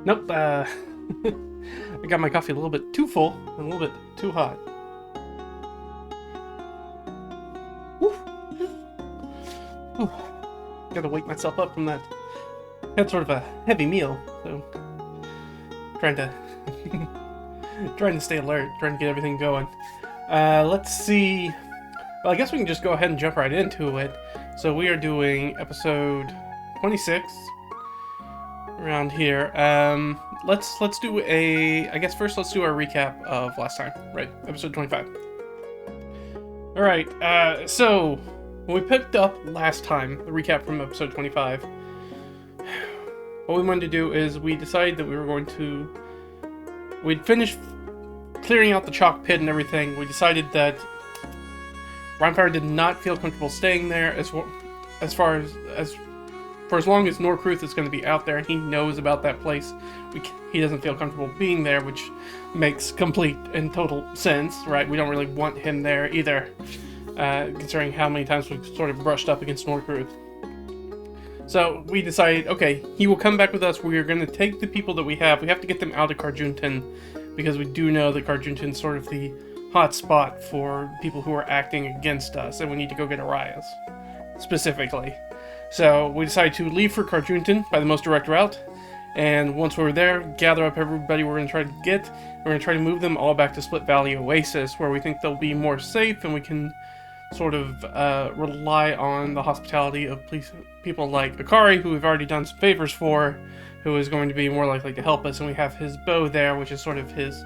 Nope, I got my coffee a little bit too full and a little bit too hot. Woo. Whew. Gotta wake myself up from that. Had sort of a heavy meal, so trying to trying to stay alert, trying to get everything going. Let's see. Well, I guess we can just go ahead and jump right into it. So we are doing episode 26 around here. Let's do a. I guess first let's do our recap of last time, right? Episode 25. All right. So when we picked up last time, the recap from episode 25. What we wanted to do is we decided that we were going to. We'd finished clearing out the chalk pit and everything. We decided that Rhinefire did not feel comfortable staying there as far as for as long as Norcruth is going to be out there and he knows about that place. He doesn't feel comfortable being there, which makes complete and total sense, right? We don't really want him there either, considering how many times we've sort of brushed up against Norcruth. So we decided, okay, he will come back with us. We are going to take the people that we have. We have to get them out of Karjunton, because we do know that Karjunton is sort of the hot spot for people who are acting against us, and we need to go get Arias, specifically. So we decided to leave for Karjunton by the most direct route, and once we're there, gather up everybody we're going to try to get. We're going to try to move them all back to Split Valley Oasis, where we think they'll be more safe, and we can sort of rely on the hospitality of people like Akari, who we've already done some favors for, who is going to be more likely to help us, and we have his bow there, which is sort of his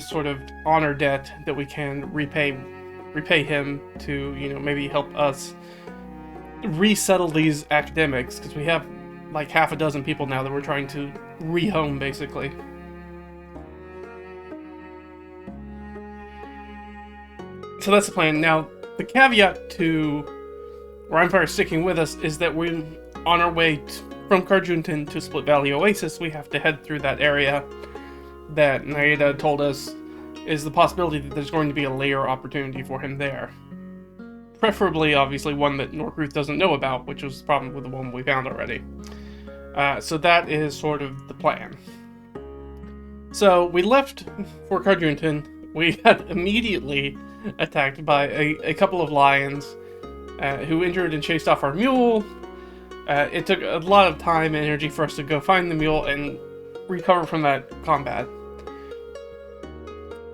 sort of honor debt that we can repay him to, maybe help us resettle these academics, because we have like half a dozen people now that we're trying to rehome, basically. So that's the plan. Now, the caveat to Rhinefire sticking with us is that we're on our way from Karjunton to Split Valley Oasis. We have to head through that area that Naida told us is the possibility that there's going to be a lair opportunity for him there. Preferably, obviously, one that Norcruth doesn't know about, which was the problem with the one we found already. So that is sort of the plan. So we left for Karjunton. We got immediately attacked by a couple of lions who injured and chased off our mule. It took a lot of time and energy for us to go find the mule and recover from that combat.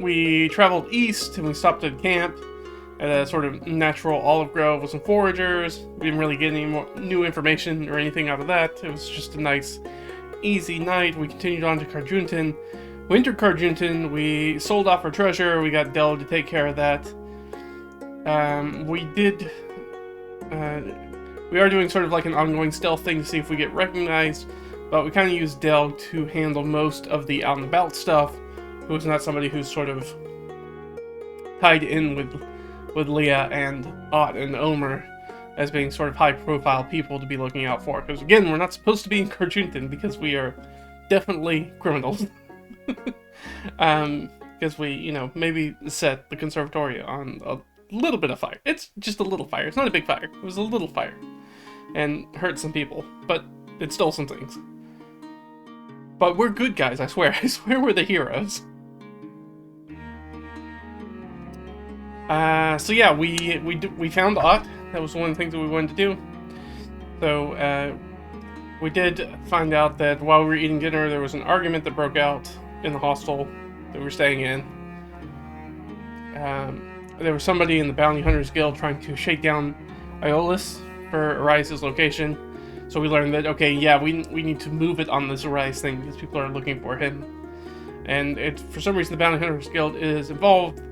We traveled east and we stopped at camp at a sort of natural olive grove with some foragers. We didn't really get any more new information or anything out of that. It was just a nice, easy night. We continued on to Karjunton. We entered Karjunton. We sold off our treasure. We got Del to take care of that. We are doing sort of like an ongoing stealth thing to see if we get recognized, but we kind of used Del to handle most of the out and about stuff, who's not somebody who's sort of tied in with Leah and Ott and Omer as being sort of high-profile people to be looking out for. Because again, we're not supposed to be in Karjunton because we are definitely criminals. Because we, maybe set the conservatory on a little bit of fire. It's just a little fire. It's not a big fire. It was a little fire. And hurt some people. But it stole some things. But we're good guys, I swear. I swear we're the heroes. So yeah, we found Ott. That was one of the things that we wanted to do. So, we did find out that while we were eating dinner, there was an argument that broke out in the hostel that we were staying in. There was somebody in the Bounty Hunters Guild trying to shake down Aeolus for Arias' location. So we learned that, okay, yeah, we need to move it on this Arias thing because people are looking for him. And for some reason the Bounty Hunters Guild is involved.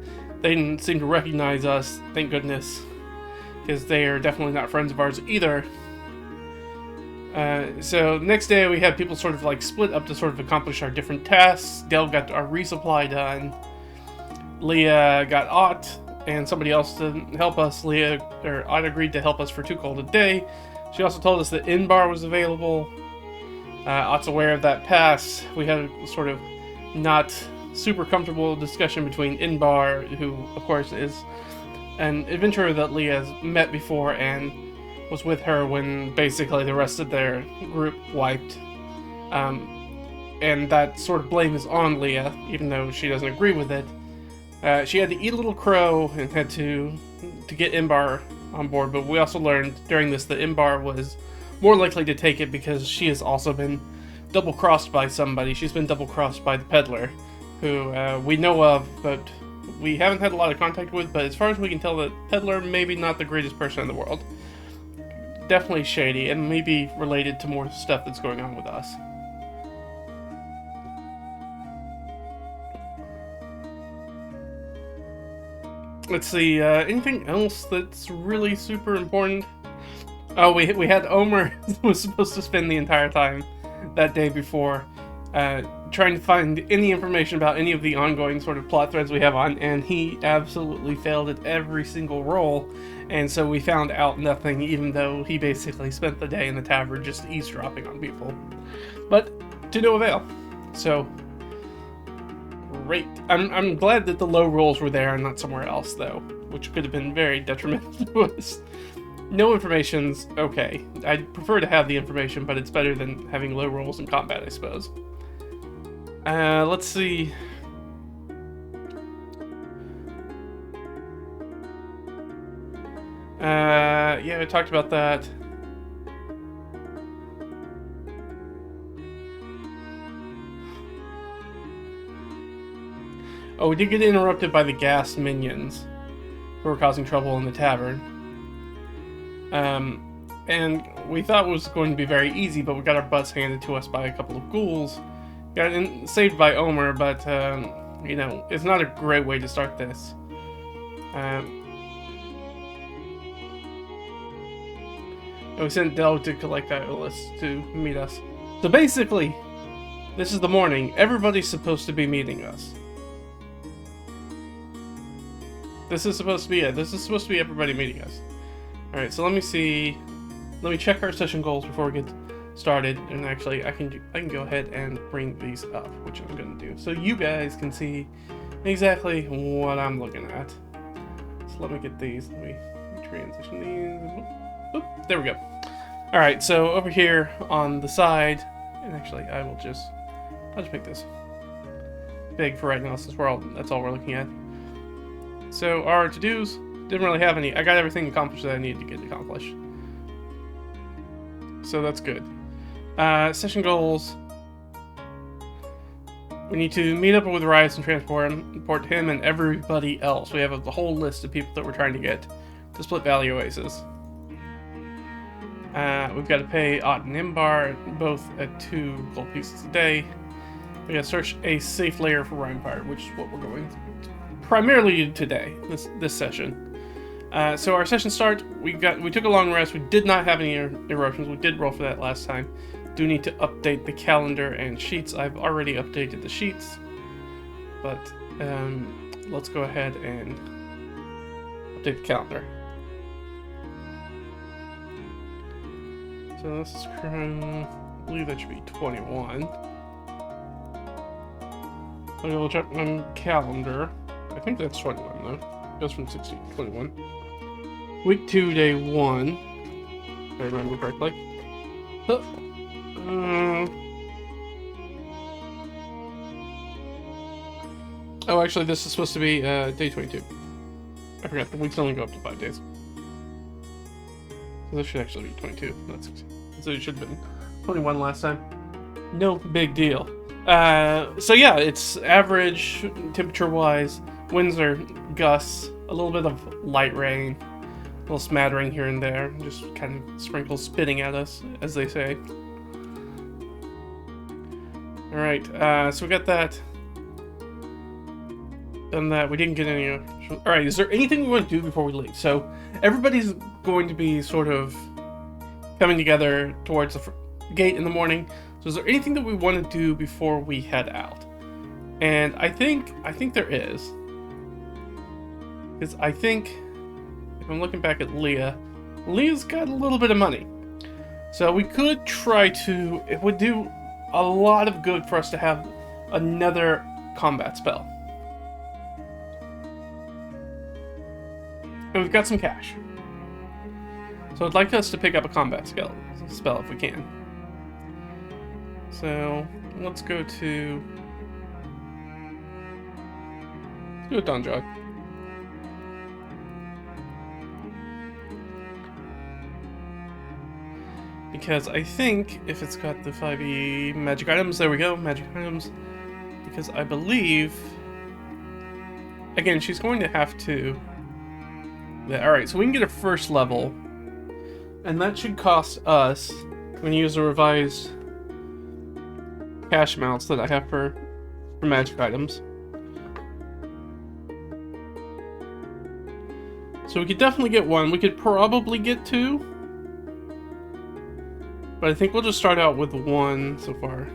They didn't seem to recognize us, thank goodness, because they are definitely not friends of ours either. So next day we had people sort of like split up to sort of accomplish our different tasks. Del got our resupply done. Leah got Ott and somebody else to help us. Ott agreed to help us for 2 gold a day. She also told us that Inbar was available. Ott's aware of that pass. We had a sort of not super comfortable discussion between Inbar, who of course is an adventurer that Leah has met before and was with her when basically the rest of their group wiped. and that sort of blame is on Leah, even though she doesn't agree with it. She had to eat a little crow and had to get Imbar on board, but we also learned during this that Imbar was more likely to take it because she has also been double-crossed by somebody. She's been double-crossed by the peddler, who we know of, but we haven't had a lot of contact with, but as far as we can tell, the peddler maybe not the greatest person in the world. Definitely shady, and maybe related to more stuff that's going on with us. Let's see, anything else that's really super important? Oh, we had Omer was supposed to spend the entire time that day before trying to find any information about any of the ongoing sort of plot threads we have on, and he absolutely failed at every single roll, and so we found out nothing, even though he basically spent the day in the tavern just eavesdropping on people. But to no avail. So great. I'm glad that the low rolls were there and not somewhere else, though, which could have been very detrimental to us. No information's okay. I'd prefer to have the information, but it's better than having low rolls in combat, I suppose. Let's see. Yeah, I talked about that. Oh, we did get interrupted by the gas minions who were causing trouble in the tavern. And we thought it was going to be very easy, but we got our butts handed to us by a couple of ghouls. Got saved by Omer, but, you know, it's not a great way to start this. And we sent Del to collect Iolus to meet us. So basically, this is the morning. Everybody's supposed to be meeting us. This is supposed to be it. This is supposed to be everybody meeting us. Alright, so let me see. Let me check our session goals before we get started. And actually, I can go ahead and bring these up, which I'm going to do. So you guys can see exactly what I'm looking at. So let me get these. Let me transition these. Oop, there we go. Alright, so over here on the side, and actually I'll just make this big for right now since that's all we're looking at. So our to-dos, didn't really have any. I got everything accomplished that I needed to get accomplished. So that's good. Session goals. We need to meet up with Riot and transport him and everybody else. We have a whole list of people that we're trying to get to Split Valley Oasis. We've got to pay Ott and Imbar both at 2 gold pieces a day. We got to search a safe layer for Rhinepire, which is what we're going primarily today, this session. So our session start, we took a long rest. We did not have any eruptions. We did roll for that last time. Do need to update the calendar and sheets. I've already updated the sheets, but let's go ahead and update the calendar. So this is from, I believe that should be 21. I will check my calendar. I think that's 21 though. It goes from 16 to 21. Week 2, day 1. If I remember correctly. Oh, actually, this is supposed to be day 22. I forgot, the weeks only go up to 5 days. So this should actually be 22, not 16. So it should have been 21 last time. No big deal. So yeah, it's average temperature-wise. Winds are gusts, a little bit of light rain, a little smattering here and there, just kind of sprinkles spitting at us, as they say. Alright, so we got that. Done that. We didn't get any. Alright, is there anything we want to do before we leave? So, everybody's going to be sort of coming together towards the gate in the morning. So, is there anything that we want to do before we head out? And I think there is. Because I think, if I'm looking back at Leah's got a little bit of money. So we could try to, it would do a lot of good for us to have another combat spell. And we've got some cash. So I'd like us to pick up a combat spell if we can. So, let's go to Donjog. Because I think if it's got the 5e magic items, there we go, magic items. Because I believe, again, she's going to have to. Alright, so we can get a first level, and that should cost us, when you use the revised cash amounts that I have for magic items. So we could definitely get one. We could probably get two. But I think we'll just start out with one so far.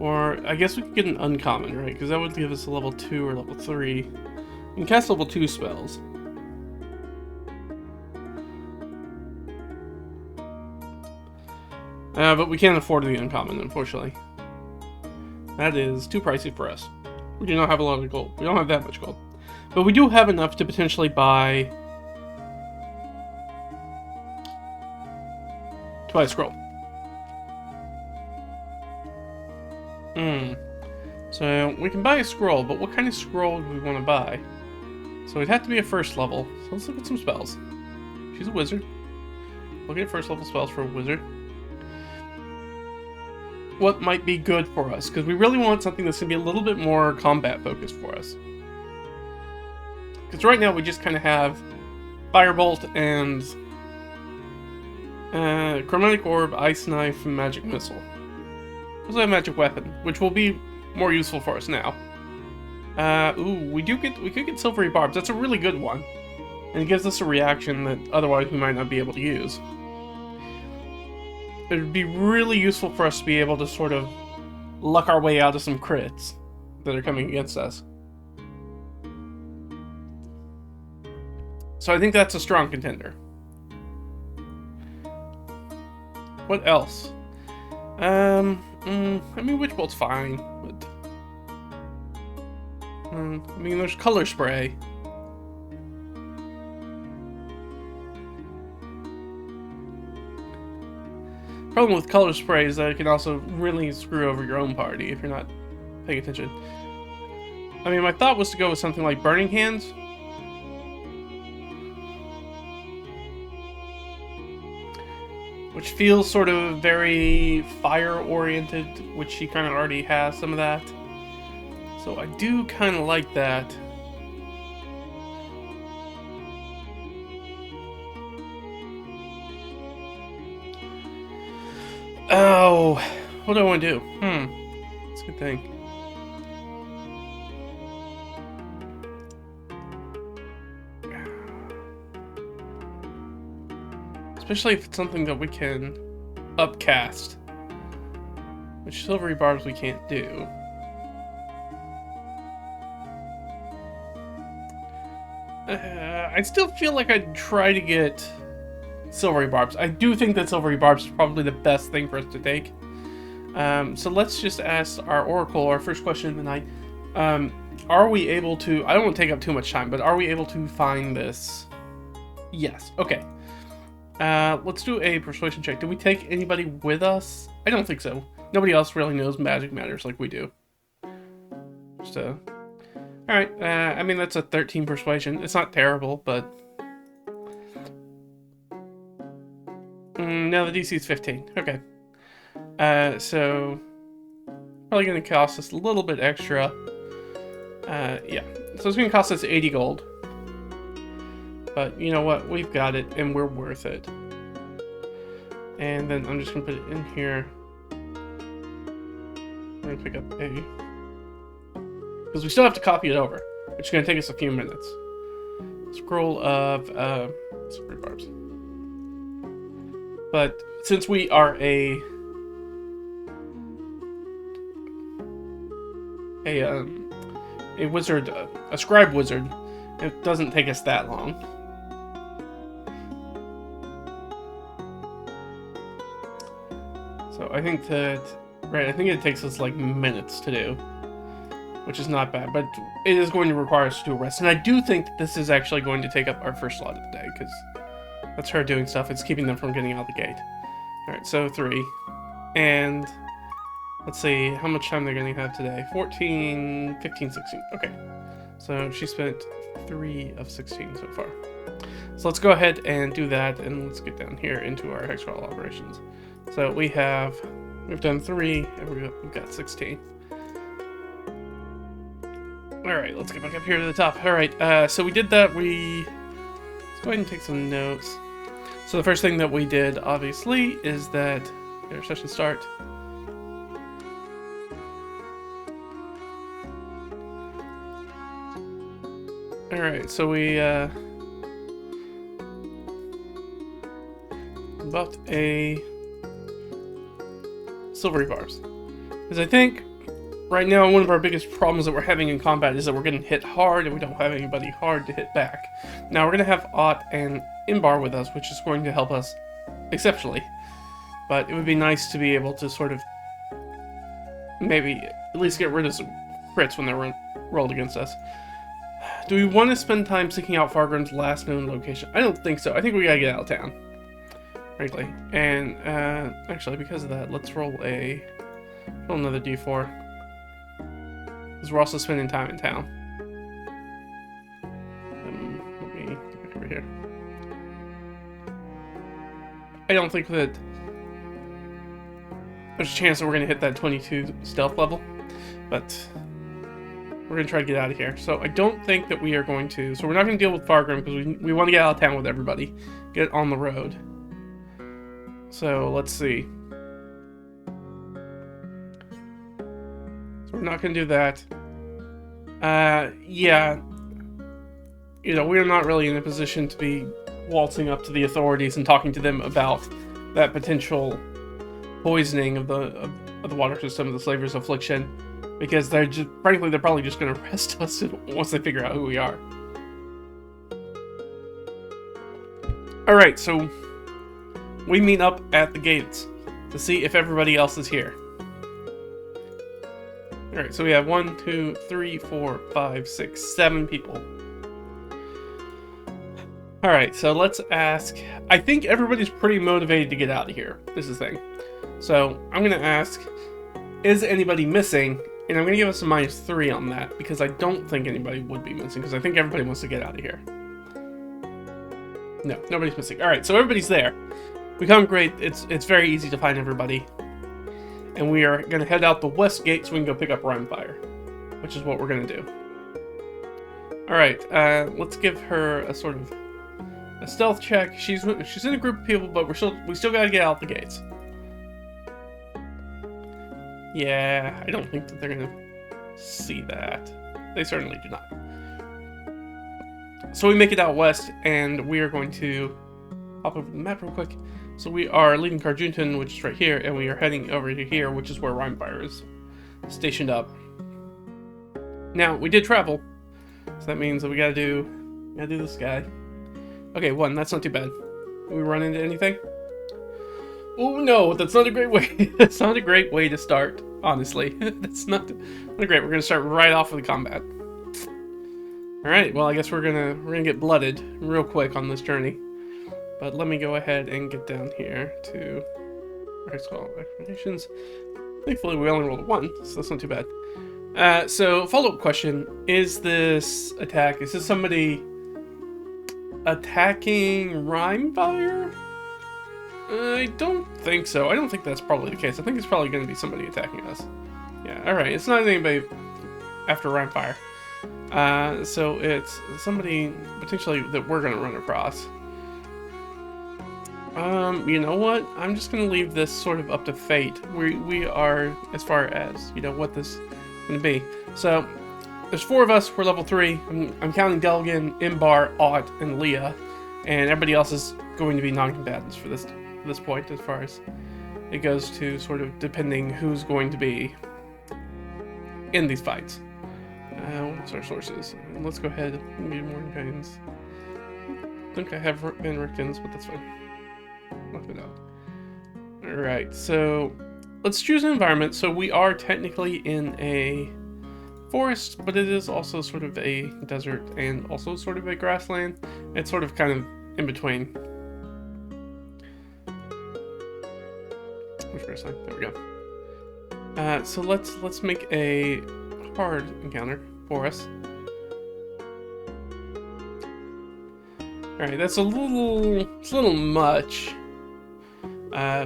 Or I guess we could get an uncommon, right? Because that would give us a level 2 or level 3. We can cast level 2 spells. But we can't afford the uncommon, unfortunately. That is too pricey for us. We do not have a lot of gold. We don't have that much gold. But we do have enough to potentially buy a scroll. So we can buy a scroll, but what kind of scroll do we want to buy? So it'd have to be a first level. So let's look at some spells. She's a wizard. Look at first level spells for a wizard. What might be good for us? Because we really want something that's going to be a little bit more combat focused for us. Because right now we just kind of have Firebolt and Chromatic Orb, Ice Knife, and Magic Missile. We also have Magic Weapon, which will be more useful for us now. We could get Silvery Barbs. That's a really good one. And it gives us a reaction that otherwise we might not be able to use. It would be really useful for us to be able to sort of luck our way out of some crits that are coming against us. So I think that's a strong contender. What else? I mean, Witch Bolt's fine, but I mean, there's Color Spray. Problem with Color Spray is that it can also really screw over your own party if you're not paying attention. I mean, my thought was to go with something like Burning Hands. Which feels sort of very fire-oriented, which she kind of already has some of that. So I do kind of like that. Oh, what do I want to do? That's a good thing. Especially if it's something that we can upcast. Which Silvery Barbs we can't do. I still feel like I'd try to get Silvery Barbs. I do think that Silvery Barbs is probably the best thing for us to take. So let's just ask our Oracle, our first question of the night. Are we able to... I don't want to take up too much time, but are we able to find this? Yes. Okay. Let's do a persuasion check. Did we take anybody with us? I don't think so. Nobody else really knows magic matters like we do. So, alright, I mean, that's a 13 persuasion. It's not terrible, but... no, the DC is 15. Okay. So... probably going to cost us a little bit extra. Yeah. So it's going to cost us 80 gold. But you know what? We've got it, and we're worth it. And then I'm just going to put it in here. We're going to pick up a... because we still have to copy it over, which is going to take us a few minutes. Scroll of Silvery Barbs. But since we are a wizard, a scribe wizard, it doesn't take us that long. So I think that, right, I think it takes us like minutes to do, which is not bad, but it is going to require us to do a rest. And I do think that this is actually going to take up our first slot of the day, because that's her doing stuff. It's keeping them from getting out the gate. Alright, so 3. And let's see how much time they're going to have today. 14, 15, 16. Okay. So she spent 3 of 16 so far. So let's go ahead and do that, and let's get down here into our hex crawl operations. So we've done 3, and we've got 16. Alright, let's get back up here to the top. Alright, so we did that. Let's go ahead and take some notes. So the first thing that we did, obviously, is that our session start. Alright, so we bought a silvery barbs. Because I think right now one of our biggest problems that we're having in combat is that we're getting hit hard and we don't have anybody hard to hit back. Now we're going to have Ott and Imbar with us, which is going to help us exceptionally. But it would be nice to be able to sort of maybe at least get rid of some crits when they're rolled against us. Do we want to spend time seeking out Fargrim's last known location? I don't think so. I think we gotta get out of town, frankly. And actually, because of that, let's roll another d4. Because we're also spending time in town. Let me get back over here. I don't think that there's a chance that we're gonna hit that 22 stealth level, but we're going to try to get out of here. So I don't think that we are going to... So we're not going to deal with Fargrim because we want to get out of town with everybody. Get on the road. So let's see. So we're not going to do that. Yeah. You know, we're not really in a position to be waltzing up to the authorities and talking to them about that potential poisoning of the water system of the Slaver's Affliction. Because they're just, frankly, they're probably just going to arrest us once they figure out who we are. Alright, so we meet up at the gates to see if everybody else is here. Alright, so we have 1, 2, 3, 4, 5, 6, 7 people. Alright, so let's ask... I think everybody's pretty motivated to get out of here. This is the thing. So, I'm going to ask, is anybody missing? And I'm going to give us a -3 on that, because I don't think anybody would be missing, because I think everybody wants to get out of here. No, nobody's missing. Alright, so everybody's there. We come great. It's very easy to find everybody. And we are going to head out the west gate so we can go pick up Rhymefire, which is what we're going to do. Alright, let's give her a sort of a stealth check. She's in a group of people, but we still got to get out the gates. Yeah, I don't think that they're going to see that. They certainly do not. So we make it out west, and we are going to hop over the map real quick. So we are leaving Karjunton, which is right here, and we are heading over to here, which is where Rhymefire is stationed up. Now, we did travel, so that means that we gotta do this guy. Okay, 1, that's not too bad. Did we run into anything? Oh no, that's not a great way. That's not a great way to start, honestly. That's not great. We're gonna start right off with the combat. All right. Well, I guess we're gonna get blooded real quick on this journey. But let me go ahead and get down here to hex crawl recommendations. Thankfully, we only rolled a 1, so that's not too bad. So follow-up question: is this somebody attacking Rhymefire? I don't think so. I don't think that's probably the case. I think it's probably going to be somebody attacking us. Yeah, alright. It's not anybody after Rhymefire. So it's somebody potentially that we're going to run across. You know what? I'm just going to leave this sort of up to fate. We are, as far as, you know, what this is going to be. So, there's 4 of us. We're level 3. I'm counting Delgin, Imbar, Ott, and Leah. And everybody else is going to be non-combatants for this point, as far as it goes to sort of depending who's going to be in these fights. What's our sources? Let's go ahead and get more guidance. I think I have been Rickens, but that's fine. Knock it out. Alright, so let's choose an environment. So we are technically in a forest, but it is also sort of a desert and also sort of a grassland. It's sort of kind of in between. There we go. So let's make a hard encounter for us. Alright, that's it's a little much. I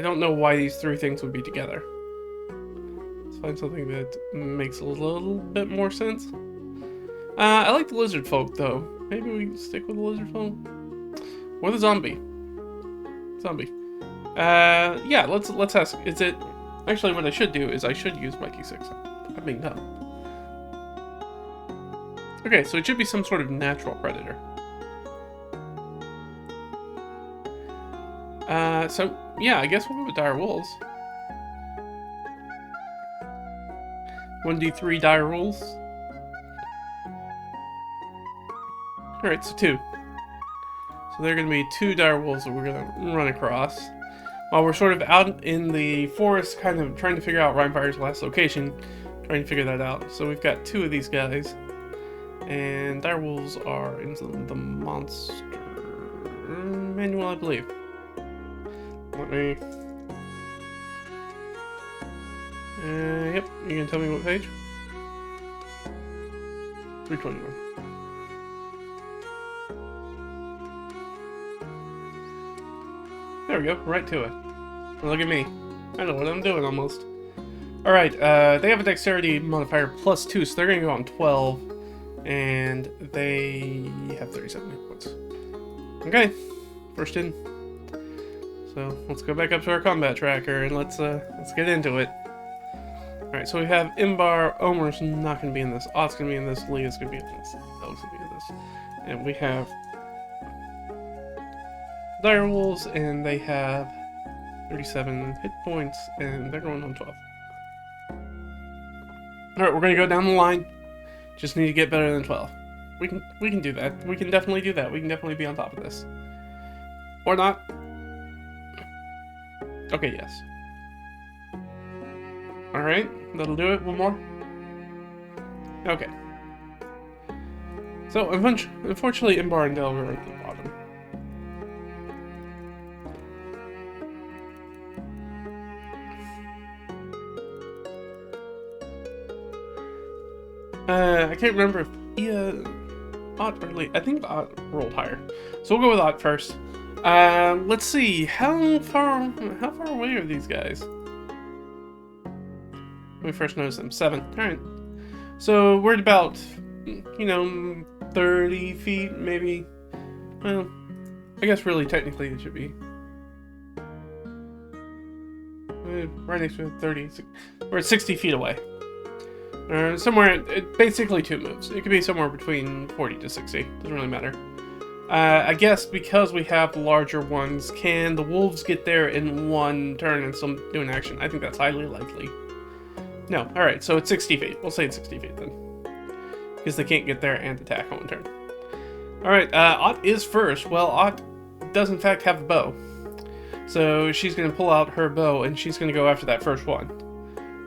don't know why these three things would be together. Let's find something that makes a little bit more sense. I like the lizard folk though. Maybe we stick with the lizard folk? Or the zombie. Yeah, let's ask, is it... Actually, what I should do is I should use my D6. I'm being dumb. Okay, so it should be some sort of natural predator. So, yeah, I guess we'll go with dire wolves. 1d3 dire wolves. Alright, so 2. So they're going to be 2 dire wolves that we're going to run across. While we're sort of out in the forest, kind of trying to figure out Rhinefire's last location, trying to figure that out. So we've got 2 of these guys. And dire wolves are in the monster manual, I believe. Let me... yep, you can tell me what page? 321. There we go, right to it. Look at me. I know what I'm doing almost. Alright, they have a dexterity modifier +2, so they're gonna go on 12. And they have 37 hit points. Okay, first in. So let's go back up to our combat tracker and let's get into it. Alright, so we have Imbar, Omer's not gonna be in this, Ott's gonna be in this, Leah's gonna be in this, Elle's gonna be in this. And we have direwolves, and they have 37 hit points, and they're going on 12. Alright, we're gonna go down the line. Just need to get better than 12. We can do that. We can definitely do that. We can definitely be on top of this. Or not. Okay, yes. Alright, that'll do it. One more. Okay. So, unfortunately, Imbar and Delver are at the bottom. I can't remember if Ott or Lee. I think Ott rolled higher. So we'll go with Ott first. Let's see. How far away are these guys? When we first noticed them. 7. Alright. So we're at about, 30 feet, maybe. Well, I guess really technically it should be. Right next to 30. We're at 60 feet away. Somewhere, basically 2 moves. It could be somewhere between 40 to 60. Doesn't really matter. I guess because we have larger ones, can the wolves get there in 1 turn and still do an action? I think that's highly likely. No. Alright, so it's 60 feet. We'll say it's 60 feet then. Because they can't get there and attack on 1 turn. Alright, Ott is first. Well, Ott does in fact have a bow. So she's going to pull out her bow and she's going to go after that first one.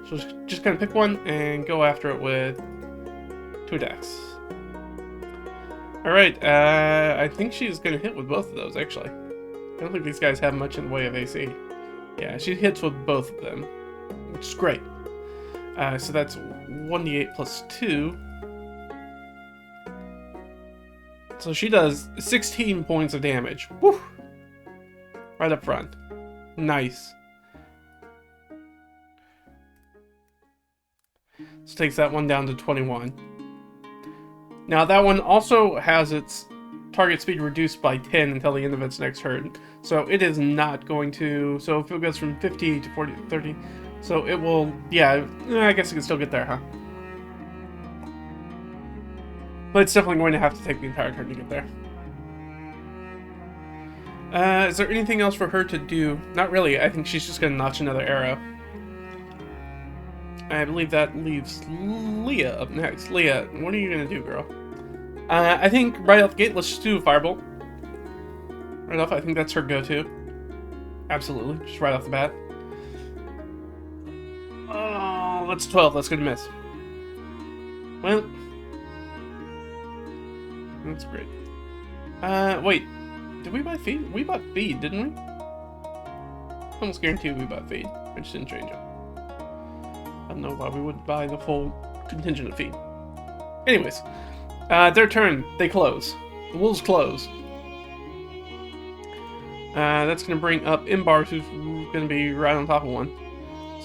So just kind of pick one and go after it with 2 attacks. Alright, I think she's going to hit with both of those, actually. I don't think these guys have much in the way of AC. Yeah, she hits with both of them, which is great. So that's 1d8 plus 2. So she does 16 points of damage. Woo! Right up front. Nice. So takes that one down to 21. Now that one also has its target speed reduced by 10 until the end of its next turn. So it is not going to... So if it goes from 50 to 40 to 30... So it will... Yeah, I guess it can still get there, huh? But it's definitely going to have to take the entire turn to get there. Is there anything else for her to do? Not really. I think she's just going to notch another arrow. I believe that leaves Leah up next. Leah, what are you going to do, girl? I think right off the gate, let's just do a firebolt. Right off, I think that's her go-to. Absolutely, just right off the bat. Oh, that's 12. That's going to miss. Well, that's great. Wait. Did we buy feed? We bought feed, didn't we? Almost guaranteed we bought feed. I just didn't change it. don't know why we would buy the full contingent of feed. Anyways, their turn. They close. The wolves close. That's going to bring up Imbar, who's going to be right on top of one.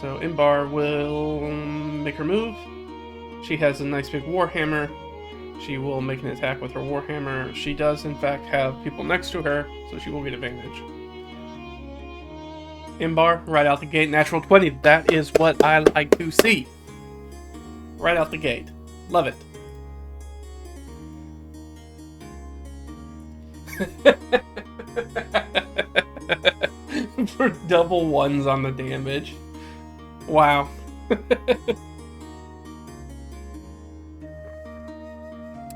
So Imbar will make her move. She has a nice big warhammer. She will make an attack with her warhammer. She does, in fact, have people next to her, so she will get advantage. Imbar, right out the gate, natural 20. That is what I like to see. Right out the gate. Love it. For double ones on the damage. Wow.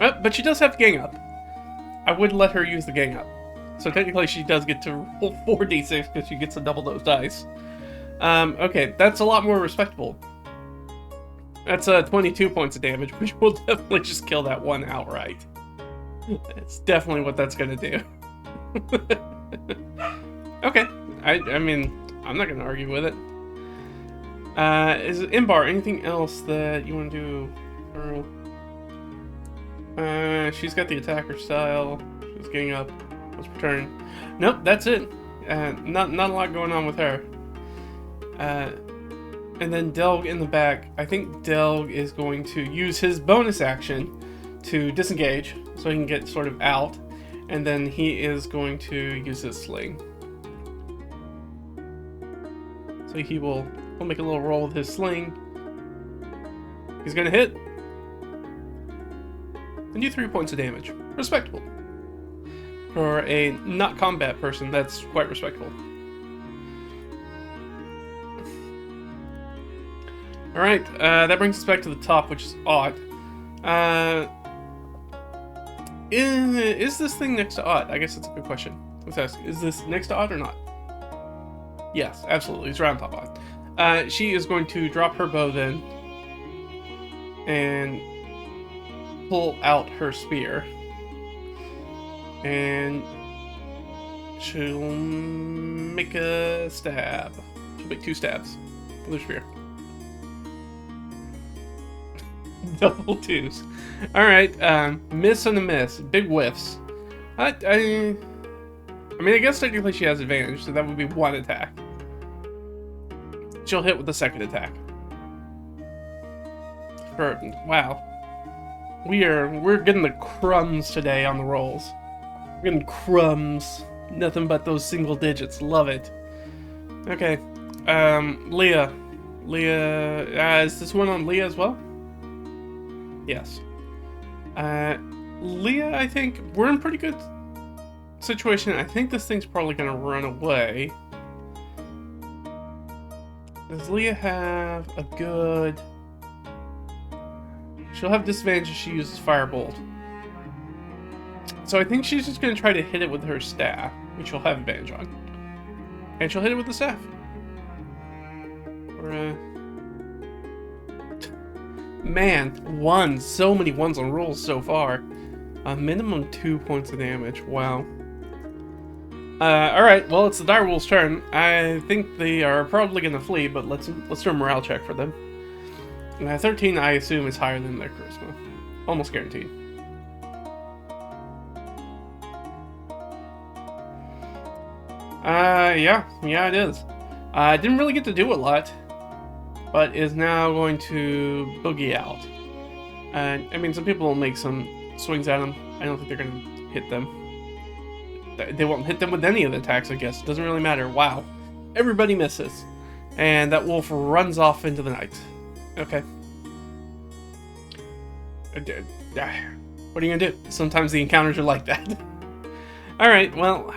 But she does have gang up. I would let her use the gang up. So technically she does get to roll 4d6 because she gets to double those dice. Okay, that's a lot more respectable. That's 22 points of damage, which will definitely just kill that one outright. It's definitely what that's going to do. Okay, I mean, I'm not going to argue with it. Is it Imbar, anything else that you want to do? She's got the attacker style. She's getting up. What's her turn? Nope, that's it. Not a lot going on with her. And then Delg in the back. I think Delg is going to use his bonus action to disengage, so he can get sort of out. And then he is going to use his sling. So he'll make a little roll with his sling. He's going to hit. And do 3 points of damage. Respectable. For a not combat person, that's quite respectable. Alright, that brings us back to the top, which is odd. Is this thing next to odd? I guess that's a good question. Let's ask, is this next to odd or not? Yes, absolutely. It's right on top of odd. She is going to drop her bow then. And pull out her spear. And she'll make a stab. She'll make 2 stabs with her spear. Double 2s. Alright, miss and a miss. Big whiffs. I mean, I guess technically she has advantage, so that would be 1 attack. She'll hit with the 2nd attack. Wow. We're getting the crumbs today on the rolls. We're getting crumbs. Nothing but those single digits. Love it. Okay. Leah. Is this one on Leah as well? Yes. Leah, I think we're in pretty good situation. I think this thing's probably gonna run away. Does Leah have a good... She'll have disadvantage if she uses Firebolt. So I think she's just going to try to hit it with her staff, which she'll have advantage on. And she'll hit it with the staff. Man, ones. So many ones on rolls so far. A minimum 2 points of damage. Wow. Alright, well, it's the direwolf's turn. I think they are probably going to flee, but let's do a morale check for them. 13, I assume, is higher than their charisma. Almost guaranteed. Yeah, it is. Didn't really get to do a lot, but is now going to boogie out. I mean, some people will make some swings at them. I don't think they're going to hit them. They won't hit them with any of the attacks, I guess. Doesn't really matter. Wow. Everybody misses. And that wolf runs off into the night. Okay. What are you gonna do? Sometimes the encounters are like that. Alright, well,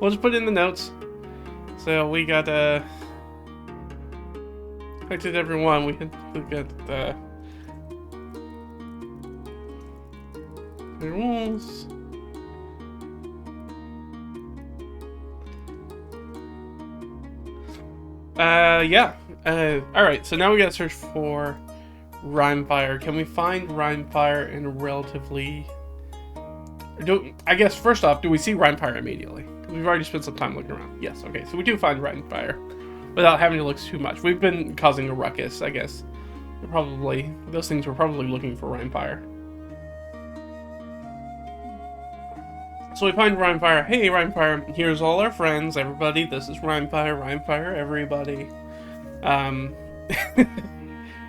we'll just put it in the notes. So we got, affected everyone. We got, the rules. Yeah. Alright, so now we gotta search for Rhymefire. Can we find Rhymefire in a relatively... I guess, first off, do we see Rhymefire immediately? We've already spent some time looking around. Yes, okay, so we do find Rhymefire. without having to look too much. We've been causing a ruckus, I guess. Those things were probably looking for Rhymefire. So we find Rhymefire. Hey, Rhymefire, here's all our friends, everybody. This is Rhymefire, Rhymefire, everybody.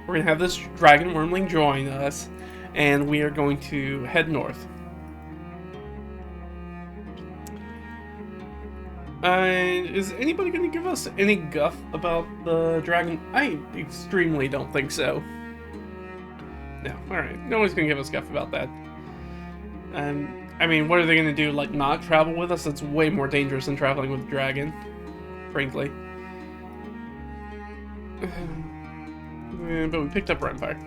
We're gonna have this dragon wormling join us, and we are going to head north. Is anybody gonna give us any guff about the dragon? I extremely don't think so. No, alright. No one's gonna give us guff about that. I mean, what are they gonna do? Like, not travel with us? That's way more dangerous than traveling with a dragon, frankly. But we picked up Rhymefire.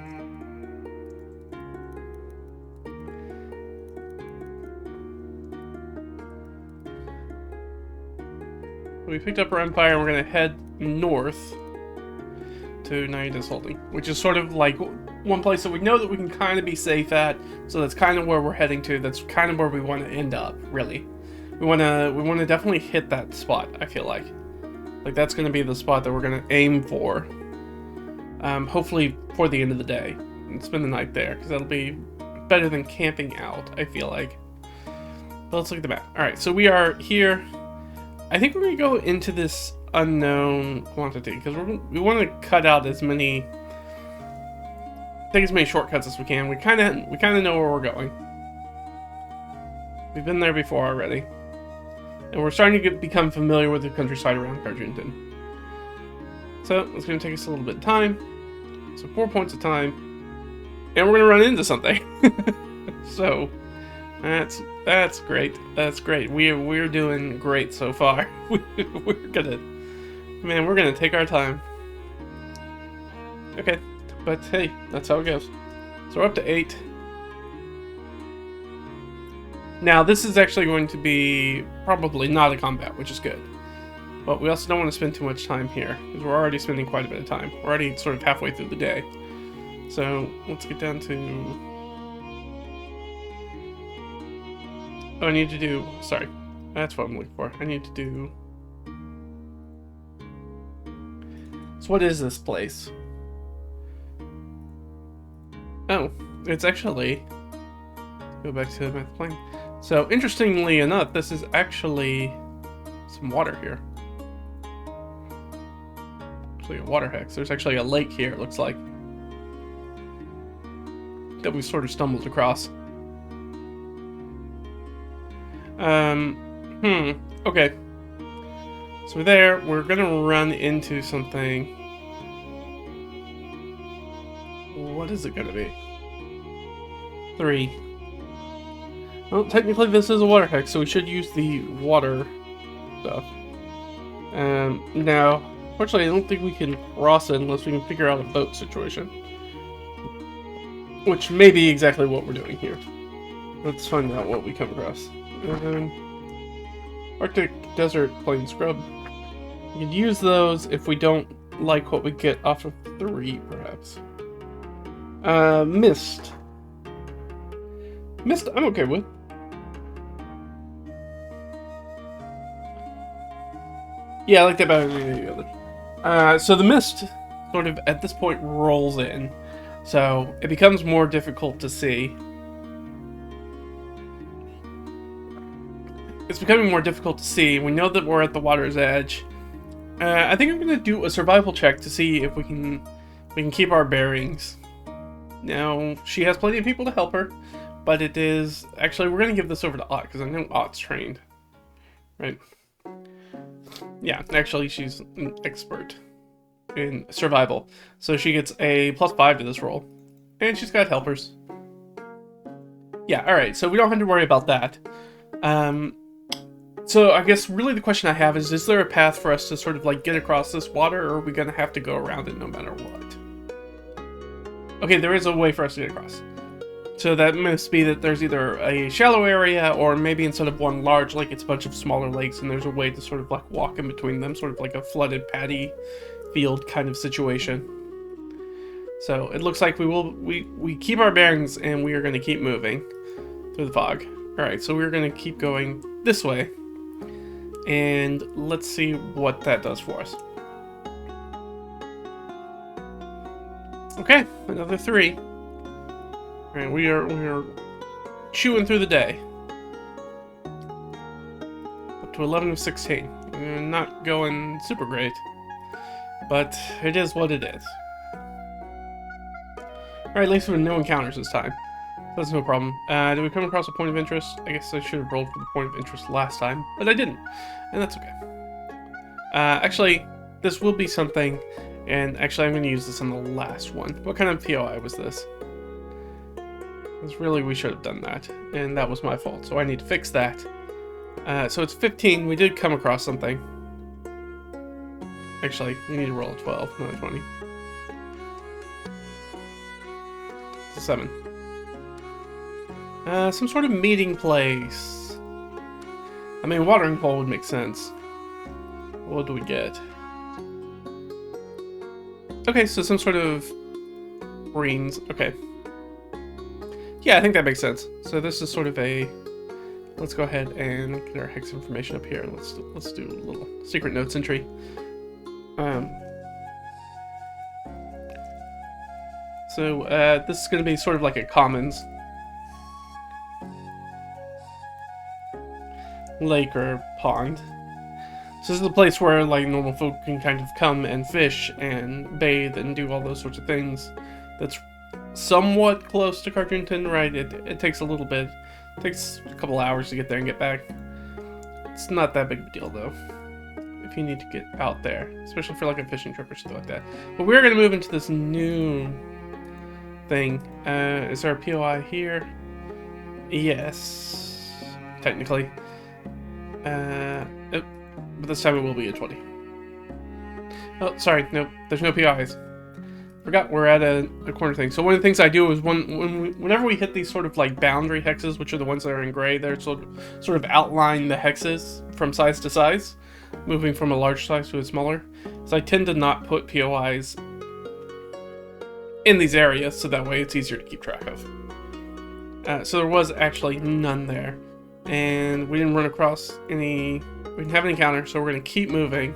We picked up Rhymefire, and we're gonna head north to Naida's Holding, which is sort of like one place that we know that we can kind of be safe at. So that's kind of where we're heading to. That's kind of where we want to end up. Really, we want to definitely hit that spot. I feel like that's gonna be the spot that we're gonna aim for. Hopefully for the end of the day and spend the night there, because that'll be better than camping out, I feel like. But let's look at the map. All right, so we are here. I think we're gonna go into this unknown quantity because we want to cut out take as many shortcuts as we can. We kind of know where we're going. We've been there before already, and we're starting to become familiar with the countryside around Karjunton. So it's gonna take us a little bit of time. So 4 points of time, and we're gonna run into something. So that's great. That's great. We're doing we're so far. We're gonna take our time. Okay, but hey, that's how it goes. So we're up to 8. Now this is actually going to be probably not a combat, which is good. But we also don't want to spend too much time here, because we're already spending quite a bit of time. We're already sort of halfway through the day. So let's get down to... Oh, I need to do... Sorry. That's what I'm looking for. I need to do... So what is this place? Oh, it's actually... Go back to the plane. So, interestingly enough, this is actually some water here. Actually a water hex. There's actually a lake here, it looks like. That we sort of stumbled across. Okay. So there, we're gonna run into something. What is it gonna be? 3. Well, technically this is a water hex, so we should use the water stuff. Now, fortunately, I don't think we can cross it unless we can figure out a boat situation. Which may be exactly what we're doing here. Let's find out what we come across. Arctic Desert Plain Scrub. We could use those if we don't like what we get off of 3, perhaps. Mist. Mist, I'm okay with. Yeah, I like that better than any of the other. So the mist sort of, at this point, rolls in. So it becomes more difficult to see. It's becoming more difficult to see. We know that we're at the water's edge. I think I'm going to do a survival check to see if we can keep our bearings. Now, she has plenty of people to help her, but it is... Actually, we're going to give this over to Ott, because I know Ott's trained. Right? Yeah, actually, she's an expert in survival. So she gets a +5 to this roll. And she's got helpers. Yeah, alright, so we don't have to worry about that. So I guess really the question I have is there a path for us to sort of like get across this water, or are we going to have to go around it no matter what? Okay, there is a way for us to get across. So that must be that there's either a shallow area, or maybe instead of one large lake, it's a bunch of smaller lakes, and there's a way to sort of like walk in between them, sort of like a flooded paddy field kind of situation. So it looks like we keep our bearings, and we are going to keep moving through the fog. All right, so we're going to keep going this way, and let's see what that does for us. Okay, another 3. Alright, we are chewing through the day. Up to 11 of 16. Not going super great, but it is what it is. Alright, at least with no encounters this time. That's no problem. Did we come across a point of interest? I guess I should have rolled for the point of interest last time, but I didn't. And that's okay. Actually, this will be something, and actually I'm going to use this on the last one. What kind of POI was this? Because really we should have done that, and that was my fault, so I need to fix that. So it's 15. We did come across something. Actually, we need to roll a 12, not a 20. It's a 7. Some sort of meeting place. I mean, watering hole would make sense. What do we get? Okay, so some sort of greens. Okay. Yeah, I think that makes sense. So this is sort of a... Let's go ahead and get our hex information up here. Let's do a little secret notes entry. So this is going to be sort of like a commons. Lake or pond. So this is the place where like normal folk can kind of come and fish and bathe and do all those sorts of things. That's somewhat close to Karjunton, right? It takes a little bit. It takes a couple hours to get there and get back. It's not that big of a deal though, if you need to get out there, especially for like a fishing trip or something like that. But we're going to move into this new thing. Is there a POI here? Yes, technically. But this time it will be a 20. Oh, sorry, nope, there's no PIs. Forgot we're at a corner thing. So one of the things I do is whenever we hit these sort of like boundary hexes, which are the ones that are in gray, they're sort of outline the hexes from size to size, moving from a large size to a smaller. So I tend to not put POIs in these areas, so that way it's easier to keep track of. So there was actually none there. And we didn't run across any, we didn't have an encounter, so we're going to keep moving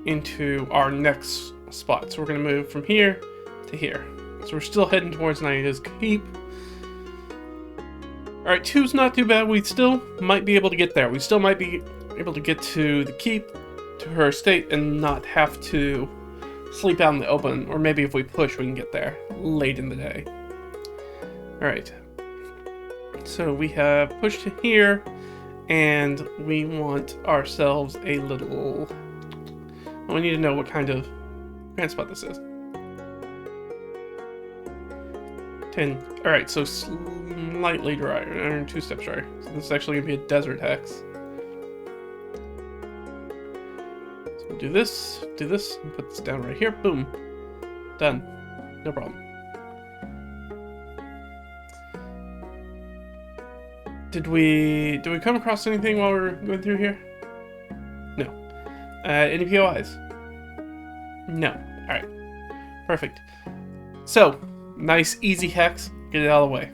into our next spot. So we're going to move from here to here. So we're still heading towards Naida's Keep. Alright, 2's not too bad. We still might be able to get there. We still might be able to get to the Keep, to her estate, and not have to sleep out in the open. Or maybe if we push, we can get there late in the day. Alright. So we have pushed to here, and we want ourselves a little... We need to know what kind of spot this is. 10. Alright, so slightly drier, or 2 steps drier. So this is actually going to be a desert hex. So we'll do this, and put this down right here. Boom. Done. No problem. Did we come across anything while we were going through here? No. Any POIs? No. Alright. Perfect. So, nice easy hex. Get it out of the way.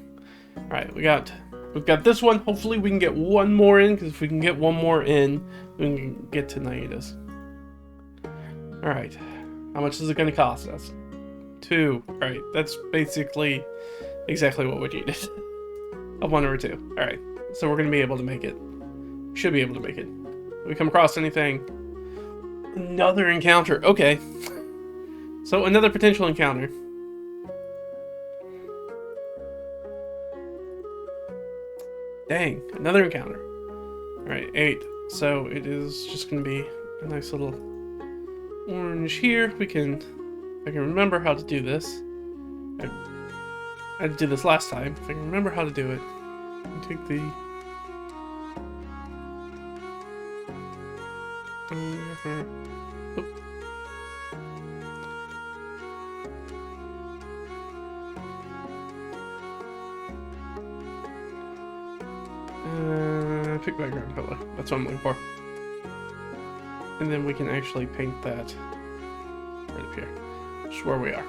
Alright, we've got this one. Hopefully we can get one more in, because if we can get one more in, we can get to Naida's. Alright. How much is it going to cost us? 2. Alright, that's basically exactly what we needed. A 1 or a 2. Alright, so we're going to be able to make it. Should be able to make it. If we come across anything... Another encounter. Okay. So another potential encounter. Dang, another encounter. Alright, 8. So it is just going to be a nice little orange here. I can remember how to do this. I had to do this last time. If I can remember how to do it. Take the... pick background color. That's what I'm looking for. And then we can actually paint that right up here. Which is where we are.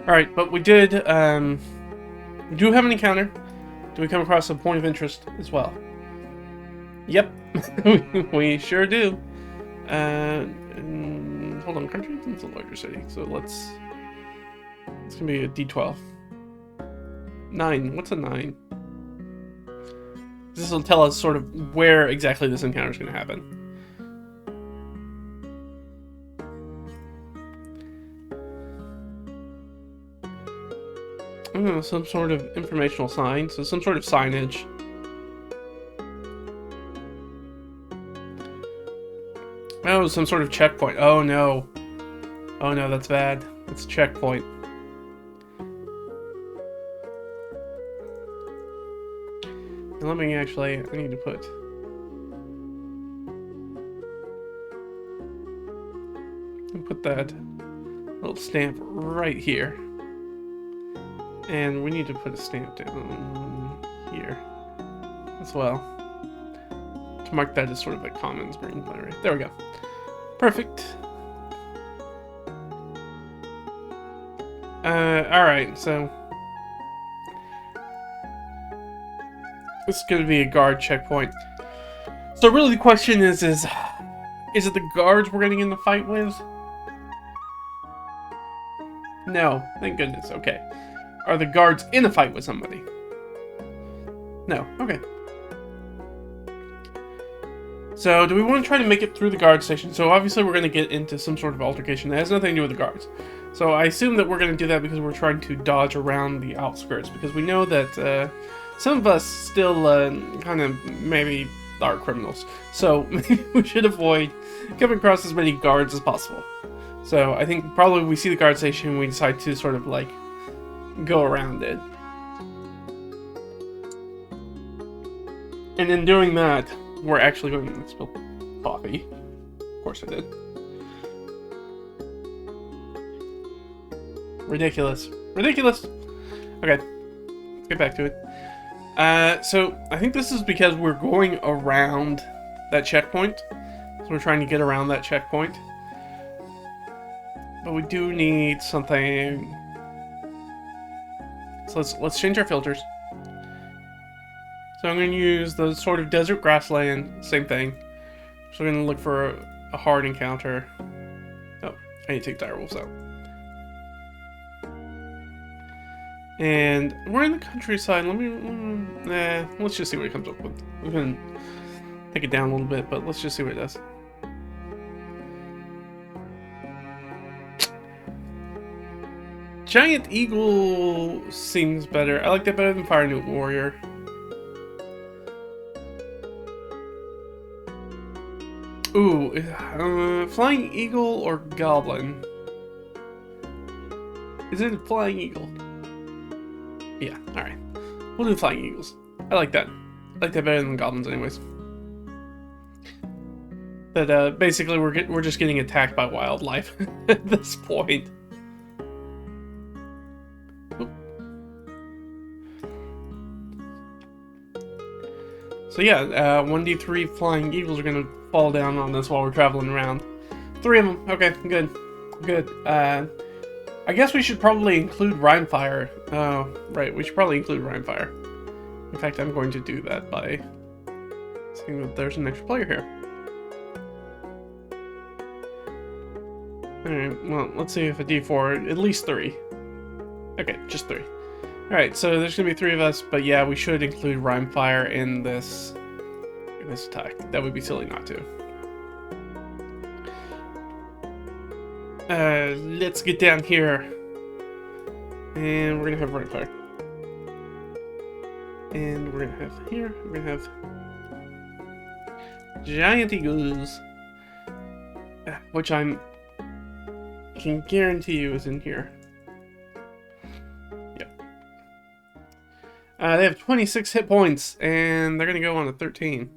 Alright, but we did, we do have an encounter. Do we come across a point of interest as well? Yep, we sure do. hold on, Karjunton's a larger city, so it's gonna be a D12. 9. What's a 9? This will tell us sort of where exactly this encounter is gonna happen. I don't know, some sort of informational sign, so some sort of signage. Oh, some sort of checkpoint. Oh no. Oh no, that's bad. It's a checkpoint. Now let me actually, I need to put... that little stamp right here. And we need to put a stamp down here as well, to mark that as sort of a commons green player. There we go. Perfect. Alright, so this is going to be a guard checkpoint. So really the question is it the guards we're getting in the fight with? No, thank goodness. Okay. Are the guards in a fight with somebody? No. Okay. So, do we want to try to make it through the guard station? So, obviously, we're going to get into some sort of altercation that has nothing to do with the guards. So, I assume that we're going to do that because we're trying to dodge around the outskirts. Because we know that some of us still kind of maybe are criminals. So, maybe we should avoid coming across as many guards as possible. So, I think probably we see the guard station and we decide to sort of like go around it. And in doing that, we're actually going to spill coffee. Of course I did. Ridiculous. Ridiculous! Okay, let's get back to it. So, I think this is because we're going around that checkpoint. So we're trying to get around that checkpoint. But we do need something... So let's change our filters. So I'm going to use the sort of desert grassland, same thing. So we're going to look for a hard encounter. Oh, I need to take direwolves out. And we're in the countryside. Let's just see what it comes up with. We're going to take it down a little bit, but let's just see what it does. Giant Eagle seems better. I like that better than Fire Newt Warrior. Ooh, Flying Eagle or Goblin? Is it a Flying Eagle? Yeah, alright. We'll do Flying Eagles. I like that. I like that better than Goblins anyways. But basically we're just getting attacked by wildlife at this point. So yeah, 1d3 Flying Eagles are going to fall down on us while we're traveling around. 3 of them. Okay, good. Good. I guess we should probably include Rhymefire. Oh, right, we should probably include Rhymefire. In fact, I'm going to do that by seeing that there's an extra player here. Alright, well, let's see if a d4, at least 3. Okay, just 3. Alright, so there's going to be 3 of us, but yeah, we should include Rhymefire in this attack. That would be silly not to. Let's get down here. And we're going to have Rhymefire. And we're going to have here, we're going to have Giant Eagles. Which I can guarantee you is in here. They have 26 hit points, and they're going to go on a 13.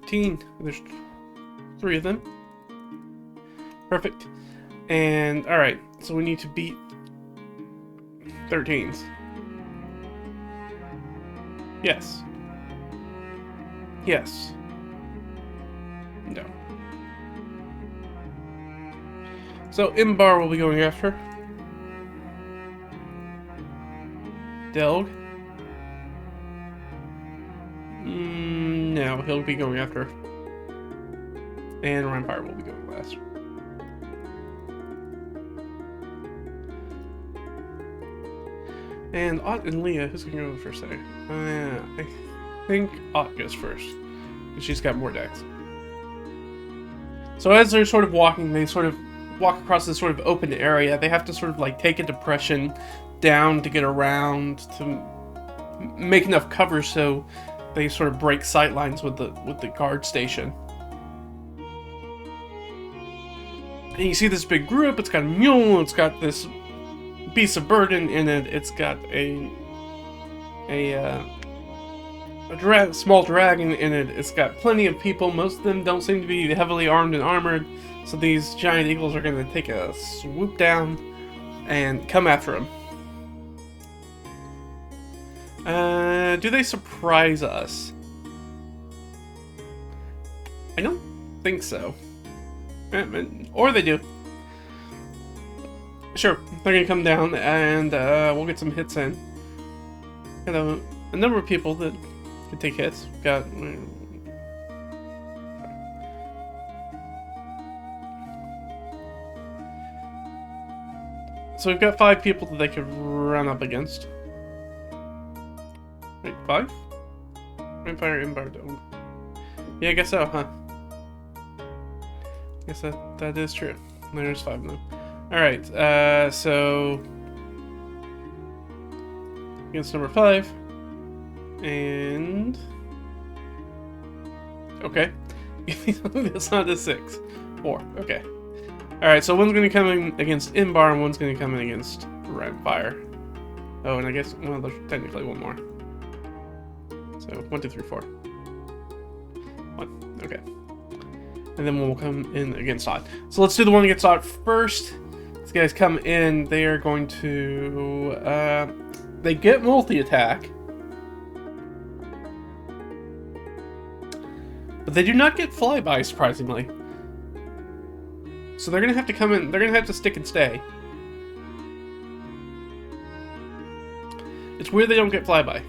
13. There's 3 of them. Perfect. And, alright, so we need to beat 13s. Yes. Yes. No. So, Imbar will be going after. Delg? No, he'll be going after. And Rhymefire will be going last. And Ott and Leah, who's going to go first there? I think Ott goes first. She's got more decks. So as they're sort of walking, they sort of walk across this sort of open area. They have to sort of like take a depression down to get around to make enough cover so they sort of break sight lines with the guard station. And you see this big group. It's got a mule. It's got this beast of burden in it. It's got a small dragon in it. It's got plenty of people. Most of them don't seem to be heavily armed and armored. So these giant eagles are going to take a swoop down and come after him. Do they surprise us? I don't think so. Or they do. Sure, they're gonna come down and we'll get some hits in. Got a number of people that can take hits. Got so we've got 5 people that they could run up against. Wait, 5? Vampire Embargo. Yeah, I guess so, huh? I guess that is true. There's 5 of them. Alright, so against number 5. And okay. That's not a 6. 4. Okay. Alright, so one's gonna come in against Imbar and one's gonna come in against Rampire. Oh, and I guess well there's technically one more. So 1, 2, 3, 4. 1. Okay. And then we'll come in against Odd. So let's do the one against Odd first. These guys come in. They are going to... they get multi-attack. But they do not get flyby, surprisingly. So they're going to have to come in. They're going to have to stick and stay. It's weird they don't get flyby.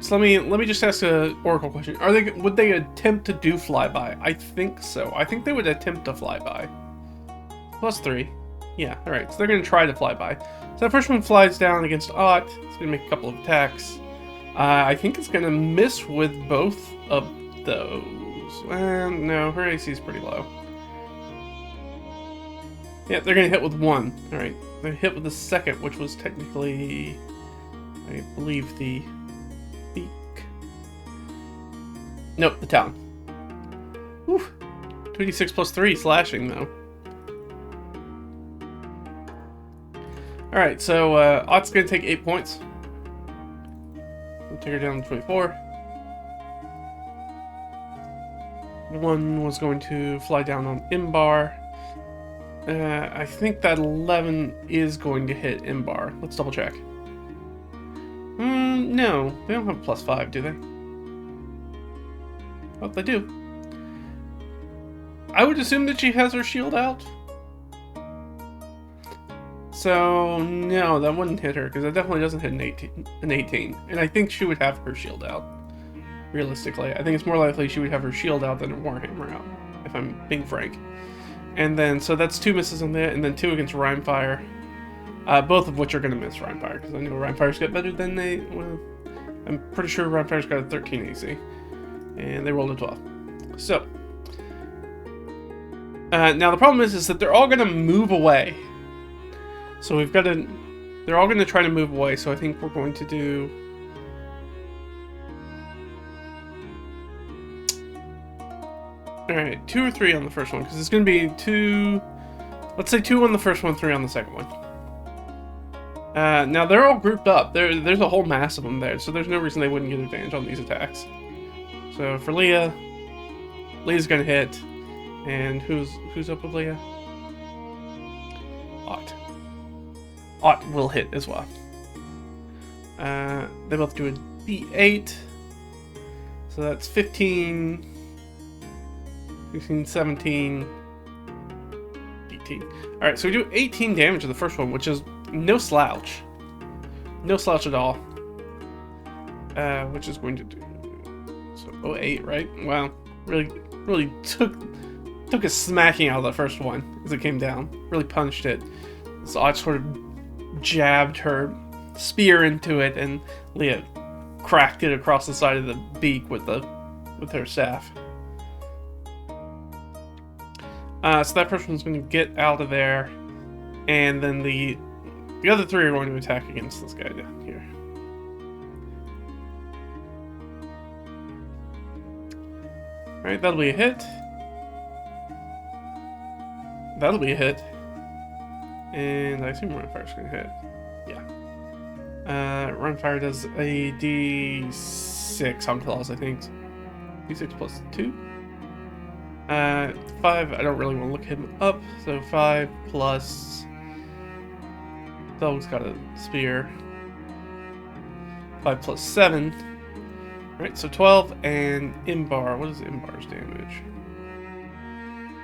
So let me just ask a Oracle question. Would they attempt to do flyby? I think so. I think they would attempt to flyby. +3. Yeah, alright. So they're going to try to flyby. So that first one flies down against Ott. It's going to make a couple of attacks. I think it's going to miss with both of those. No, her AC is pretty low. Yeah, they're going to hit with 1. Alright. They hit with the second, which was technically, I believe, the beak. Nope, the talon. Whew. 2d6 +3 slashing, though. Alright, so Ott's going to take 8 points. We'll take her down to 24. One was going to fly down on Imbar. I think that 11 is going to hit Imbar. Let's double check. No, they don't have a +5, do they? Oh, they do. I would assume that she has her shield out. So, no, that wouldn't hit her, because that definitely doesn't hit an 18. And I think she would have her shield out, realistically. I think it's more likely she would have her shield out than her Warhammer out, if I'm being frank. And then, so that's 2 misses on that, and then 2 against Rhymefire. Both of which are going to miss Rhymefire, because I know Rhymefire's got better than they... Well, I'm pretty sure Rhymefire's got a 13 AC. And they rolled a 12. So. Now the problem is that they're all going to move away. So we've got to... They're all going to try to move away, so I think we're going to do... Alright, 2 or 3 on the first one, because it's going to be 2... Let's say 2 on the first one, 3 on the second one. Now they're all grouped up. There's a whole mass of them there, so there's no reason they wouldn't get advantage on these attacks. So for Leah, Leah's going to hit. And who's up with Leah? Ott. Ott will hit as well. They both do a D8. So that's 15... 16, 17, 18. Alright, so we do 18 damage to the first one, which is no slouch. No slouch at all. Which is going to do... So, 08, right? Wow. Really took took a smacking out of the first one as it came down. Really punched it. So Ott sort of jabbed her spear into it, and Leah cracked it across the side of the beak with her staff. So that person's going to get out of there, and then the other three are going to attack against this guy down here. Alright, that'll be a hit. That'll be a hit. And I assume Runfire's going to hit. Yeah. Runfire does a D6 on claws, I think. D6 plus 2. 5, I don't really want to look him up, so 5 plus... Dog's got a spear. 5 plus 7. Alright, so 12, and Imbar. What is Imbar's damage?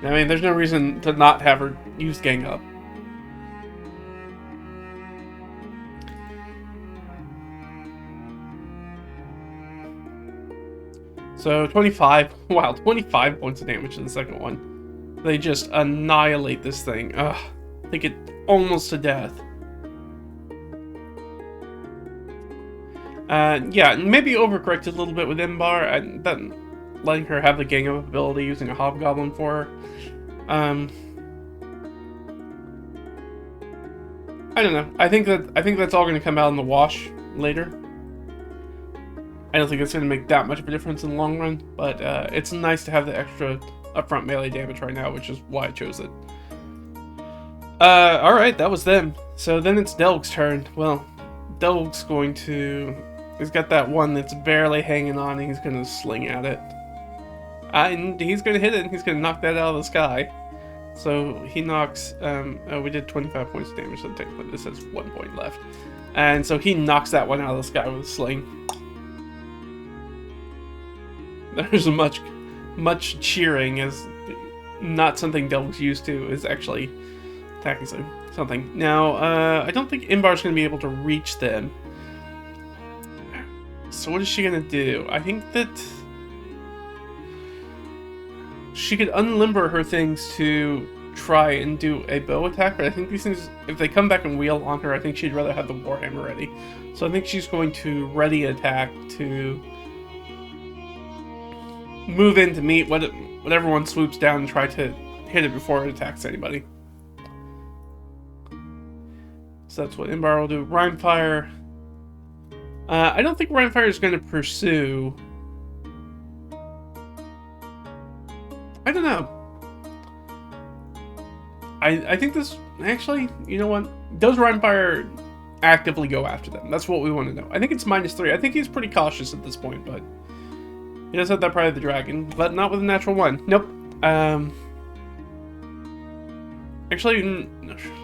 I mean, there's no reason to not have her use Gang Up. So 25, wow, 25 points of damage to the second one. They just annihilate this thing. Ugh, take it almost to death. Yeah, maybe overcorrected a little bit with Imbar, and then letting her have the gang up ability using a hobgoblin for her. I don't know. I think that's all going to come out in the wash later. I don't think it's going to make that much of a difference in the long run, but it's nice to have the extra upfront melee damage right now, which is why I chose it. Alright, that was them. So then it's Delg's turn. Well, Delg's going to... He's got that one that's barely hanging on, and he's going to sling at it. And he's going to hit it, and he's going to knock that out of the sky. So he knocks... oh, we did 25 points of damage, so technically this has 1 point left. And so he knocks that one out of the sky with a sling. There's much cheering, as not something Delg's used to, is actually attacking something. Now, I don't think Imbar's going to be able to reach them. So what is she going to do? I think that she could unlimber her things to try and do a bow attack, but I think these things, if they come back and wheel on her, I think she'd rather have the Warhammer ready. So I think she's going to ready attack to move in to meet whatever one swoops down and try to hit it before it attacks anybody. So that's what Imbar will do. Rhymefire. I don't think Rhymefire is going to pursue. I don't know. I think this... Actually, you know what? Does Rhymefire actively go after them? That's what we want to know. I think it's -3. I think he's pretty cautious at this point, but... He does have that Pride of the Dragon, but not with a natural 1. Nope. Actually,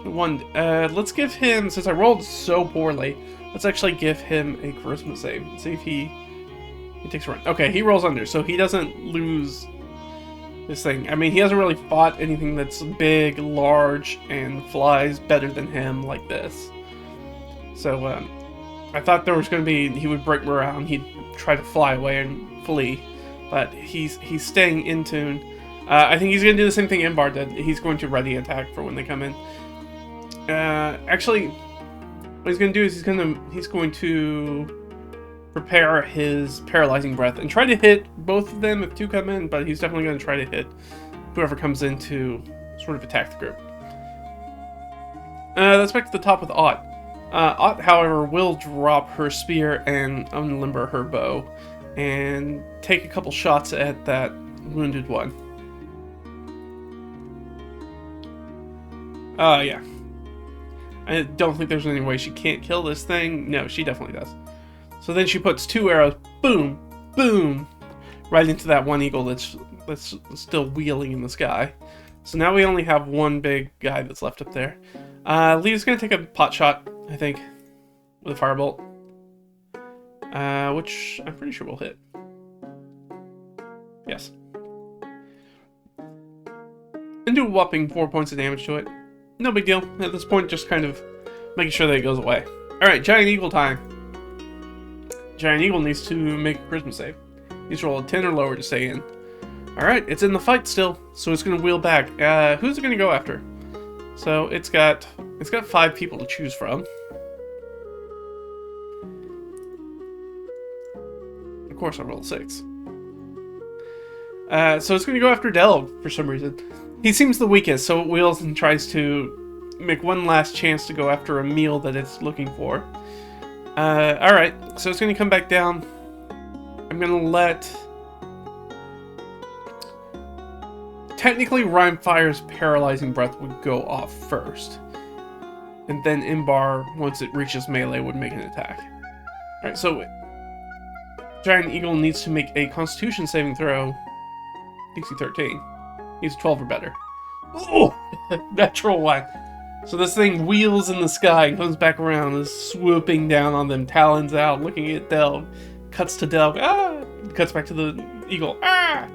one. Let's give him, since I rolled so poorly, let's actually give him a charisma save. See if he takes a run. Okay, he rolls under, so he doesn't lose this thing. I mean, he hasn't really fought anything that's big, large, and flies better than him like this. So, I thought there was going to be, he would break morale and he'd try to fly away and flee, but he's staying in tune. I think he's going to do the same thing Imbar did. He's going to ready attack for when they come in. Actually, what he's going to do is he's going to prepare his paralyzing breath and try to hit both of them if 2 come in, but he's definitely going to try to hit whoever comes in to sort of attack the group. Let's back to the top with Ott. Ott, however, will drop her spear and unlimber her bow and take a couple shots at that wounded one. Yeah. I don't think there's any way she can't kill this thing. No, she definitely does. So then she puts 2 arrows, boom, boom, right into that one eagle that's still wheeling in the sky. So now we only have one big guy that's left up there. Leah's gonna take a pot shot, I think, with a firebolt. Which I'm pretty sure will hit. Yes. And do a whopping 4 points of damage to it. No big deal. At this point, just kind of making sure that it goes away. Alright, Giant Eagle time. Giant Eagle needs to make a charisma save. Needs to roll a 10 or lower to stay in. Alright, it's in the fight still, so it's gonna wheel back. Who's it gonna go after? So it's got 5 people to choose from. Of course I roll 6. So it's gonna go after Delg for some reason. He seems the weakest, so it wheels and tries to make one last chance to go after a meal that it's looking for. Alright, so it's gonna come back down. I'm gonna let... Technically, Rhymefire's Paralyzing Breath would go off first. And then Imbar, once it reaches melee, would make an attack. Alright, so... Giant Eagle needs to make a Constitution saving throw. DC 13. He's 12 or better. Oh! Natural 1. So this thing wheels in the sky and comes back around and is swooping down on them, talons out, looking at Delg. Cuts to Delg. Ah! Cuts back to the Eagle. Ah!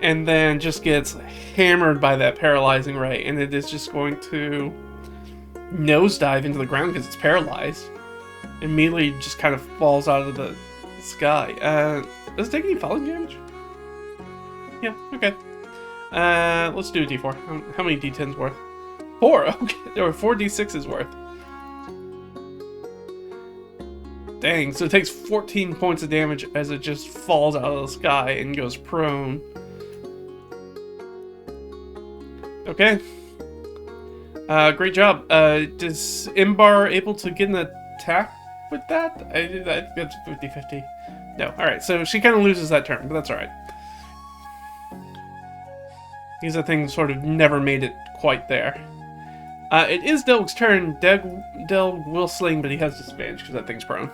And then just gets hammered by that paralyzing ray, and it is just going to nosedive into the ground because it's paralyzed. Immediately just kind of falls out of the sky. Does it take any falling damage? Yeah, okay. Let's do a d4. How many d10s worth? 4! Okay, there were 4 d6s worth. Dang, so it takes 14 points of damage as it just falls out of the sky and goes prone. Okay. Great job. Is Imbar able to get an attack with that? That's 50-50. No. Alright, so she kind of loses that turn, but that's alright. Because that thing sort of never made it quite there. It is Delg's turn. Delg will sling, but he has disadvantage because that thing's prone.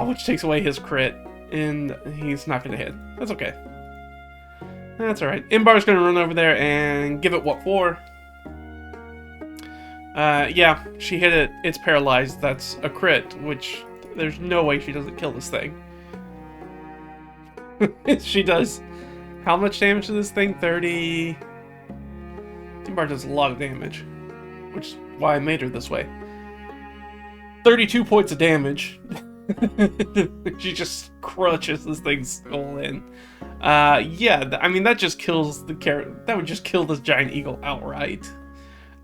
Which takes away his crit, and he's not going to hit. That's okay. That's alright. Imbar's going to run over there and give it what for? Yeah, she hit it. It's paralyzed. That's a crit, which there's no way she doesn't kill this thing. She does. How much damage to this thing? 30... Imbar does a lot of damage, which is why I made her this way. 32 points of damage. She just crunches this thing's skull in. Yeah, I mean, that just kills the character. That would just kill this giant eagle outright.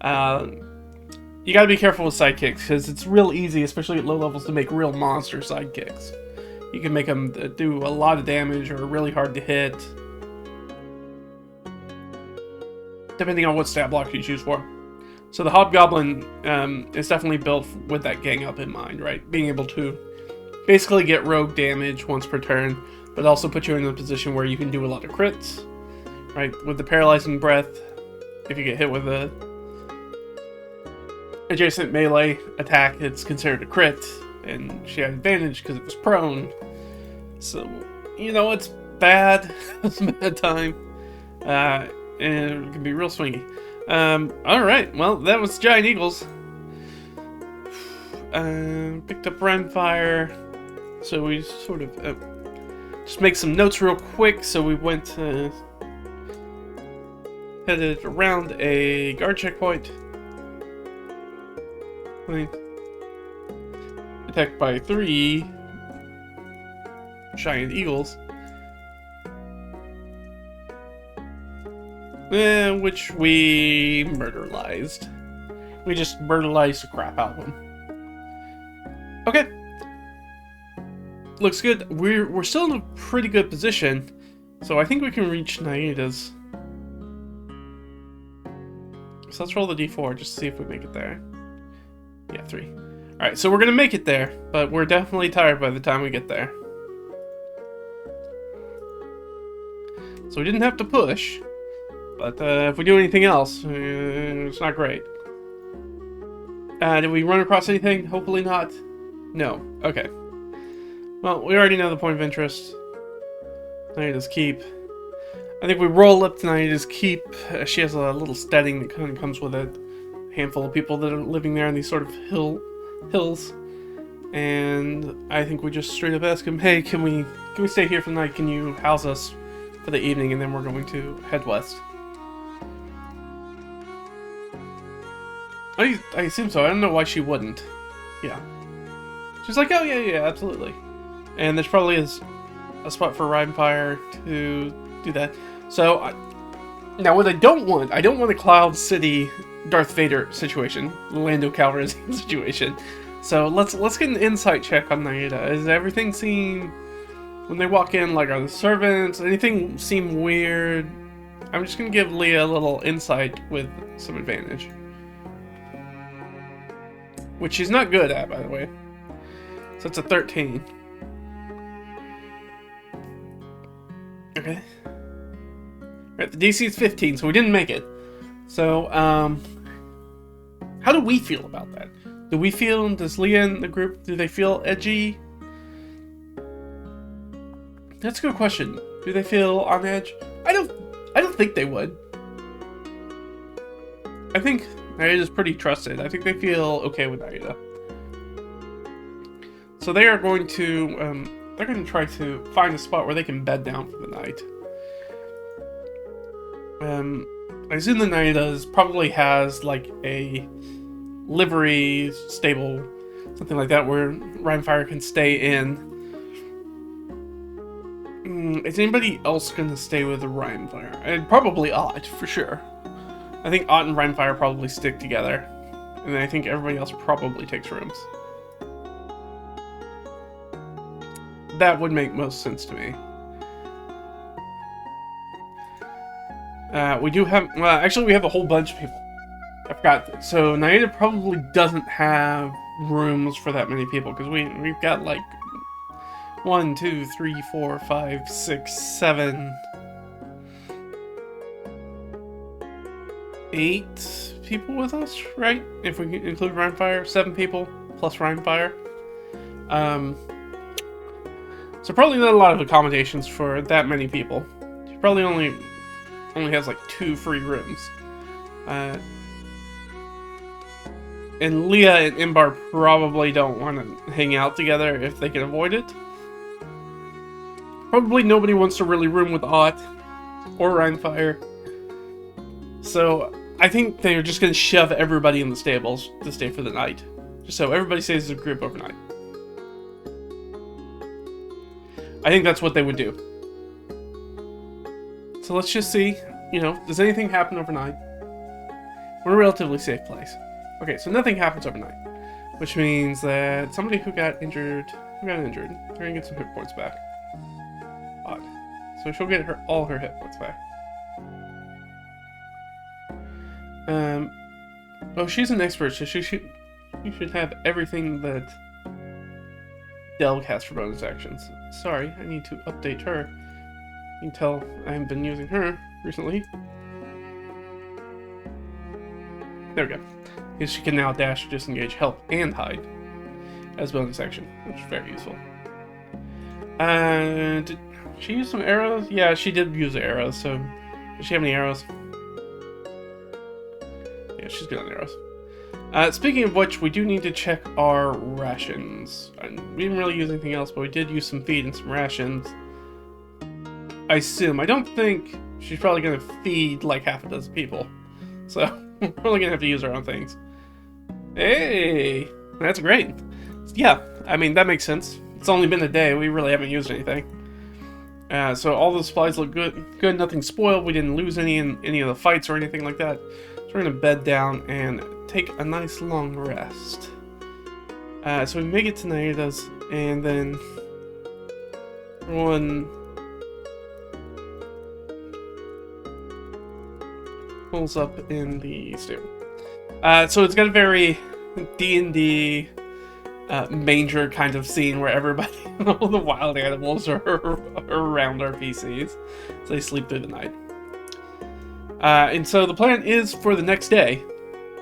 You gotta be careful with sidekicks, because it's real easy, especially at low levels, to make real monster sidekicks. You can make them do a lot of damage or really hard to hit, depending on what stat block you choose for. So the Hobgoblin is definitely built with that gang up in mind, right? Being able to basically get rogue damage once per turn, but also put you in a position where you can do a lot of crits, right? With the Paralyzing Breath, if you get hit with a adjacent melee attack, it's considered a crit, and she had advantage because it was prone. So, you know, it's bad. It's a bad time. And it can be real swingy. Alright, well, that was Giant Eagles. Picked up Rhymefire. So we sort of just make some notes real quick. So we went headed around a guard checkpoint. Attacked by 3 giant eagles. Which we murderized. We just murderized the crap out of them. Okay. Looks good. We're still in a pretty good position. So I think we can reach Naida's. So let's roll the d4 just to see if we make it there. Yeah, 3. Alright, so we're gonna make it there, but we're definitely tired by the time we get there. So we didn't have to push. But if we do anything else, it's not great. Did we run across anything? Hopefully not. No. Okay. Well, we already know the point of interest. Naida's Keep. I think we roll up to Naida's Keep. She has a little steading that kind of comes with it. A handful of people that are living there in these sort of hills. And I think we just straight up ask him, hey, can we stay here for the night? Can you house us for the evening? And then we're going to head west. I assume so. I don't know why she wouldn't. Yeah. She's like, oh, yeah, absolutely. And there's probably is a spot for Rhinefire to do that. So, now what I don't want a Cloud City Darth Vader situation, Lando Calrissian situation. So let's get an insight check on Naida. Is everything seem, when they walk in, like, are the servants, anything seem weird? I'm just gonna give Leah a little insight with some advantage. Which she's not good at, by the way. So it's a 13. Okay. Right, the DC is 15, so we didn't make it. So, how do we feel about that? Does Leah and the group, do they feel edgy? That's a good question. Do they feel on edge? I don't think they would. I think Naida's pretty trusted. I think they feel okay with Naida. So they are going to, they're going to try to find a spot where they can bed down for the night. I assume the Naida's probably has, like, a livery stable, something like that, where Rhinefire can stay in. Is anybody else going to stay with the Rhinefire? And probably Ott, for sure. I think Ott and Rhinefire probably stick together. And I think everybody else probably takes rooms. That would make most sense to me. We do have... Well, actually, we have a whole bunch of people. I forgot. So, Naida probably doesn't have rooms for that many people. Because we've got, like... 1, 2, 3, 4, 5, 6, 7... 8 people with us, right? If we include Rhinefire, 7 people plus Rhinefire. So probably not a lot of accommodations for that many people. She probably only has like 2 free rooms. And Leah and Imbar probably don't want to hang out together if they can avoid it. Probably nobody wants to really room with Ott or Rhinefire. So I think they're just going to shove everybody in the stables to stay for the night. Just so everybody stays as a group overnight. I think that's what they would do. So let's just see, does anything happen overnight? We're a relatively safe place. Okay, so nothing happens overnight. Which means that somebody who got injured, they're going to get some hit points back. Odd. So she'll get all her hit points back. Oh, she's an expert, so she should have everything that Delg has for bonus actions. Sorry, I need to update her. You can tell I haven't been using her recently. There we go. Because she can now dash, disengage, help, and hide as bonus action, which is very useful. Did she use some arrows? Yeah, she did use arrows, so does she have any arrows? Yeah, she's good on arrows. Speaking of which, we do need to check our rations. We didn't really use anything else, but we did use some feed and some rations. I assume. I don't think she's probably going to feed like half a dozen people. So, we're probably going to have to use our own things. Hey! That's great. Yeah, I mean, that makes sense. It's only been a day. We really haven't used anything. So all the supplies look good. Nothing spoiled. We didn't lose any in any of the fights or anything like that. So we're going to bed down and take a nice long rest. So we make it to Naida's, and then everyone pulls up in the stable. So it's got a very D&D manger kind of scene where everybody, all the wild animals are around our PCs. So they sleep through the night. And so the plan is for the next day,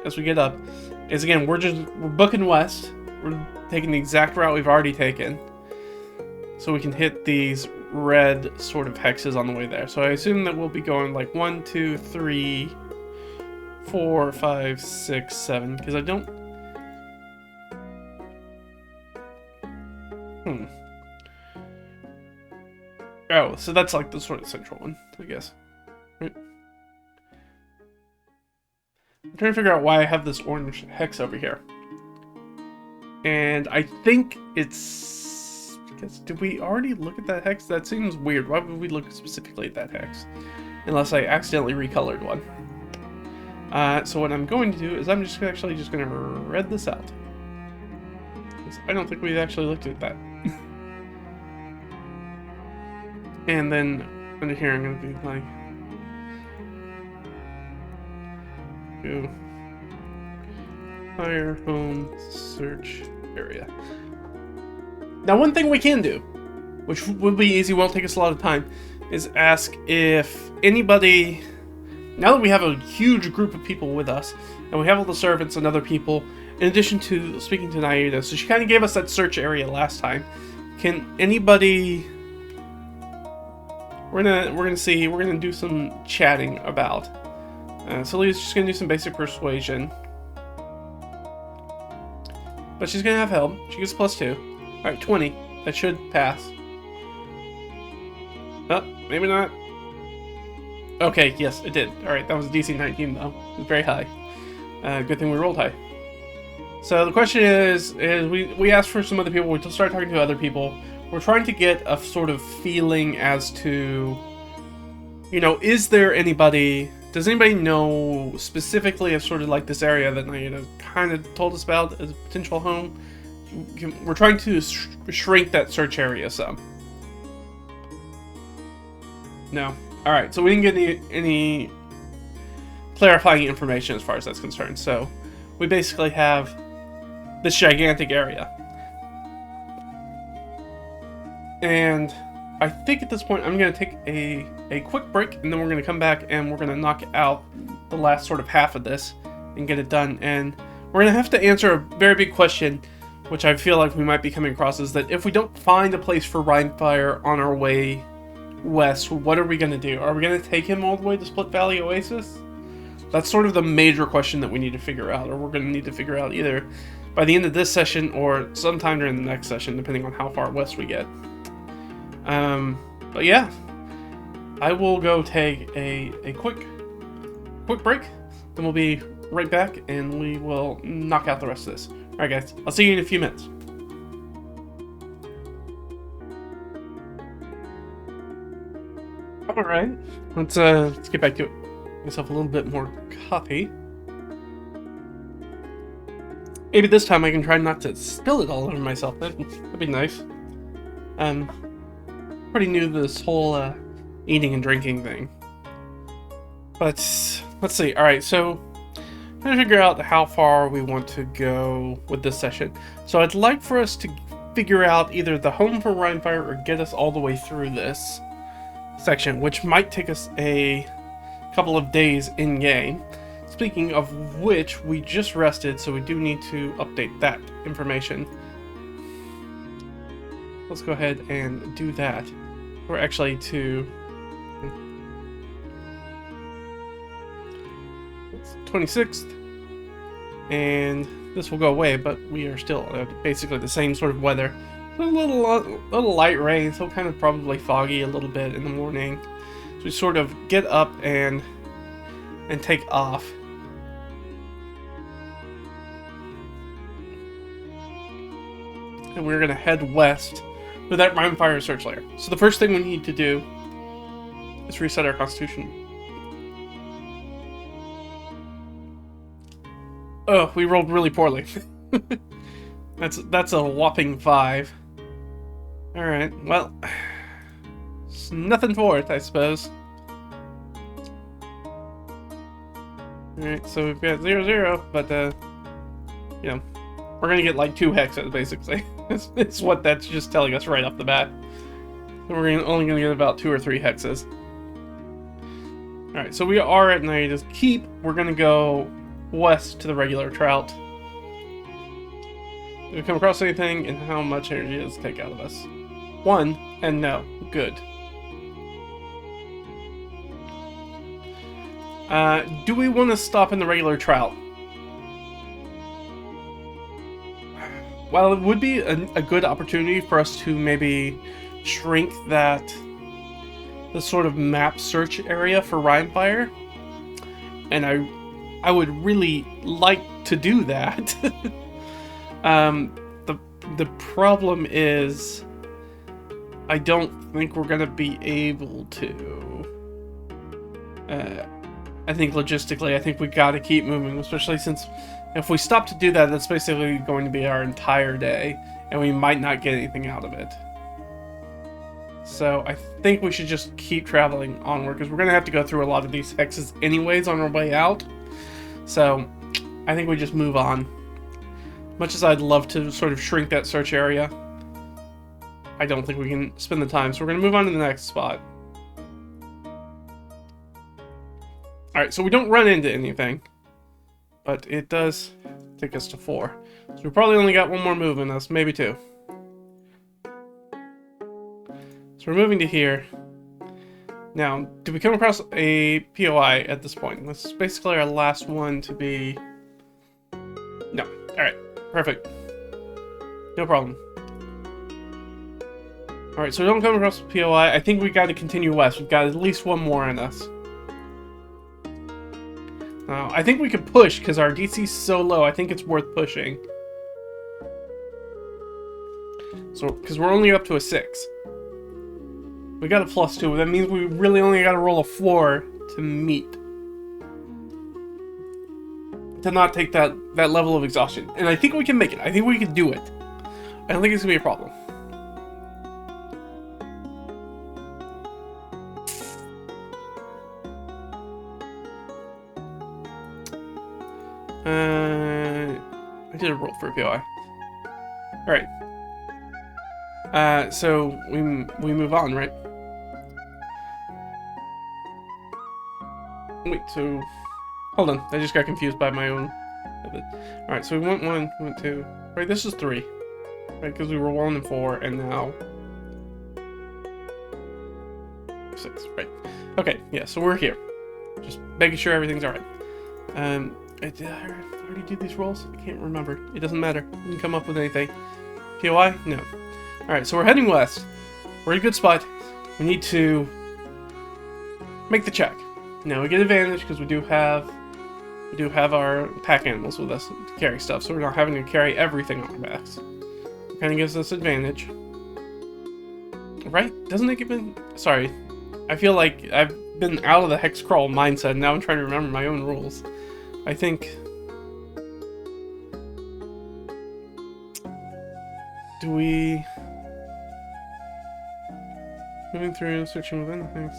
as we get up, is again, we're booking west. We're taking the exact route we've already taken. So we can hit these red sort of hexes on the way there. So I assume that we'll be going like 1, 2, 3, 4, 5, 6, 7, because I don't... Oh, so that's like the sort of central one, I guess. Right. I'm trying to figure out why I have this orange hex over here. And I think it's guess, did we already look at that hex? That seems weird. Why would we look specifically at that hex? Unless I accidentally recolored one. So what I'm going to do is I'm just actually just going to read this out. I don't think we've actually looked at that. And then under here I'm going to be like... Go. Fire home search area. Now one thing we can do, which will be easy, won't take us a lot of time, is ask if anybody... Now that we have a huge group of people with us, and we have all the servants and other people, in addition to speaking to Naida, so she kind of gave us that search area last time. Can anybody... We're gonna do some chatting about. So Leah's just gonna do some basic persuasion, but she's gonna have help. She gets +2. All right, 20. That should pass. Oh, maybe not. Okay, yes, it did. Alright, that was a DC 19, though. It was very high. Good thing we rolled high. So the question is we asked for some other people. We started talking to other people. We're trying to get a sort of feeling as to, you know, is there anybody... Does anybody know specifically of sort of like this area that Naida kind of told us about as a potential home? We're trying to shrink that search area some. No. Alright, so we didn't get any clarifying information as far as that's concerned. So we basically have this gigantic area. And I think at this point I'm going to take a quick break, and then we're going to come back and we're going to knock out the last sort of half of this and get it done. And we're going to have to answer a very big question, which I feel like we might be coming across, is that if we don't find a place for Rhinefire on our way west, what are we going to do? Are we going to take him all the way to Split Valley Oasis? That's sort of the major question that we need to figure out, or we're going to need to figure out either by the end of this session or sometime during the next session, depending on how far west we get. But yeah, I will go take a quick break, then we'll be right back and we will knock out the rest of this. Alright guys, I'll see you in a few minutes. Alright, let's get back to it. Get myself a little bit more coffee. Maybe this time I can try not to spill it all over myself. That'd be nice. Pretty new to this whole eating and drinking thing. But let's see. Alright, so I'm trying to figure out how far we want to go with this session. So I'd like for us to figure out either the home for Rhinefire or get us all the way through this section, which might take us a couple of days in-game. Speaking of which, we just rested, so we do need to update that information. Let's go ahead and do that. We're actually to... It's 26th. And this will go away, but we are still basically the same sort of weather. A little light rain, so kind of probably foggy a little bit in the morning. So we sort of get up and take off. And we're going to head west with that Rhinefire search layer. So the first thing we need to do is reset our constitution. Oh, we rolled really poorly. That's a whopping 5. Alright, well, it's nothing for it, I suppose. Alright, so we've got 0-0, but, you know, we're gonna get like 2 hexes, basically. It's what that's just telling us right off the bat. So we're only gonna get about 2 or 3 hexes. Alright, so we are at Naida's Keep. We're gonna go west to the regular trout. Did we come across anything, and how much energy does it take out of us? 1, and no. Good. Do we want to stop in the regular trout? Well, it would be a good opportunity for us to maybe shrink the sort of map search area for Rhinefire. And I would really like to do that. The problem is I don't think we're gonna be able to. I think logistically, I think we gotta keep moving, especially since if we stop to do that, that's basically going to be our entire day, and we might not get anything out of it. So I think we should just keep traveling onward, because we're gonna have to go through a lot of these hexes anyways on our way out. So I think we just move on. Much as I'd love to sort of shrink that search area, I don't think we can spend the time, so we're going to move on to the next spot. Alright, so we don't run into anything, but it does take us to 4. So we probably only got one more move in us, maybe 2. So we're moving to here. Now, did we come across a POI at this point? This is basically our last one to be... No. Alright, perfect. No problem. Alright, so we don't come across a POI. I think we got to continue west. We've got at least one more in us. Now, I think we could push, because our DC is so low, I think it's worth pushing. So, because we're only up to a 6. We got a +2. That means we really only got to roll a 4 to meet. To not take that level of exhaustion. And I think we can make it. I think we can do it. I don't think it's going to be a problem. I did a roll for a POI. Alright. So we move on, right? Wait, so... Hold on, I just got confused by my own... Alright, so we went 1, we went 2... Right, this is 3. Right, because we were 1 and 4, and now... 6, right. Okay, yeah, so we're here. Just making sure everything's alright. Did I already do these rolls? I can't remember. It doesn't matter. We didn't come up with anything. POI? No. Alright, so we're heading west. We're in a good spot. We need to make the check. Now we get advantage because we do have our pack animals with us to carry stuff, so we're not having to carry everything on our backs. It kind of gives us advantage. Right? Doesn't it give me... Sorry. I feel like I've been out of the hex crawl mindset, and now I'm trying to remember my own rules. I think... Do we... Moving through, searching within things.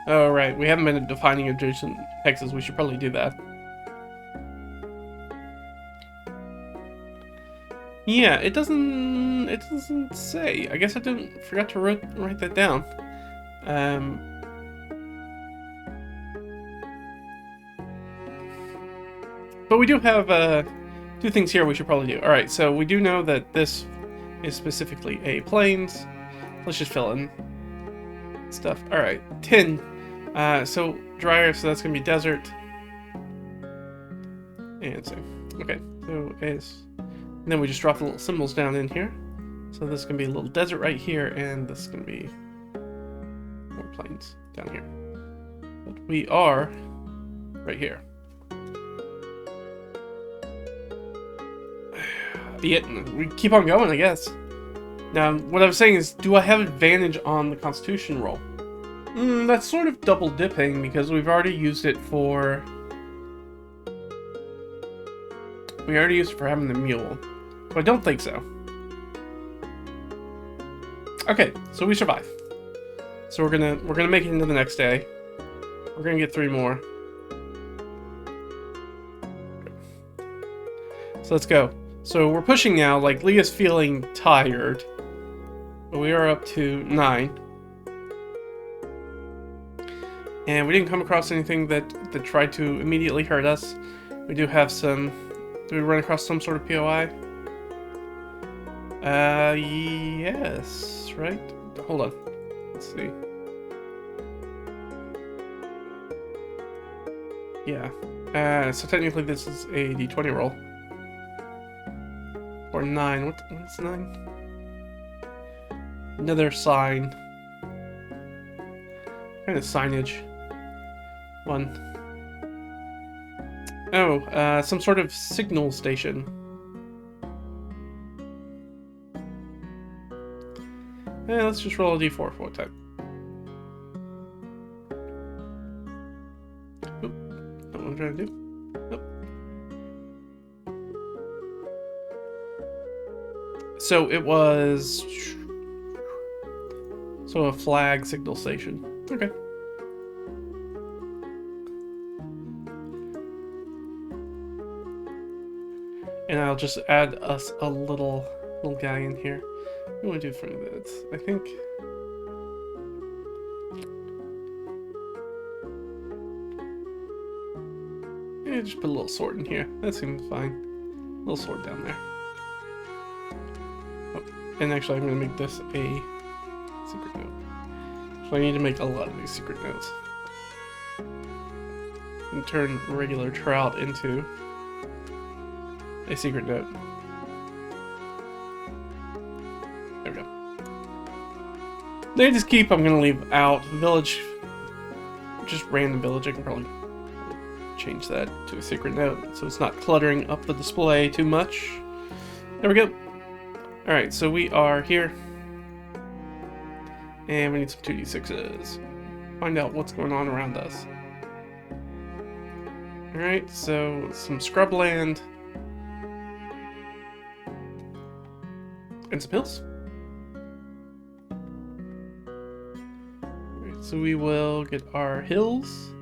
Oh, right. We haven't been defining adjacent hexes. We should probably do that. Yeah, it doesn't say. I guess I forgot to write that down. But we do have 2 things here we should probably do. Alright, so we do know that this is specifically a plains. Let's just fill in stuff. Alright, 10. So drier, so that's going to be desert. And so, okay, so and then we just drop the little symbols down in here. So this is going to be a little desert right here, and this is going to be more plains down here. But we are right here. Yeah, we keep on going, I guess. Now, what I was saying is, do I have advantage on the Constitution roll? That's sort of double dipping, because we've already used it for... We already used it for having the mule. So I don't think so. Okay, so we survive. So we're gonna make it into the next day. We're gonna get 3 more. So let's go. So we're pushing now, like Leah's feeling tired. But we are up to 9. And we didn't come across anything that tried to immediately hurt us. We do have some... Did we run across some sort of POI? Yes, right? Hold on. Let's see. Yeah. So technically this is a d20 roll. Or 9. What's 9? Another sign. Kind of signage. 1. Oh, some sort of signal station. Let's just roll a d4 for a time. Oop, not what I'm trying to do. Nope. So it was... So a flag signal station. Okay. And I'll just add us a little guy in here. What do we want to do for minutes? I think... Yeah, just put a little sword in here. That seems fine. A little sword down there. Oh, and actually I'm going to make this a secret note. So I need to make a lot of these secret notes. And turn regular trout into a secret note. There we go. They just keep, I'm gonna leave out village, just random village. I can probably change that to a secret note so it's not cluttering up the display too much. There we go. Alright, so we are here. And we need some 2d6s. Find out what's going on around us. Alright, so some scrubland. And some hills. Alright, so we will get our hills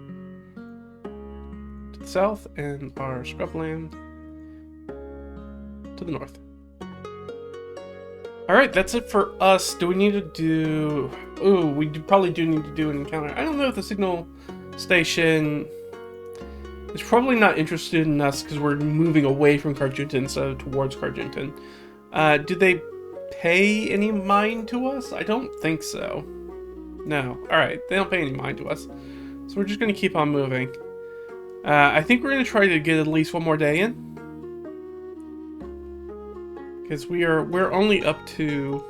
to the south and our scrubland to the north. Alright, that's it for us. Do we need to do... Ooh, we probably do need to do an encounter. I don't know if the signal station is probably not interested in us because we're moving away from Karjunton instead of towards Karjunton. Do they pay any mind to us? I don't think so. No. Alright, they don't pay any mind to us. So we're just going to keep on moving. I think we're going to try to get at least one more day in. Because we're only up to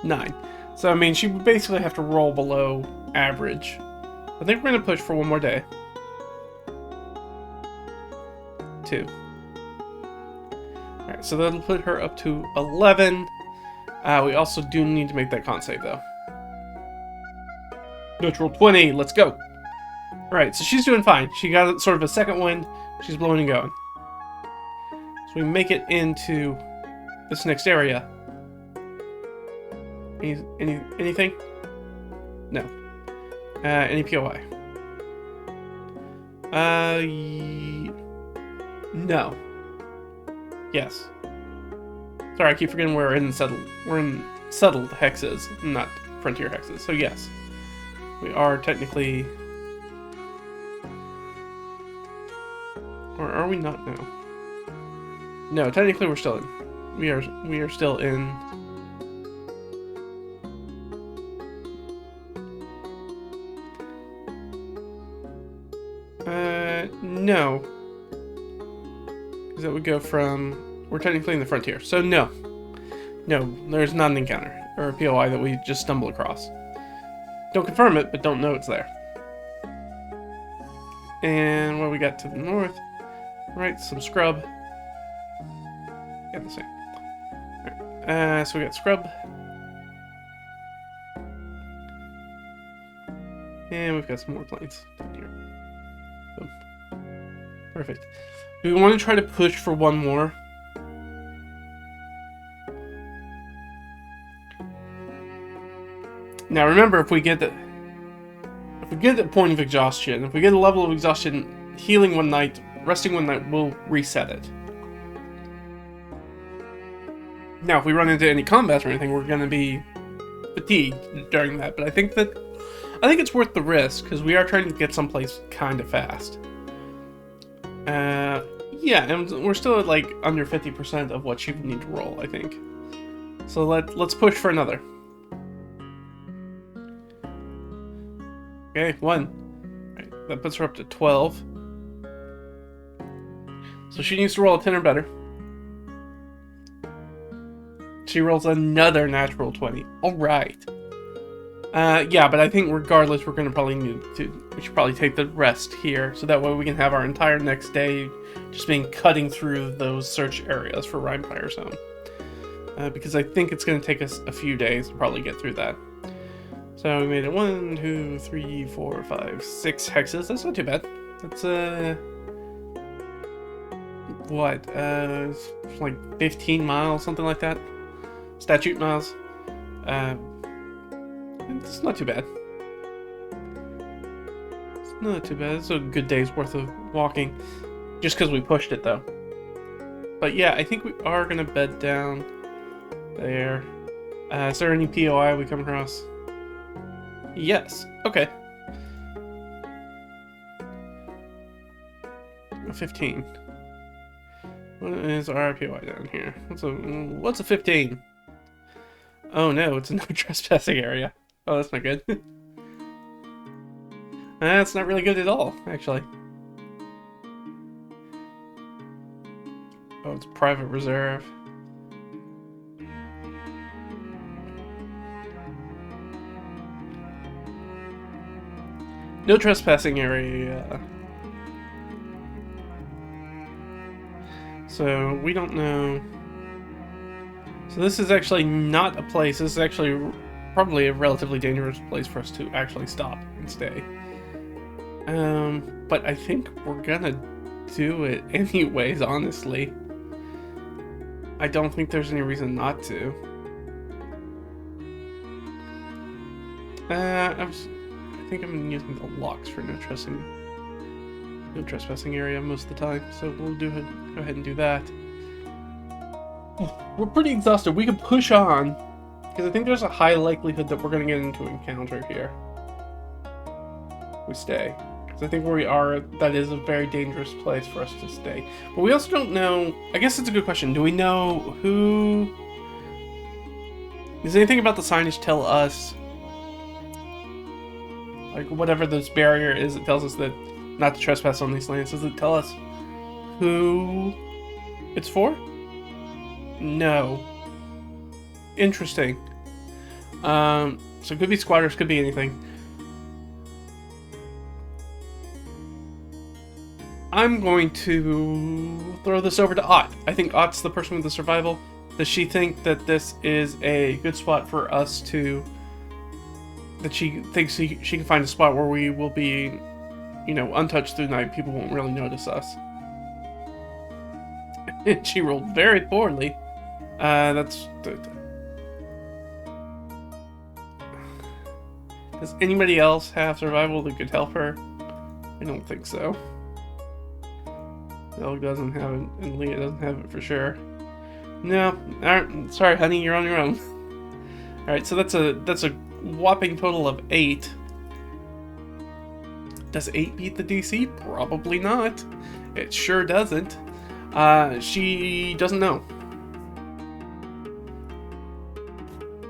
9. So, I mean, she would basically have to roll below average. I think we're going to push for one more day. 2. Alright, so that'll put her up to 11. We also do need to make that con save, though. Natural 20, let's go! Alright, so she's doing fine. She got sort of a second wind. She's blowing and going. So we make it into this next area. Anything? No. Any POI? No. Yes. Sorry, I keep forgetting we're in settled hexes, not frontier hexes. So yes, we are technically. Or are we not now? No, technically we're still in. We are still in. No. Because that would go from... We're technically in the frontier. So no. No, there's not an encounter. Or a POI that we just stumble across. Don't confirm it, but don't know it's there. And what we got to the north? Right, some scrub. Yeah, the same. Alright, so we got scrub. And we've got some more plains down here. Boom. Perfect. Do we want to try to push for one more? Now remember, if we get the point of exhaustion, if we get a level of exhaustion, healing one night, resting one night, we'll reset it. Now, if we run into any combat or anything, we're going to be fatigued during that. But I think it's worth the risk because we are trying to get someplace kind of fast. Yeah, and we're still at like under 50% of what you need to roll, I think. So let's push for another. Okay, 1. Right, that puts her up to 12. So she needs to roll a 10 or better. She rolls another natural 20. Alright. Yeah, but I think regardless, we're going to probably need to we should probably take the rest here, so that way we can have our entire next day just being cutting through those search areas for Rhymefire Zone. Because I think it's going to take us a few days to probably get through that. So we made it 1, 2, 3, 4, 5, 6 hexes. That's not too bad. That's what? Like 15 miles, something like that. Statute miles. It's not too bad. It's not too bad. It's a good day's worth of walking. Just because we pushed it, though. But yeah, I think we are going to bed down there. Is there any POI we come across? Yes. Okay. 15. What is our POI down here? What's a 15? Oh no, it's a no trespassing area. Oh, that's not good. That's not really good at all, actually. Oh, it's private reserve. No trespassing area. So, we don't know. So this is actually not a place. This is actually probably a relatively dangerous place for us to actually stop and stay. But I think we're gonna do it anyways, honestly. I don't think there's any reason not to. I think I'm using the locks for no trespassing area most of the time, so we'll go ahead and do that. We're pretty exhausted. We can push on, because I think there's a high likelihood that we're going to get into an encounter here. We stay. Because I think where we are, that is a very dangerous place for us to stay. But we also don't know... I guess it's a good question. Do we know who... Does anything about the signage tell us... Like, whatever this barrier is, it tells us that not to trespass on these lands. Does it tell us who it's for? No. Interesting. So it could be squatters, could be anything. I'm going to throw this over to Ott. I think Ott's the person with the survival. Does she think that this is a good spot for us to... That she thinks she can find a spot where we will be, you know, untouched through the night. People won't really notice us. And she rolled very poorly. Does anybody else have survival that could help her? I don't think so. Elg doesn't have it, and Leah doesn't have it for sure. No, alright, sorry, honey, you're on your own. Alright, so that's a whopping total of 8. Does 8 beat the DC? Probably not. It sure doesn't. She doesn't know.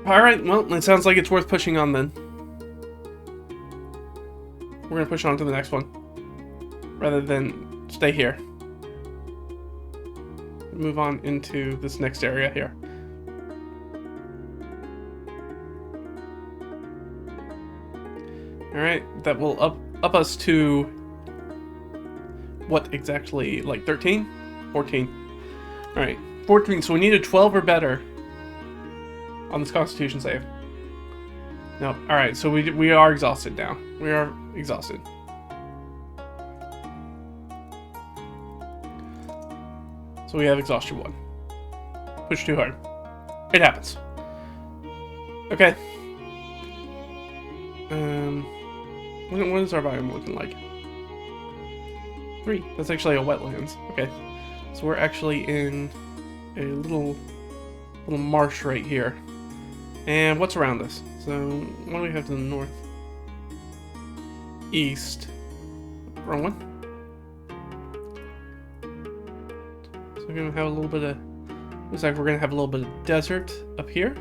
Alright, well, it sounds like it's worth pushing on then. We're gonna push on to the next one. Rather than stay here. Move on into this next area here. Alright, that will up us to... What exactly? Like 13? 14. Alright, 14, so we need a 12 or better on this Constitution save. Nope. Alright, so we are exhausted now. We are exhausted. So we have exhaustion 1. Push too hard. It happens. Okay. What is our biome looking like? 3. That's actually a wetlands. Okay. So we're actually in a little marsh right here. And what's around us? So what do we have to the north? East. Wrong one. So we're gonna have a little bit of... Looks like we're gonna have a little bit of desert up here.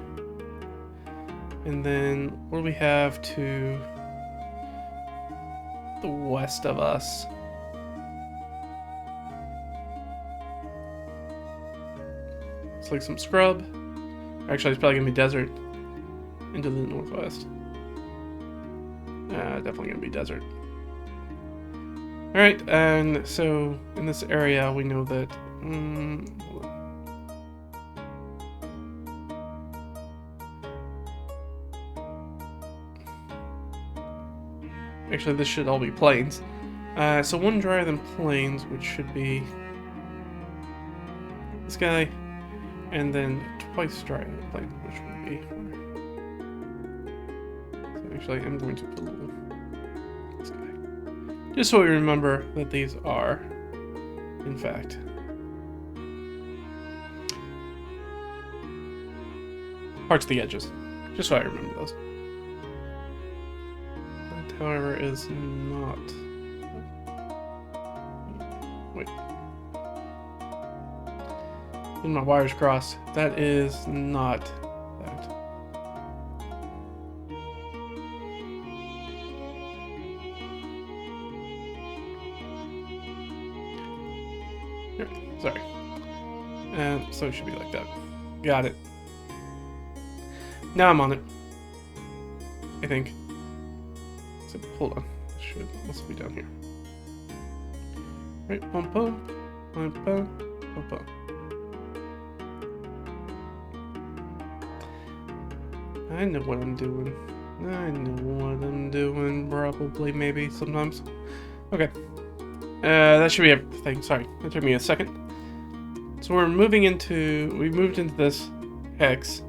And then what do we have to the west of us? It's like some scrub. Actually, it's probably gonna be desert into the northwest. Definitely gonna be desert. Alright, and so in this area we know that... hold on. Actually, this should all be plains. So one drier than plains, which should be this guy, and then twice drier than plains, which would be... So actually, I'm going to put this guy. Just so we remember that these are, in fact, parts of the edges. Just so I remember those. That, however, is not... Wait. My wires crossed. That is not that. Here, sorry. And so it should be like that. Got it. Now I'm on it. I think. So, hold on. Should also be down here. Right, pum pum, pum pum, pum pum. I know what I'm doing. I know what I'm doing. Probably, maybe, sometimes. Okay. That should be everything. Sorry, that took me a second. So we moved into this hex.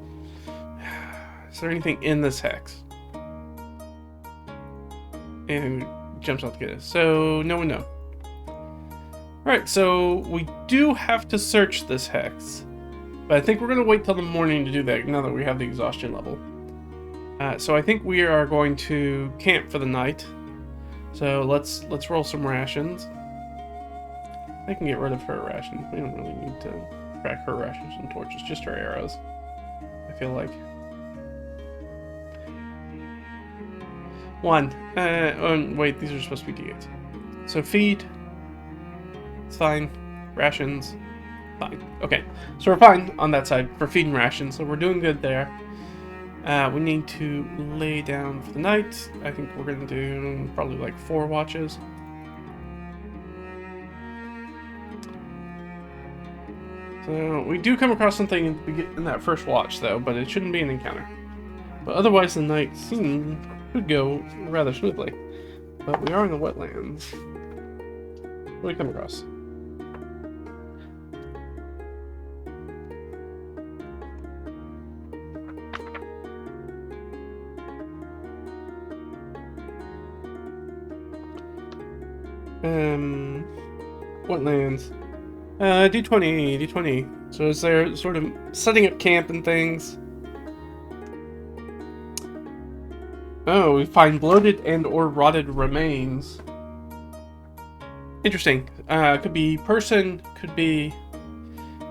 Is there anything in this hex? And jumps out to get us. So, no one knows. Alright, so we do have to search this hex. But I think we're going to wait till the morning to do that, now that we have the exhaustion level. So I think we are going to camp for the night. So let's roll some rations. I can get rid of her rations. We don't really need to track her rations and torches, just her arrows, I feel like. One. Wait, these are supposed to be D8s. So feed. It's fine. Rations. Fine. Okay. So we're fine on that side for feeding rations. So we're doing good there. We need to lay down for the night. I think we're going to do probably like 4 watches. So we do come across something in that first watch though, but it shouldn't be an encounter. But otherwise the night could go rather smoothly. But we are in the wetlands. What do we come across? Wetlands. D20. So is there sort of setting up camp and things? Oh, we find bloated and or rotted remains. Interesting. Could be person, could be...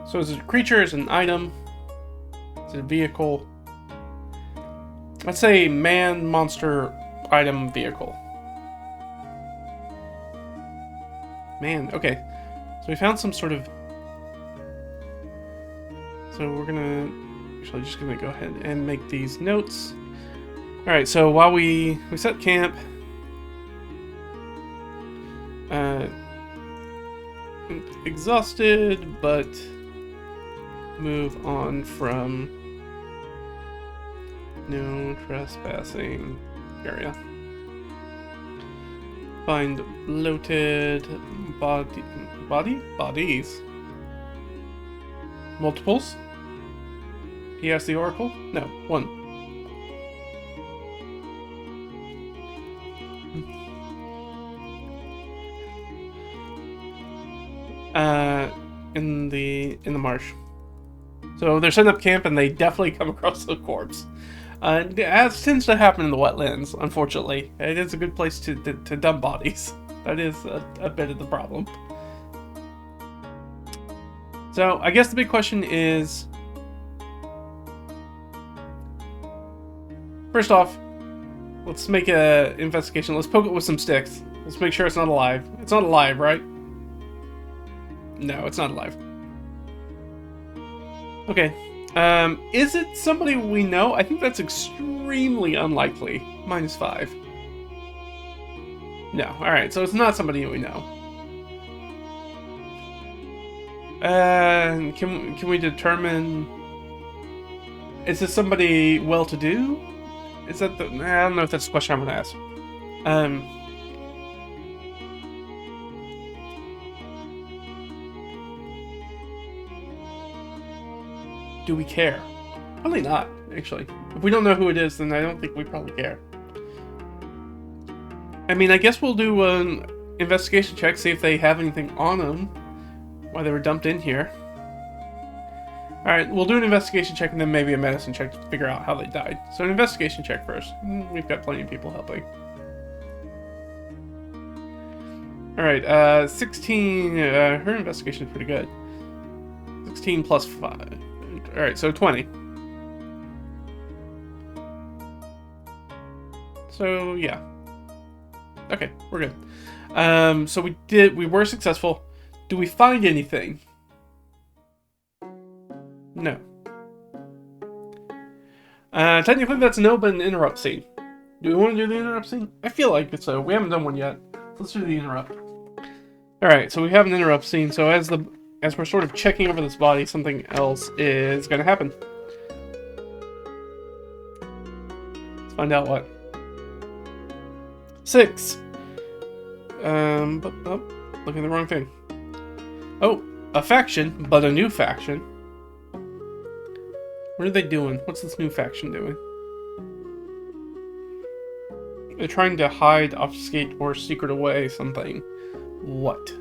So is it a creature, is it an item? Is it a vehicle? Let's say man, monster, item, vehicle. Man, okay. So we found some sort of... So we're gonna... Actually, just gonna go ahead and make these notes. Alright, so while we set camp... exhausted, but move on from no trespassing area. Find bloated bodies. Multiples? He asked the oracle? No, 1. In the marsh. So they're setting up camp and they definitely come across a corpse. As tends to happen in the wetlands, unfortunately. It is a good place to dump bodies. That is a bit of the problem. So I guess the big question is... First off, let's make an investigation. Let's poke it with some sticks. Let's make sure it's not alive. It's not alive, right? No, it's not alive. Okay. Is it somebody we know? I think that's extremely unlikely. -5. No. Alright, so it's not somebody we know. Can we determine... Is this somebody well-to-do? Is that the... I don't know if that's the question I'm going to ask. Do we care? Probably not, actually. If we don't know who it is, then I don't think we probably care. I mean, I guess we'll do an investigation check, see if they have anything on them while they were dumped in here. Alright, we'll do an investigation check and then maybe a medicine check to figure out how they died. So an investigation check first. We've got plenty of people helping. Alright, 16, her investigation is pretty good. 16 plus 5. Alright, so 20. So, yeah. Okay, we're good. So we were successful. Do we find anything? No. Technically that's no, but an interrupt scene. Do we want to do the interrupt scene? I feel like it's so. We haven't done one yet. Let's do the interrupt. Alright, so we have an interrupt scene, so as we're sort of checking over this body, something else is gonna happen. Let's find out what. 6. Looking at the wrong thing. Oh, a faction, but a new faction. What are they doing? What's this new faction doing? They're trying to hide, obfuscate, or secret away something. What?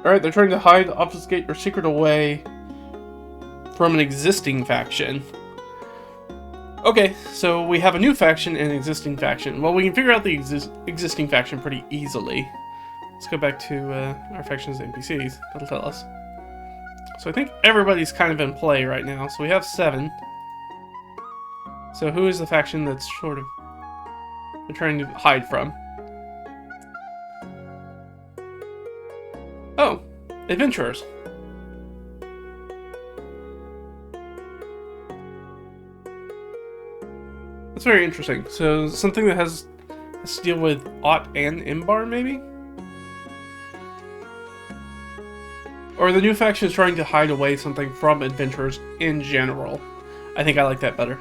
Alright, they're trying to hide, obfuscate, or secret away from an existing faction. Okay, so we have a new faction and an existing faction. Well, we can figure out the existing faction pretty easily. Let's go back to our faction's NPCs. That'll tell us. So I think everybody's kind of in play right now. So we have 7. So who is the faction that's sort of they're trying to hide from? Oh, adventurers. That's very interesting. So something that has to deal with Ott and Imbar, maybe? Or the new faction is trying to hide away something from adventurers in general. I think I like that better.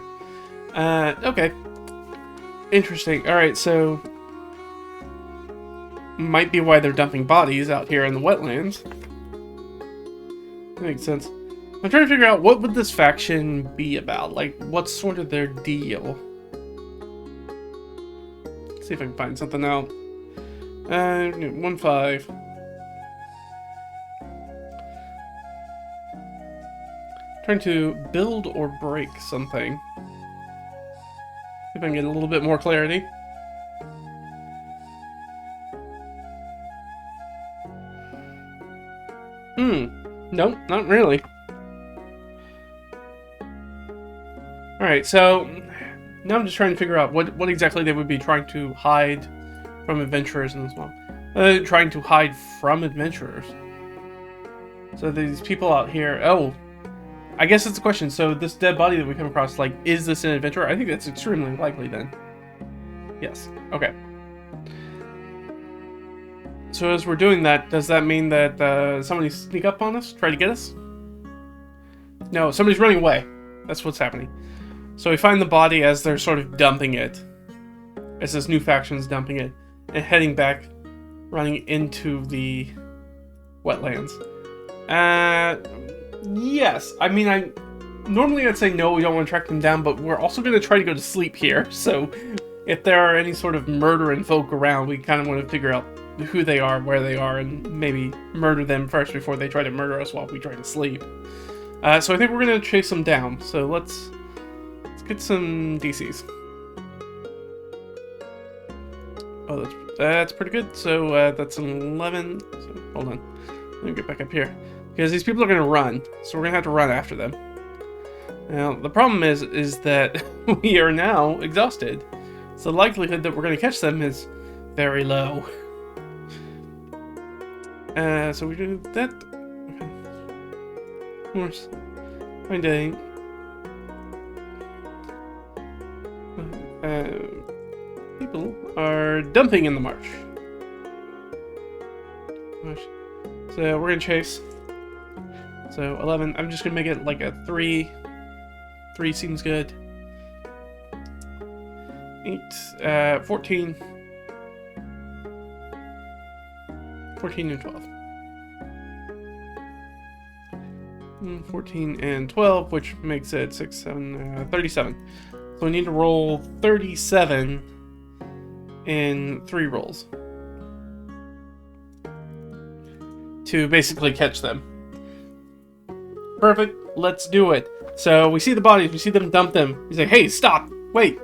Okay. Interesting. Alright, so... might be why they're dumping bodies out here in the wetlands. That makes sense. I'm trying to figure out what would this faction be about. Like, what's sort of their deal? Let's see if I can find something out. 1-5. Trying to build or break something. See if I can get a little bit more clarity. Nope, not really. Alright, so now I'm just trying to figure out what exactly they would be trying to hide from adventurers in this one. Trying to hide from adventurers. So these people out here... Oh, I guess it's a question. So this dead body that we come across, like, is this an adventurer? I think that's extremely likely then. Yes. Okay. So as we're doing that, does that mean that somebody sneak up on us? Try to get us? No, somebody's running away. That's what's happening. So we find the body as they're sort of dumping it. As this new faction's dumping it. And heading back, running into the wetlands. Yes. I mean, normally I'd say no, we don't want to track them down, but we're also going to try to go to sleep here. So if there are any sort of murdering folk around, we kind of want to figure out who they are, where they are, and maybe murder them first before they try to murder us while we try to sleep. So I think we're going to chase them down. So let's get some DCs. Oh, that's pretty good. So that's an 11. So, hold on. Let me get back up here. Because these people are going to run, so we're going to have to run after them. Now, the problem is that we are now exhausted. So the likelihood that we're going to catch them is very low. So we do that. Okay. Find a People are dumping in the marsh. So we're gonna chase. So 11. I'm just gonna make it like a 3. 3 seems good. 8, 14. 14 and 12. 14 and 12, which makes it 6, 7, 37. So we need to roll 37 in 3 rolls to basically catch them. Perfect. Let's do it. So we see the bodies. We see them dump them. We say, hey, stop. Wait.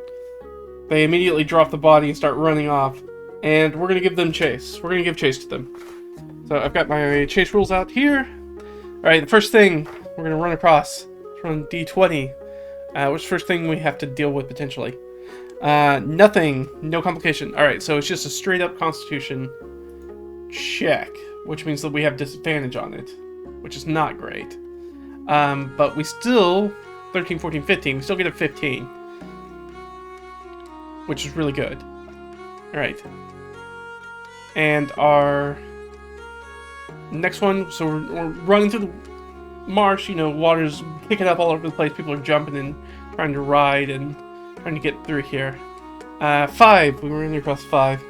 They immediately drop the body and start running off. And we're going to give them chase. We're going to give chase to them. So I've got my chase rules out here. Alright, the first thing we're going to run across is run D20. Which first thing we have to deal with potentially? Nothing. No complication. Alright, so it's just a straight up Constitution check. Which means that we have disadvantage on it. Which is not great. But we still... 13, 14, 15. We still get a 15. Which is really good. Alright. And our next one, so we're running through the marsh, you know, water's picking up all over the place, people are jumping and trying to ride and trying to get through here. 5, we were running across 5.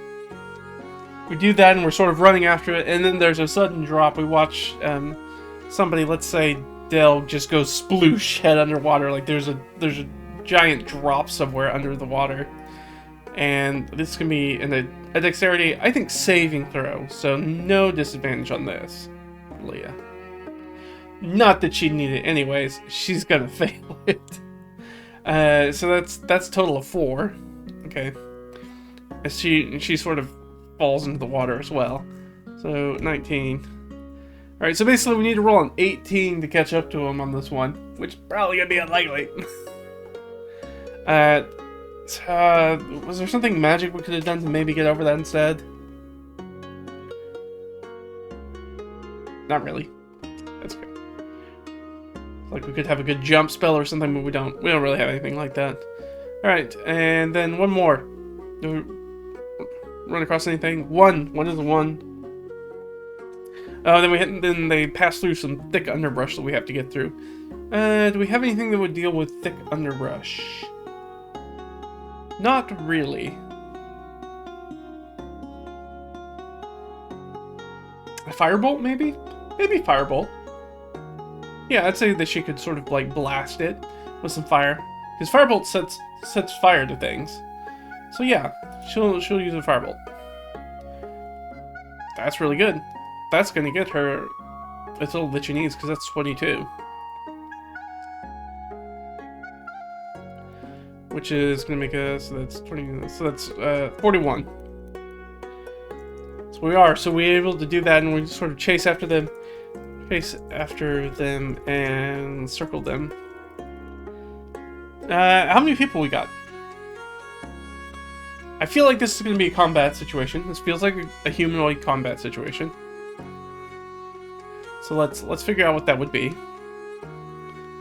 We do that and we're sort of running after it, and then there's a sudden drop. We watch somebody, let's say Dell, just goes sploosh head underwater, like there's a giant drop somewhere under the water. And this can be a dexterity, I think, saving throw. So no disadvantage on this, Leah. Not that she'd need it anyways. She's gonna fail it. So that's a total of 4. Okay. As she sort of falls into the water as well. So 19. All right. So basically, we need to roll an 18 to catch up to him on this one, which is probably gonna be unlikely. Was there something magic we could have done to maybe get over that instead? Not really. That's okay. Like we could have a good jump spell or something, but we don't really have anything like that. Alright, and then one more. Do we run across anything? 1. 1 is a 1. Then they pass through some thick underbrush that we have to get through. Do we have anything that would deal with thick underbrush? Not really. A firebolt, maybe? Maybe firebolt. Yeah, I'd say that she could sort of like blast it with some fire. Because firebolt sets fire to things. So yeah, she'll use a firebolt. That's really good. That's gonna get her the total that she needs, because that's 22. Which is going to make us, so that's 20, so that's 41. So we're able to do that, and we sort of chase after them and circle them. How many people we got? I feel like this is going to be a combat situation. This feels like a humanoid combat situation. So let's figure out what that would be.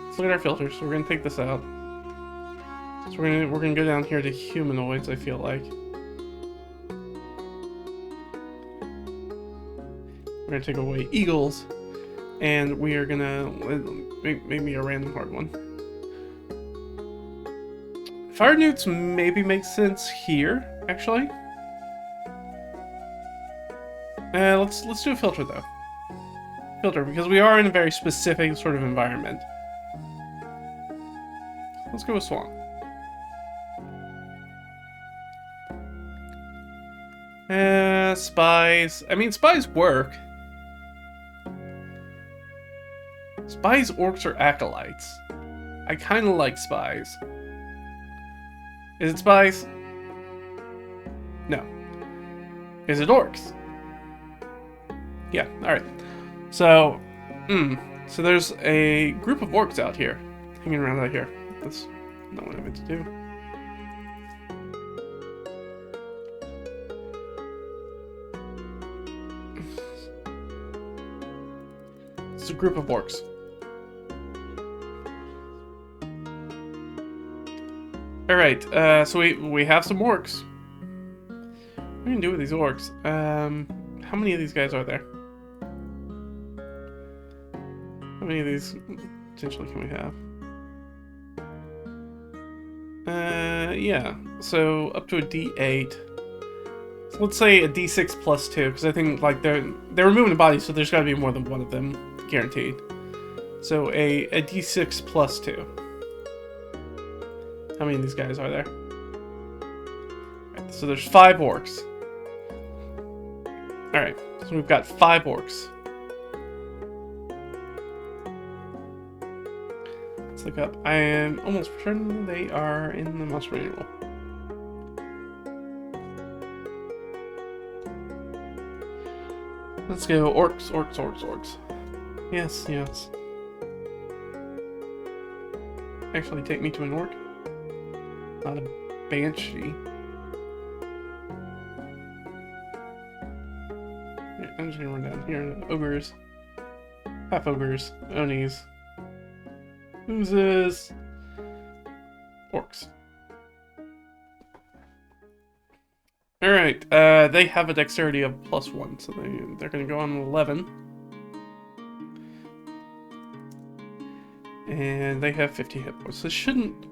Let's look at our filters. So we're going to take this out. So we're gonna go down here to humanoids, I feel like. We're gonna take away eagles, and we are gonna maybe a random hard one. Fire newts maybe makes sense here, actually. Let's do a filter though. Filter, because we are in a very specific sort of environment. Let's go with swamp. Spies. I mean, spies work. Spies, orcs, or acolytes? I kind of like spies. Is it spies? No. Is it orcs? Yeah, alright. So, so there's a group of orcs out here. Hanging around out here. That's not what I meant to do. It's a group of orcs. Alright, so we have some orcs. What are we gonna do with these orcs? How many of these guys are there? How many of these potentially can we have? Yeah. So up to a D8. So let's say a D6 plus 2, because I think like they're removing the body, so there's got to be more than one of them guaranteed. So a D6 plus 2. How many of these guys are there? Right, so there's 5 orcs. Alright, so we've got 5 orcs. Let's look up. I am almost certain they are in the monster manual. Let's go orcs, orcs, orcs, orcs. Yes, yes. Actually, take me to an orc. Not a banshee. I'm just gonna run down here. Ogres. Half ogres. Onis. Oozes. Orcs. Alright, they have a dexterity of +1, so they're gonna go on 11. And they have 50 hit points. This shouldn't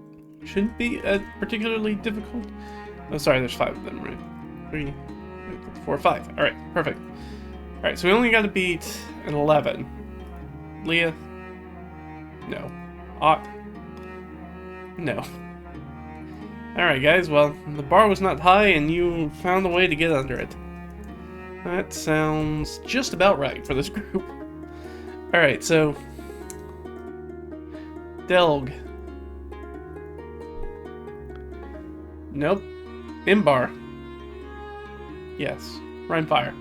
be particularly difficult. Oh, sorry, there's 5 of them, right? 3, 4, 5. Alright, perfect. Alright, so we only gotta beat an 11. Leah? No. Ott? No. Alright, guys, well, the bar was not high and you found a way to get under it. That sounds just about right for this group. Alright, so... Delg. Nope. Imbar. Yes. Rhyme fire.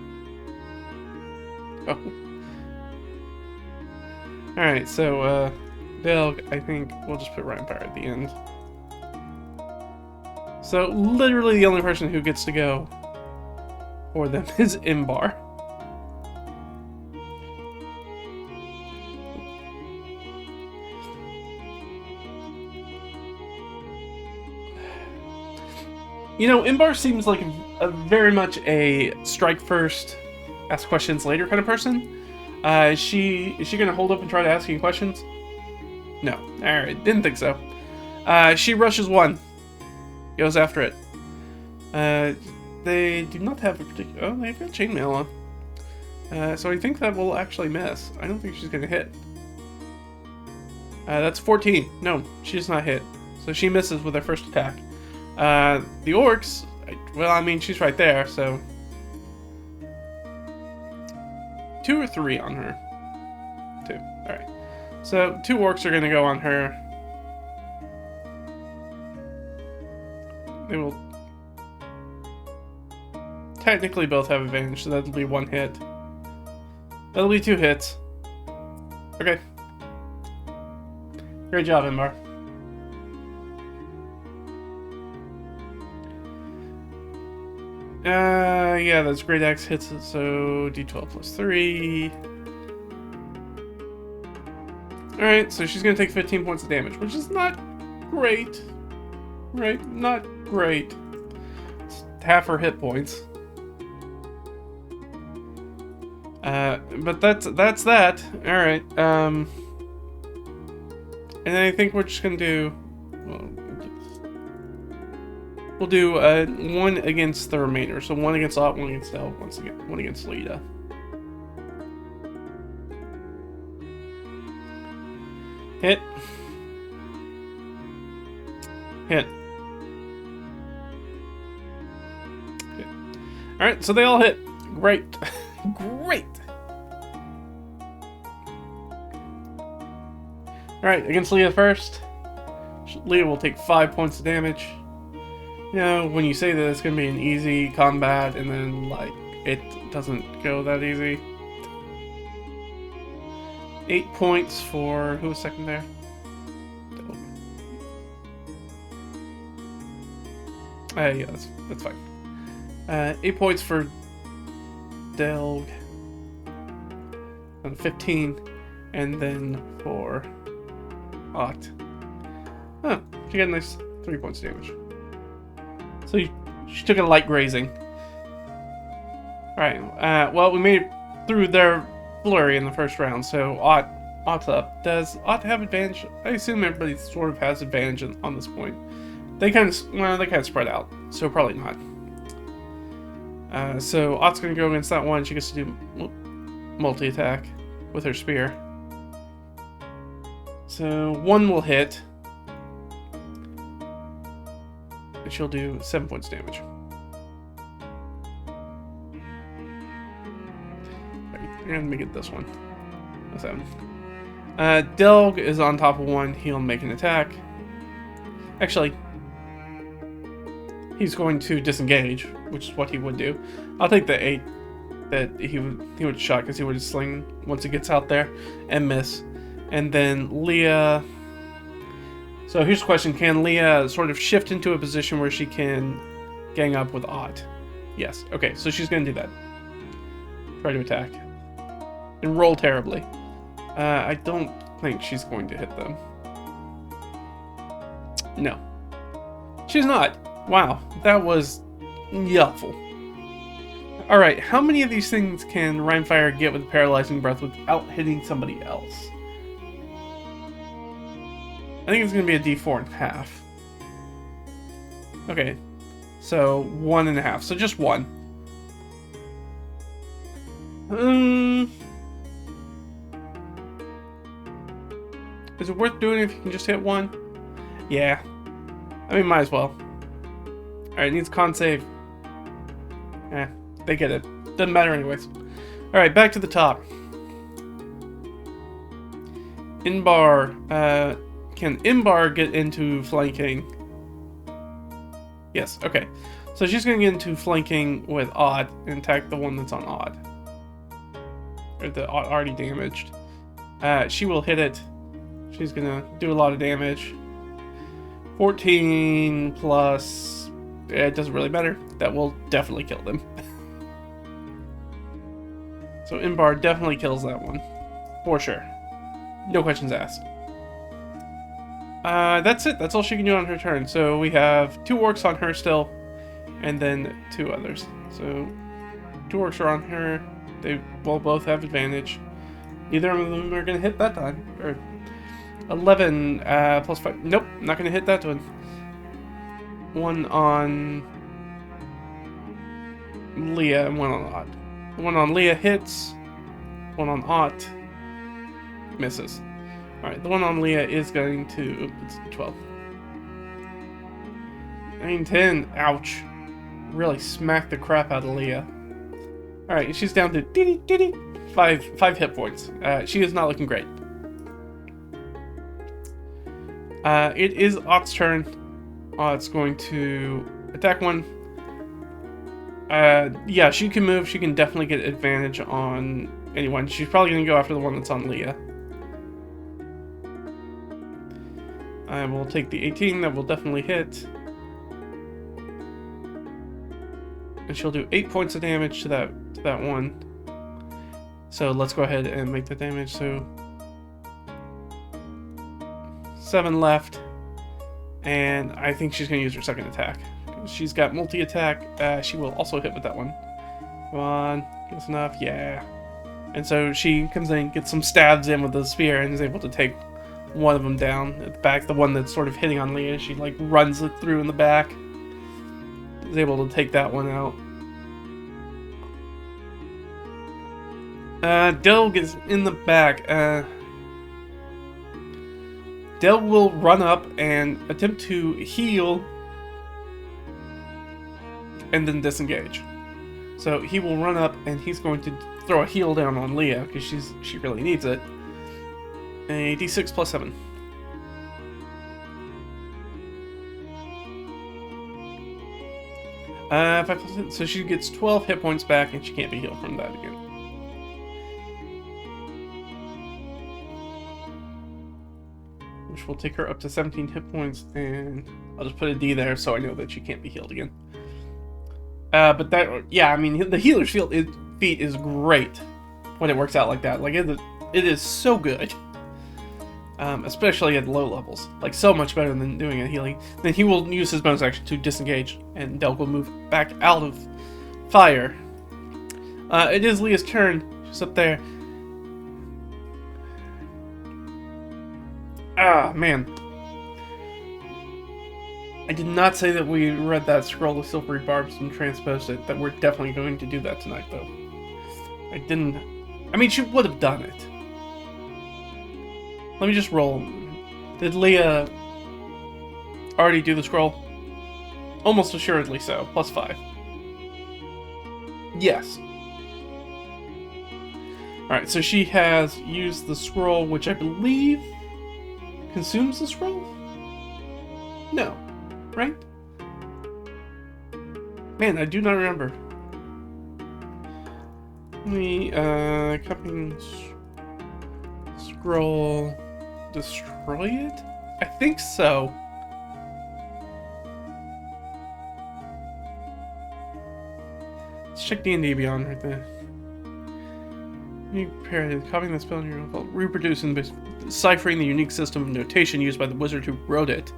Oh. Alright, so, Delg, I think we'll just put Rhyme fire at the end. So, literally the only person who gets to go for them is Imbar. You know, Imbar seems like a very much a strike first, ask questions later kind of person. Is she gonna hold up and try to ask you questions? No. Alright, didn't think so. She rushes 1. Goes after it. They do not have a particular... Oh, they've got chainmail on. So I think that will actually miss. I don't think she's gonna hit. That's 14. No, she does not hit. So she misses with her first attack. The orcs... Well, I mean, she's right there, so... 2 or 3 on her? 2. Alright. So, 2 orcs are gonna go on her. They will technically both have advantage, so that'll be 1 hit. That'll be 2 hits. Okay. Great job, Imbar. Yeah, that's great axe hits it, so D12 plus 3. Alright, so she's gonna take 15 points of damage, which is not great. Right? Not great. It's half her hit points. But that's that. Alright, and I think we're just gonna do... Well, we'll do 1 against the remainder. So 1 against Ott, 1 against Del, 1 against Lita. Hit. Hit. Hit. Alright, so they all hit. Great. Great. Alright, against Leah first. Leah will take 5 points of damage. You know, when you say that it's going to be an easy combat, and then, like, it doesn't go that easy. 8 points for... Who was second there? Yeah, that's fine. 8 points for Delg. And 15. And then for Ott. Oh, she got a nice 3 points of damage. So she took a light grazing. Alright, well, we made it through their flurry in the first round, so Ott's up. Does Ott have advantage? I assume everybody sort of has advantage on this point. They kind of spread out, so probably not. So Ott's going to go against that one. She gets to do multi-attack with her spear. So 1 will hit. And she'll do 7 points damage. Let me get this one. 7. Delg is on top of 1. He'll make an attack. Actually, he's going to disengage, which is what he would do. I'll take the 8 that he would shot, because he would sling once he gets out there and miss. And then Leah. So here's the question: can Leah sort of shift into a position where she can gang up with Ott? Yes. Okay, so she's going to do that. Try to attack. And roll terribly. I don't think she's going to hit them. No. She's not. Wow, that was helpful. Alright, how many of these things can Rhymefire get with Paralyzing Breath without hitting somebody else? I think it's going to be a d4.5. Okay, so 1.5. So just 1. Is it worth doing if you can just hit 1? Yeah. I mean, might as well. Alright, needs con save. They get it. Doesn't matter anyways. Alright, back to the top. Inbar. Can Inbar get into flanking? Yes, okay. So she's going to get into flanking with Odd and attack the one that's on Odd. Or the Odd already damaged. She will hit it. She's going to do a lot of damage. 14 plus... it doesn't really matter. That will definitely kill them. So Inbar definitely kills that one. For sure. No questions asked. That's it. That's all she can do on her turn. So we have 2 orcs on her still. And then 2 others. So 2 orcs are on her. They will both have advantage. Neither of them are going to hit that time. Or 11 plus 5. Nope, not going to hit that one. 1 on Leah and 1 on Ott. The 1 on Leah hits. 1 on Ott misses. Alright, the 1 on Leah is going to... it's 12. 9, 10. Ouch. Really smacked the crap out of Leah. Alright, she's down to 5 hit points. She is not looking great. It is Ott's turn. Ott's going to attack 1. Yeah, she can move. She can definitely get advantage on anyone. She's probably going to go after the one that's on Leah. I will take the 18. That will definitely hit. And she'll do 8 points of damage to that one. So let's go ahead and make the damage. So 7 left. And I think she's going to use her second attack. She's got multi-attack. She will also hit with that one. Come on. Give us enough. Yeah. And so she comes in, gets some stabs in with the spear, and is able to take one of them down at the back. The one that's sort of hitting on Leah. She like runs it through in the back. Is able to take that one out. Delg is in the back. Delg will run up and attempt to heal and then disengage. So he will run up and he's going to throw a heal down on Leah because she really needs it. A d6 plus 7. So she gets 12 hit points back and she can't be healed from that again. Which will take her up to 17 hit points, and I'll just put a D there so I know that she can't be healed again. But that, yeah, I mean, the healer's feat is great when it works out like that. Like, it is so good. especially at low levels. Like, so much better than doing a healing. Then he will use his bonus action to disengage, and Delk will move back out of fire. It is Leah's turn. She's up there. Ah, man. I did not say that we read that scroll of silvery barbs and transposed it. That we're definitely going to do that tonight, though. I didn't... I mean, she would have done it. Let me just roll. Did Leah already do the scroll? Almost assuredly so. +5. Yes. Alright, so she has used the scroll, which I believe consumes the scroll? No. Right? Man, I do not remember. Let me, copying scroll, destroy it? I think so. Let's check D&D Beyond right there. You prepare copying the spell in your own fault, reproducing, deciphering the unique system of notation used by the wizard who wrote it.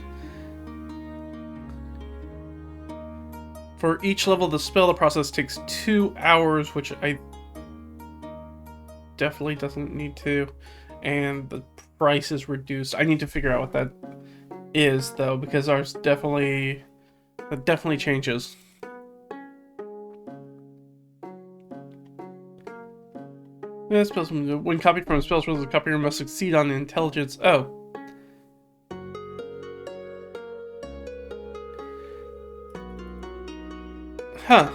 For each level of the spell, the process takes 2 hours, which I definitely doesn't need to, and the price is reduced. I need to figure out what that is, though, because ours definitely changes. Yeah, spells, when copied from a spell scroll, the copier must succeed on intelligence. Oh. Huh.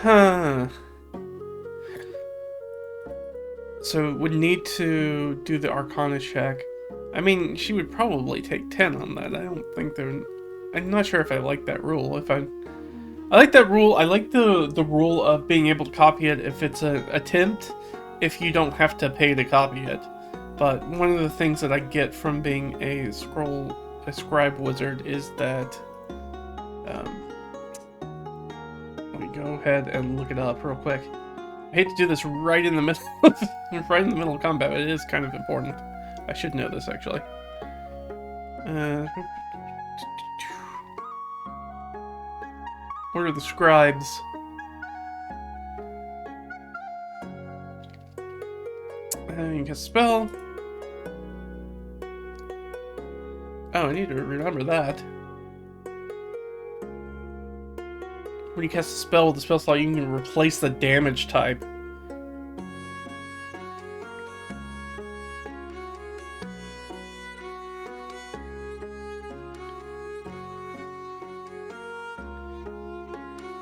Huh. So would need to do the Arcana check. I mean, she would probably take 10 on that. I don't think they're... I'm not sure if I like that rule. I like that rule. I like the rule of being able to copy it if it's an attempt, if you don't have to pay to copy it. But one of the things that I get from being a scribe wizard is that, let me go ahead and look it up real quick. I hate to do this right in the middle of, right in the middle of combat, but it is kind of important. I should know this, actually. What are the scribes? You can spell. Oh, I need to remember that. When you cast a spell with the spell slot, you can replace the damage type.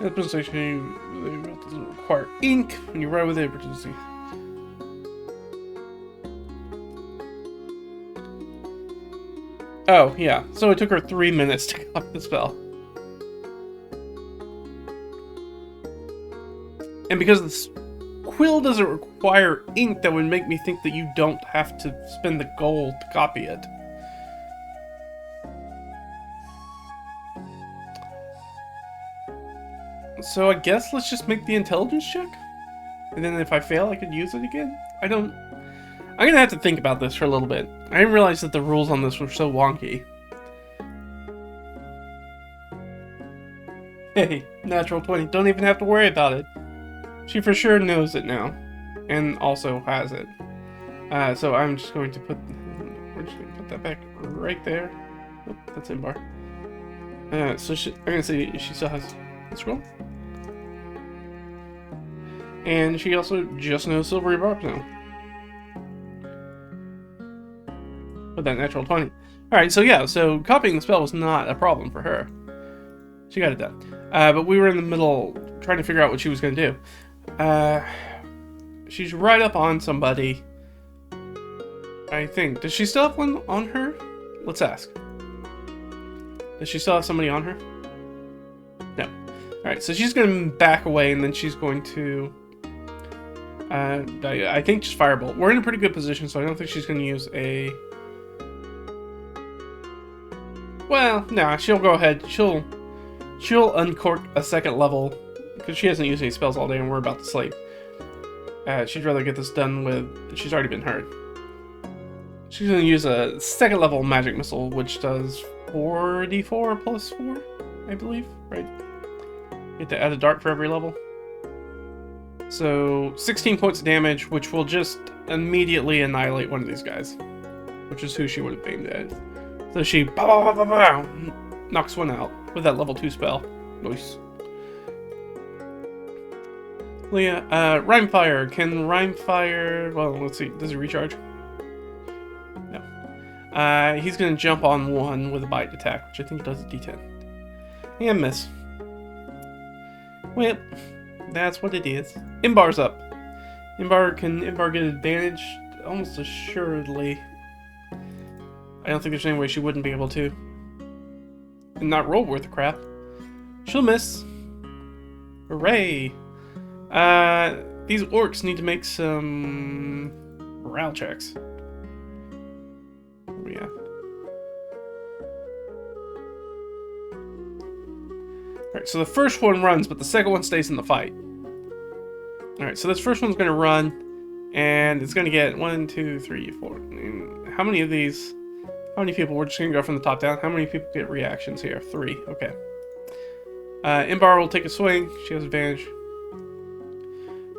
The presentation doesn't require ink when you write with it. Oh, yeah. So it took her 3 minutes to copy the spell. And because the quill doesn't require ink, that would make me think that you don't have to spend the gold to copy it. So I guess let's just make the intelligence check? And then if I fail, I could use it again? I'm gonna have to think about this for a little bit. I didn't realize that the rules on this were so wonky. Hey, natural 20. Don't even have to worry about it. She for sure knows it now. And also has it. So I'm just going to put... We're just going to put that back right there. Oh, that's in bar. So I'm going to say she still has the scroll. And she also just knows silvery barbs now. With that natural 20. Alright, so yeah, so copying the spell was not a problem for her. She got it done. But we were in the middle trying to figure out what she was going to do. She's right up on somebody. I think. Does she still have one on her? Let's ask. Does she still have somebody on her? No. Alright, so she's going to back away and then she's going to... I think just Firebolt. We're in a pretty good position, so I don't think she's going to use a... Well, nah, she'll go ahead. She'll uncork a second level because she hasn't used any spells all day and we're about to sleep. She'd rather get this done with... She's already been hurt. She's going to use a 2nd level magic missile, which does 4d4 plus 4, I believe, right? You have to add a dart for every level. So, 16 points of damage, which will just immediately annihilate one of these guys. Which is who she would have aimed at. So she knocks one out with that level 2 spell. Nice. Leah, Rhymefire. Can Rhymefire... Well, let's see. Does he recharge? No. He's going to jump on one with a bite attack, which I think does a d10. And miss. Well, that's what it is. Imbar's up. Can Imbar get advantage? Almost assuredly. I don't think there's any way she wouldn't be able to. And not roll worth of crap. She'll miss. Hooray! These orcs need to make some morale checks. Oh, yeah. Alright, so the first one runs, but the second one stays in the fight. Alright, so this first one's gonna run, and it's gonna get 1, 2, 3, 4. And how many of these? How many people? We're just gonna go from the top down. How many people get reactions here? 3. Okay. Imbar will take a swing. She has advantage.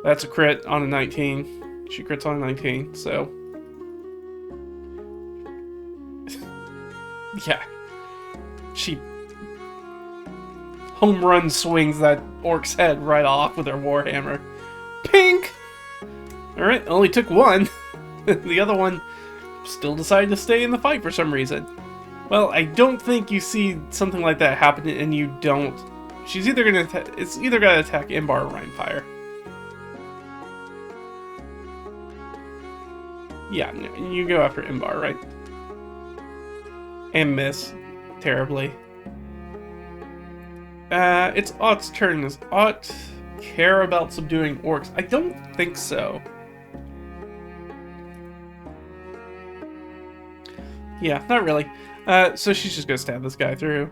That's a crit on a 19. She crits on a 19, so... yeah. She... home run swings that orc's head right off with her warhammer. Pink! Alright, only took one. The other one still decided to stay in the fight for some reason. Well, I don't think you see something like that happen and you don't... She's either gonna... It's either gonna attack Imbar or Rhymefire. Yeah, you go after Imbar, right? And miss. Terribly. It's Ott's turn. Does Ott care about subduing orcs? I don't think so. Yeah, not really. So she's just gonna stab this guy through.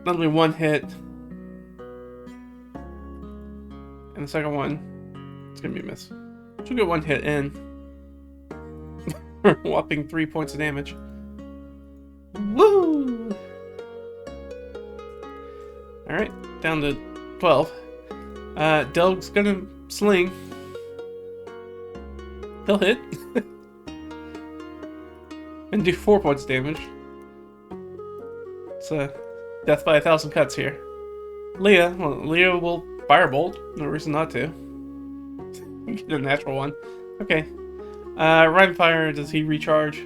That'll be 1 hit. And the second one, it's gonna be a miss. She'll get 1 hit in. Whopping 3 points of damage. Woo! Alright, down to 12. Delg's gonna sling. He'll hit. And do 4 points of damage. It's a death by 1,000 cuts here. Leah, well, Leah will firebolt. No reason not to. Get a natural one. Okay. Rhymefire, does he recharge?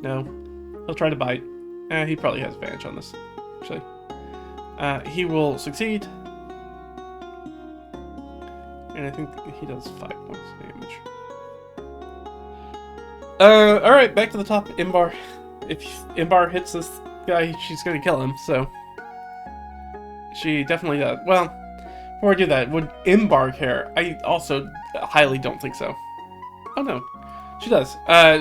No. He'll try to bite. He probably has advantage on this, actually. He will succeed. And I think he does 5 points of damage. Alright, back to the top. Imbar. If Imbar hits this guy, she's gonna kill him, so... She definitely does. Well, before I do that, would Imbar care? I also highly don't think so. Oh no, she does.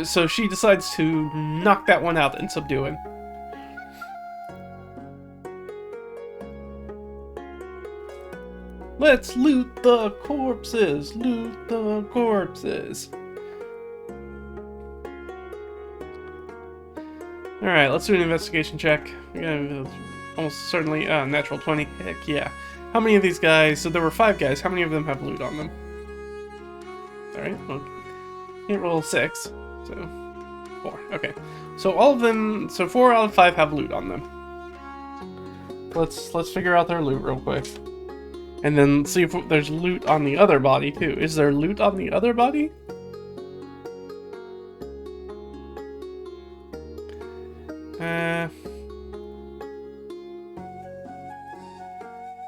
So she decides to knock that one out and subdue him. Let's loot the corpses! Loot the corpses! Alright, let's do an investigation check. Yeah, almost certainly natural 20. Heck yeah. How many of these guys... So there were 5 guys. How many of them have loot on them? Alright, well... Can't roll 6. So... 4. Okay. So all of them... So 4 out of 5 have loot on them. Let's figure out their loot real quick. And then see if there's loot on the other body, too. Is there loot on the other body?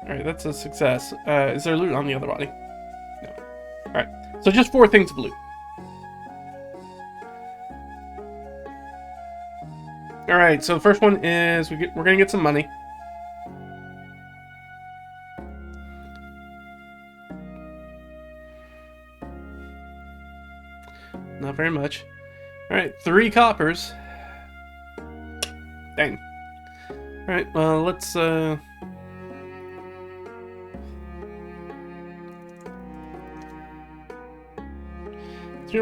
Alright, that's a success. Is there loot on the other body? No. Alright, so just 4 things of loot. Alright, so the first one is we're gonna get some money. Not very much. Alright, 3 coppers. Dang. Alright, well, let's,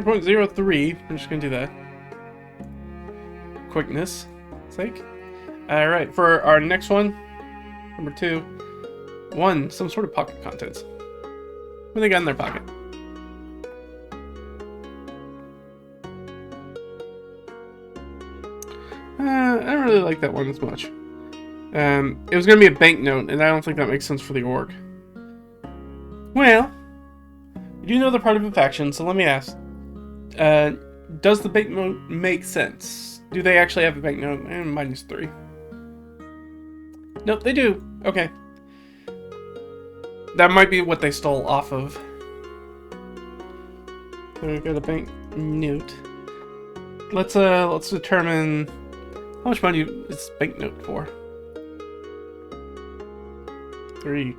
0.03. We're just gonna do that. Quickness sake. Alright, for our next one, number 2. 1, some sort of pocket contents. What do they got in their pocket? I don't really like that one as much. It was going to be a banknote, and I don't think that makes sense for the orc. Well, you do know they're part of a faction, so let me ask. Does the banknote make sense? Do they actually have a banknote? And -3. Nope, they do. Okay. That might be what they stole off of. So we've got a banknote. Let's determine how much money is banknote for. 3.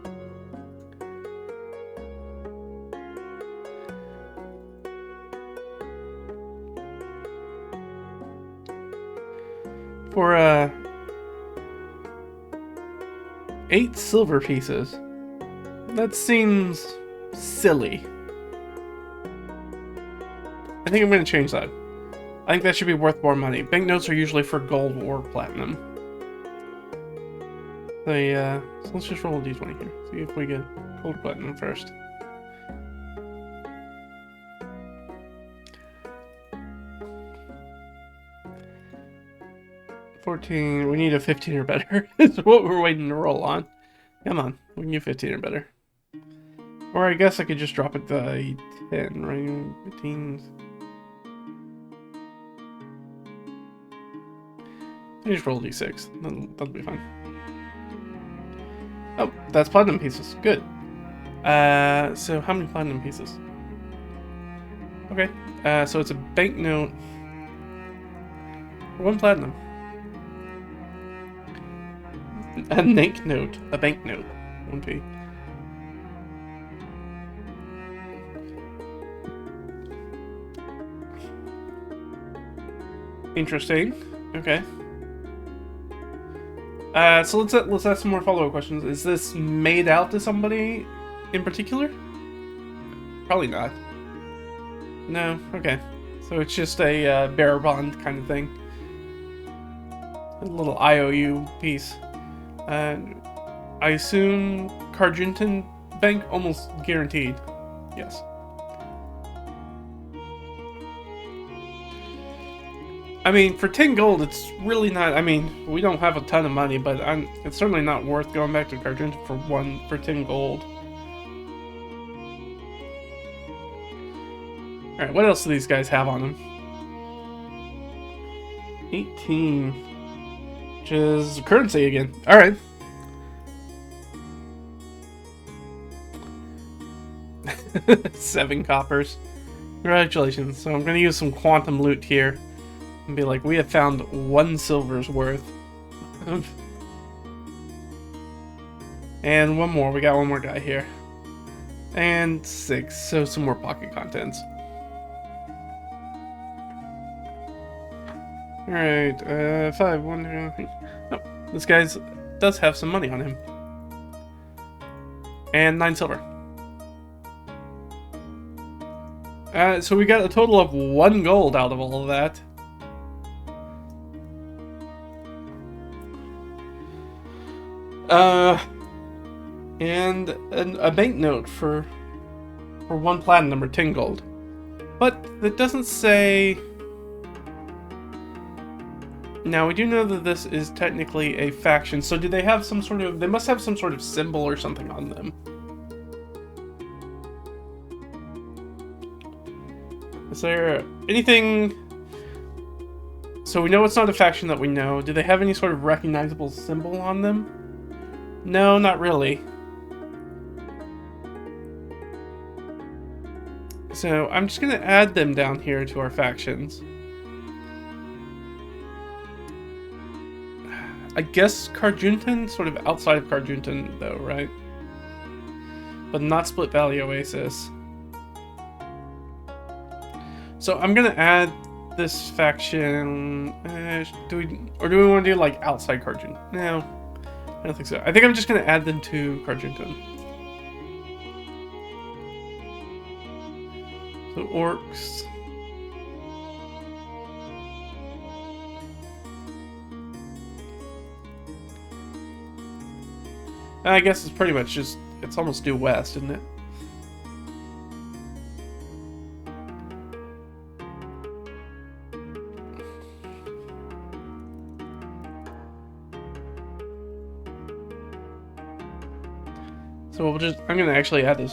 For 8 silver pieces. That seems silly. I think I'm going to change that. I think that should be worth more money. Banknotes are usually for gold or platinum. So let's just roll a d20 here. See if we get gold or platinum first. $14. We need a 15 or better. Is what we're waiting to roll on. Come on, we can get 15 or better. Or I guess I could just drop it to 10, right? 15. I just roll d6. That'll be fine. Oh, that's platinum pieces. Good. So how many platinum pieces? Okay. So it's a banknote. 1 platinum. A banknote. A banknote. 1p. Interesting. Okay. So let's ask some more follow-up questions. Is this made out to somebody in particular? Probably not. No. Okay. So it's just a bearer bond kind of thing. A little IOU piece. I assume Karjunton Bank, almost guaranteed. Yes. I mean, for 10 gold, it's really not. I mean, we don't have a ton of money, but it's certainly not worth going back to Karjunton for 10 gold. All right, what else do these guys have on them? 18, which is currency again. All right. $7 coppers. Congratulations. So I'm gonna use some quantum loot here. And be like, we have found 1 silver's worth. And one more. We got one more guy here. And 6. So some more pocket contents. Alright. 5. 1, 2, 3. Oh, this guy does have some money on him. And 9 silver. So we got a total of 1 gold out of all of that. And a banknote for 1 platinum or 10 gold. But it doesn't say... Now, we do know that this is technically a faction, so do they have some sort of... They must have some sort of symbol or something on them. Is there anything... So we know it's not a faction that we know. Do they have any sort of recognizable symbol on them? No, not really. So I'm just going to add them down here to our factions. I guess Karjunton, sort of outside of Karjunton though, right? But not Split Valley Oasis. So I'm going to add this faction. Do we want to do like outside Karjunton? No. I don't think so. I think I'm just going to add them to Karjunton. So orcs. I guess it's pretty much just, it's almost due west, isn't it? So we'll just, I'm gonna actually add this.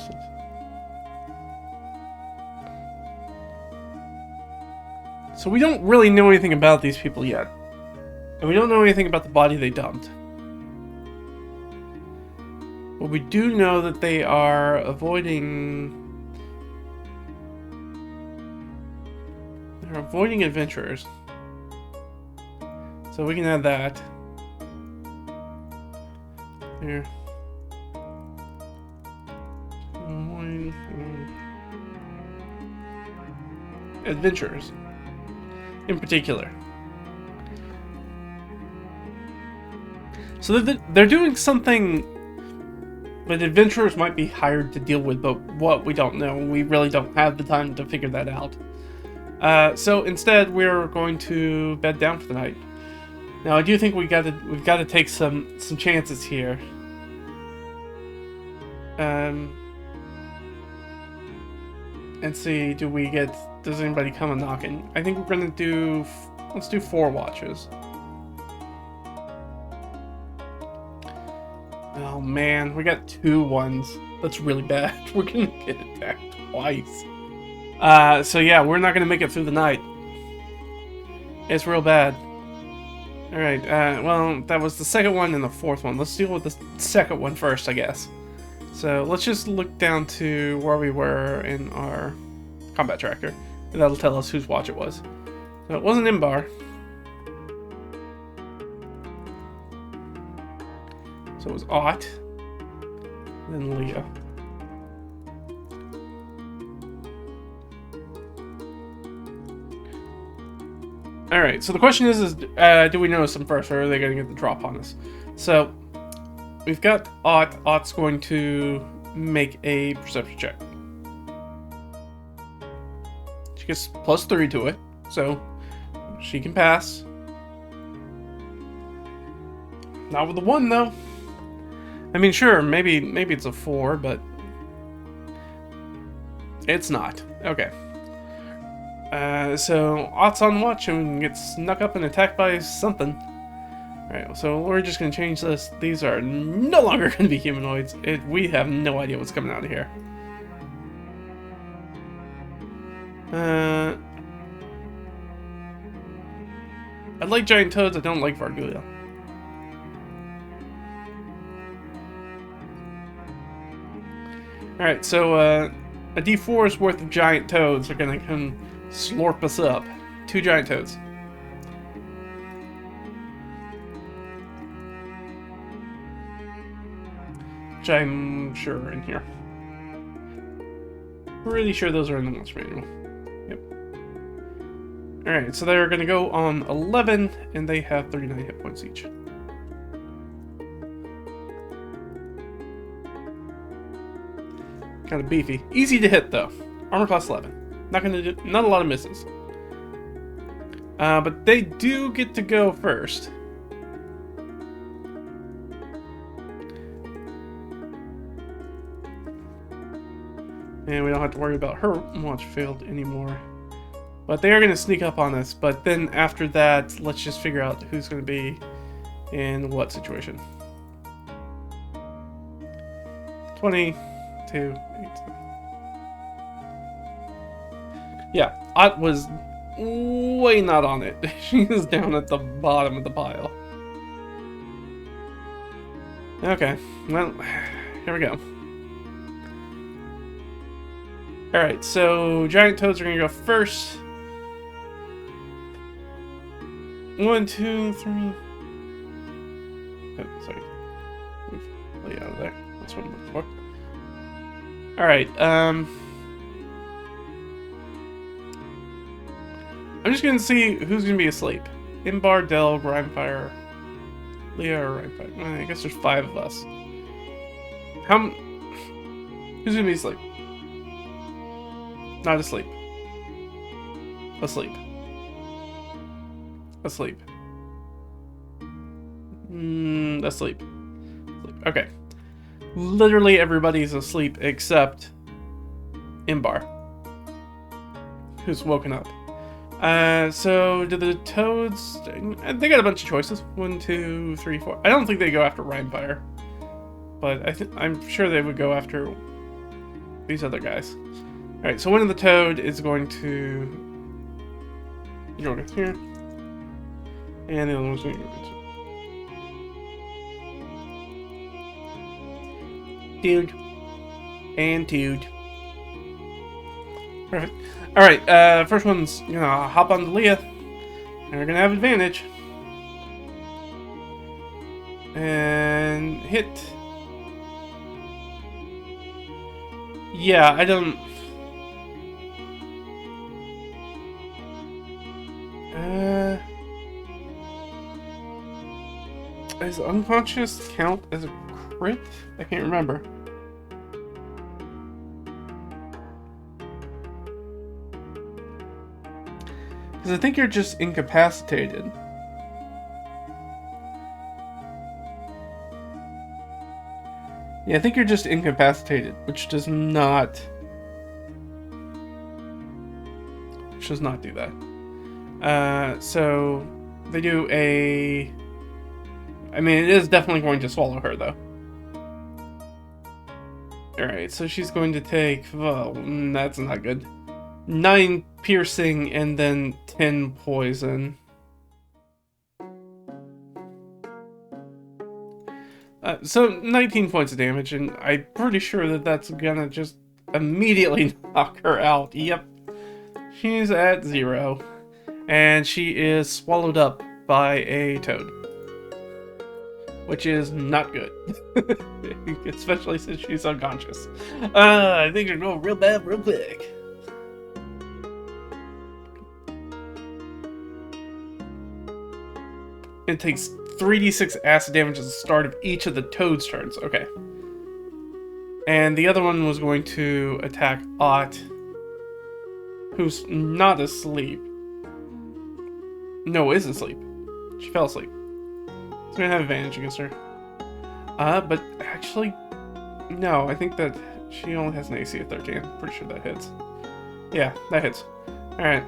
So we don't really know anything about these people yet. And we don't know anything about the body they dumped. But we do know that they are avoiding... They're avoiding adventurers. So we can add that. Here. Adventurers. In particular. So they're doing something that adventurers might be hired to deal with, but what we don't know. We really don't have the time to figure that out. So instead, we're going to bed down for the night. Now, I do think we've got to take some chances here. And see, does anybody come a knocking? I think we're gonna do, let's do 4 watches. Oh man, we got 2 ones. That's really bad. We're gonna get attacked twice. So yeah, we're not gonna make it through the night. It's real bad. Alright, well, that was the second one and the 4th one. Let's deal with the second one first, I guess. So let's just look down to where we were in our combat tracker. And that'll tell us whose watch it was. So it wasn't Imbar. So it was Ott. Then Leah. Alright, so the question is do we notice them first, or are they going to get the drop on us? So, we've got Ott. Ott's going to make a perception check. She gets +3 to it, so she can pass. Not with the 1, though. I mean, sure, maybe it's a 4, but it's not. Okay. So Ott's on watch and gets snuck up and attacked by something. Alright, so we're just going to change this. These are no longer going to be humanoids. We have no idea what's coming out of here. I like giant toads, I don't like Vargulia. Alright, so a D4's worth of giant toads are going to come slurp us up. 2 giant toads. Which I'm sure are in here. Pretty sure those are in the monster manual. Yep. Alright, so they're going to go on 11, and they have 39 hit points each. Kind of beefy. Easy to hit, though. Armor class 11. Not a lot of misses. But they do get to go first. And we don't have to worry about her watch failed anymore. But they are going to sneak up on us. But then after that, let's just figure out who's going to be in what situation. 22, 18. Yeah, Ott was way not on it. She was down at the bottom of the pile. Okay, well, here we go. Alright, so giant toads are going to go first. 1, 2, 3. Oh, sorry. Move Lay out of there. That's what I'm looking for. Alright, I'm just going to see who's going to be asleep. Imbar, Del, Grimefire, Leah, or Grimefire. Well, I guess there's 5 of us. Who's going to be asleep? Not asleep. Asleep. Asleep. Asleep. Okay. Literally everybody's asleep except Imbar, who's woken up. So do the toads... They got a bunch of choices. 1, 2, 3, 4. I don't think they go after Rhymefire, but I'm sure they would go after these other guys. Alright, so one of the toad is going to go here, and the other one's going to go Dude. And dude. Perfect. Alright, first one's gonna hop on to Leah. And we're gonna have advantage. And hit. Yeah, I don't... Does unconscious count as a crit? I can't remember. Because I think you're just incapacitated. Yeah, I think you're just incapacitated, which does not do that. So they do a... I mean, it is definitely going to swallow her, though. Alright, so she's going to take... Well, that's not good. 9 piercing and then 10 poison. So 19 points of damage, and I'm pretty sure that that's gonna just immediately knock her out. Yep. She's at 0. And she is swallowed up by a toad. Which is not good. Especially since she's unconscious. I think you're going real bad real quick. It takes 3d6 acid damage at the start of each of the toad's turns. Okay. And the other one was going to attack Ott, who's not asleep. No, is asleep. She fell asleep. It's gonna have advantage against her. But actually, no, I think that she only has an AC of 13. I'm pretty sure that hits. Yeah, that hits. Alright.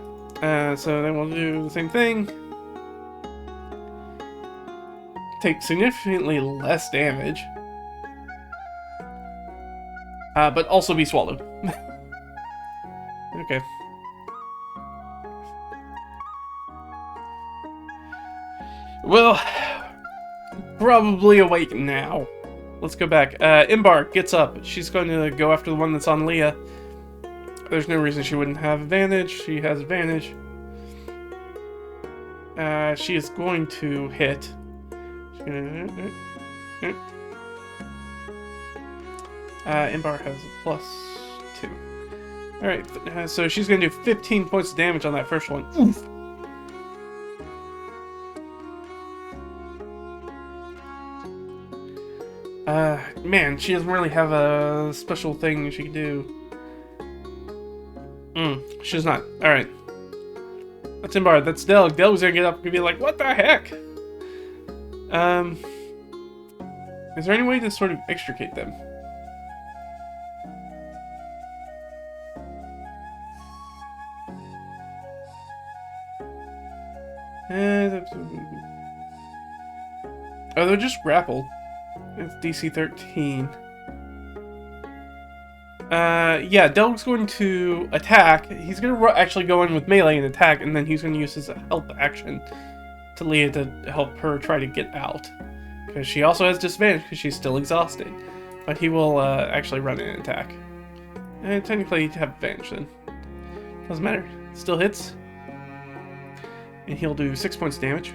So then we'll do the same thing. Take significantly less damage. But also be swallowed. Okay. Well, probably awake now. Let's go back. Imbar gets up. She's going to go after the one that's on Leah. There's no reason she wouldn't have advantage. She has advantage. She is going to hit. She's gonna... Imbar has a +2. Alright, so she's going to do 15 points of damage on that first one. Oof. Man, she doesn't really have a special thing she can do. She does not. Alright. That's Imbar. That's Delg. Delg's gonna get up and be like, what the heck? Is there any way to sort of extricate them? Oh, they're just grappled. It's DC 13. Yeah, Delg's going to attack. He's going to actually go in with melee and attack, and then he's going to use his help action to Leah to help her try to get out. Because she also has disadvantage because she's still exhausted. But he will actually run in and attack. And technically he'd have advantage then. Doesn't matter. Still hits. And he'll do 6 points of damage.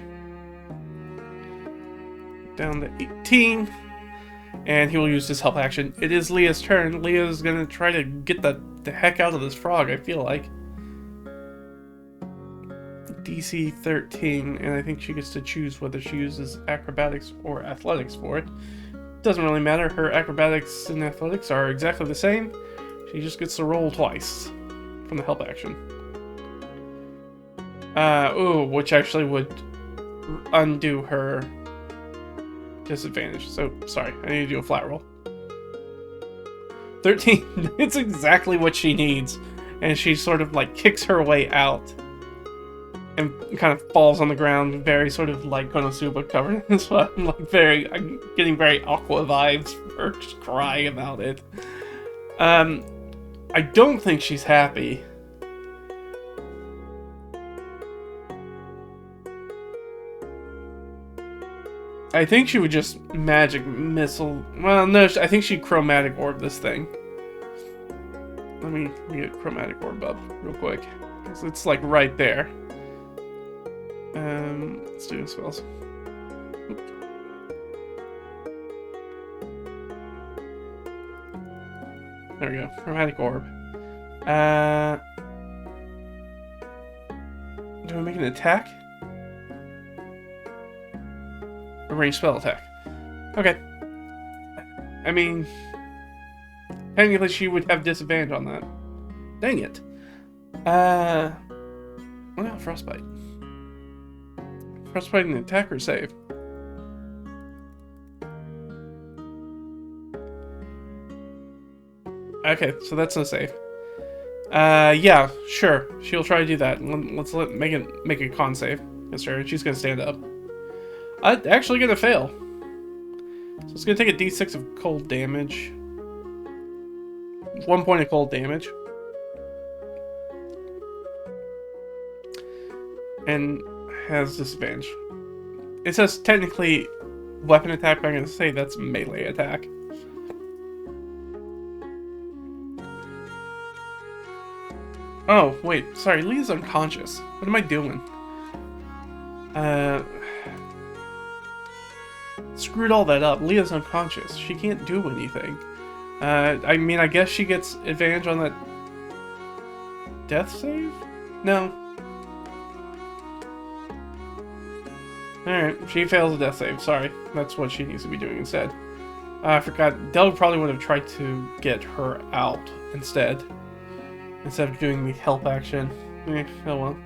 Down to 18. And he will use his help action. It is Leah's turn. Leah's gonna try to get the heck out of this frog, I feel like. DC 13, and I think she gets to choose whether she uses acrobatics or athletics for it. Doesn't really matter. Her acrobatics and athletics are exactly the same. She just gets to roll twice from the help action. Which actually would undo her disadvantage. So, sorry, I need to do a flat roll. 13. It's exactly what she needs. And she sort of like kicks her way out. And kind of falls on the ground, very sort of like Konosuba covered in sweat. I'm getting very Aqua vibes from her just crying about it. I don't think she's happy. I think she would just magic missile. Well, no, I think she'd chromatic orb this thing. Let me get chromatic orb up real quick. Because it's like right there. Let's do spells. Oop. There we go. Chromatic orb. Do I make an attack? A ranged spell attack. Okay. I mean, technically she would have disadvantage on that. Dang it. What about frostbite? Frostbite an attack or save? Okay, so that's no save. Yeah, sure. She'll try to do that. Let's make a con save. Yes, sir. She's gonna stand up. Actually gonna fail. So it's gonna take a d6 of cold damage. 1 point of cold damage. And has disadvantage. It says technically weapon attack, but I'm gonna say that's melee attack. Oh, wait, sorry, Leah's unconscious. What am I doing? Screwed all that up. Leah's unconscious. She can't do anything. I mean, I guess she gets advantage on that death save? No. Alright, she fails a death save. Sorry. That's what she needs to be doing instead. I forgot. Del probably would have tried to get her out instead. Instead of doing the help action. Oh well.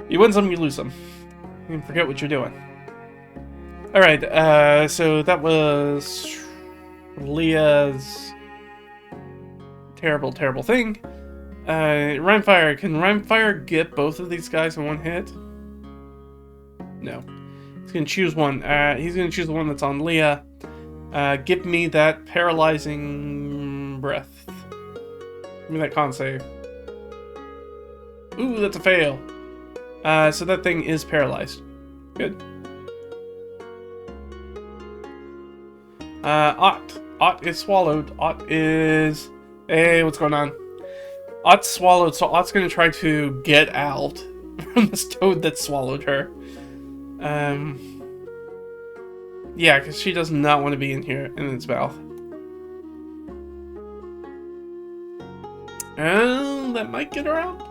You win some, you lose some. You forget what you're doing. Alright, so that was Leah's terrible, terrible thing. Rhymefire. Can Rhymefire get both of these guys in one hit? No. He's gonna choose one. He's gonna choose the one that's on Leah. Give me that paralyzing breath. Give me that con save. Ooh, that's a fail. So that thing is paralyzed. Good. Ott. Ott is swallowed. Ott is... Hey, what's going on? Ott's swallowed, so Ott's gonna try to get out from this toad that swallowed her. Yeah, because she does not want to be in here, in its mouth. That might get her out.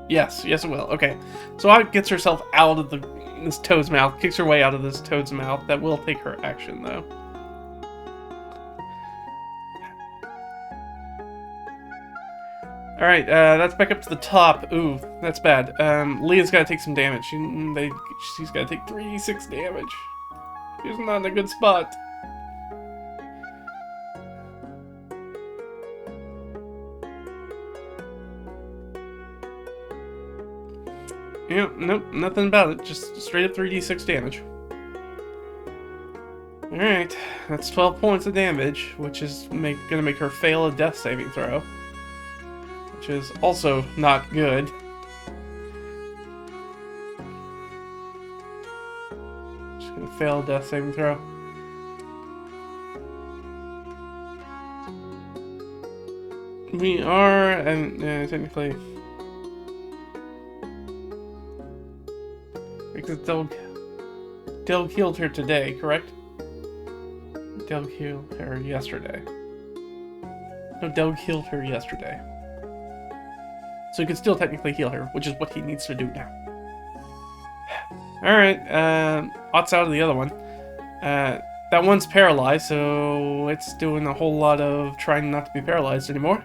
Yes, yes it will. Okay, so Ott gets herself out of this toad's mouth, kicks her way out of this toad's mouth. That will take her action, though. Alright, that's back up to the top. Ooh, that's bad. Leah's gotta take some damage. She's gotta take 3d6 damage. She's not in a good spot. Yeah, nope, nothing about it. Just straight up 3d6 damage. Alright, that's 12 points of damage, which is gonna make her fail a death saving throw. Which is also not good. Just gonna fail a death saving throw. We are, and technically, because Del killed her today, correct? Del killed her yesterday. No, Del killed her yesterday. So he can still technically heal her, which is what he needs to do now. Alright, Ott's out of the other one. That one's paralyzed, so it's doing a whole lot of trying not to be paralyzed anymore.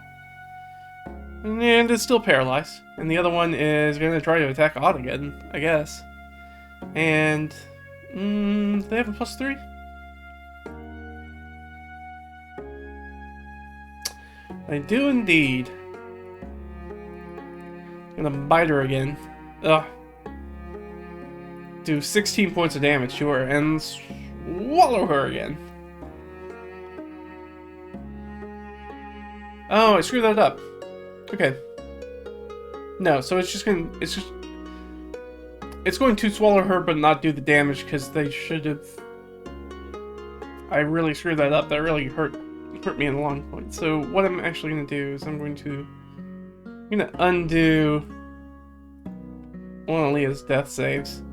And it's still paralyzed. And the other one is going to try to attack Ott again, I guess. And They have a +3? I do indeed. Gonna bite her again. Ugh. Do 16 points of damage to her and swallow her again. Oh, I screwed that up. Okay. No, so it's going to swallow her but not do the damage because they should have. I really screwed that up. That really hurt me in the long point. So what I'm actually going to do is I'm going to undo one of Leah's death saves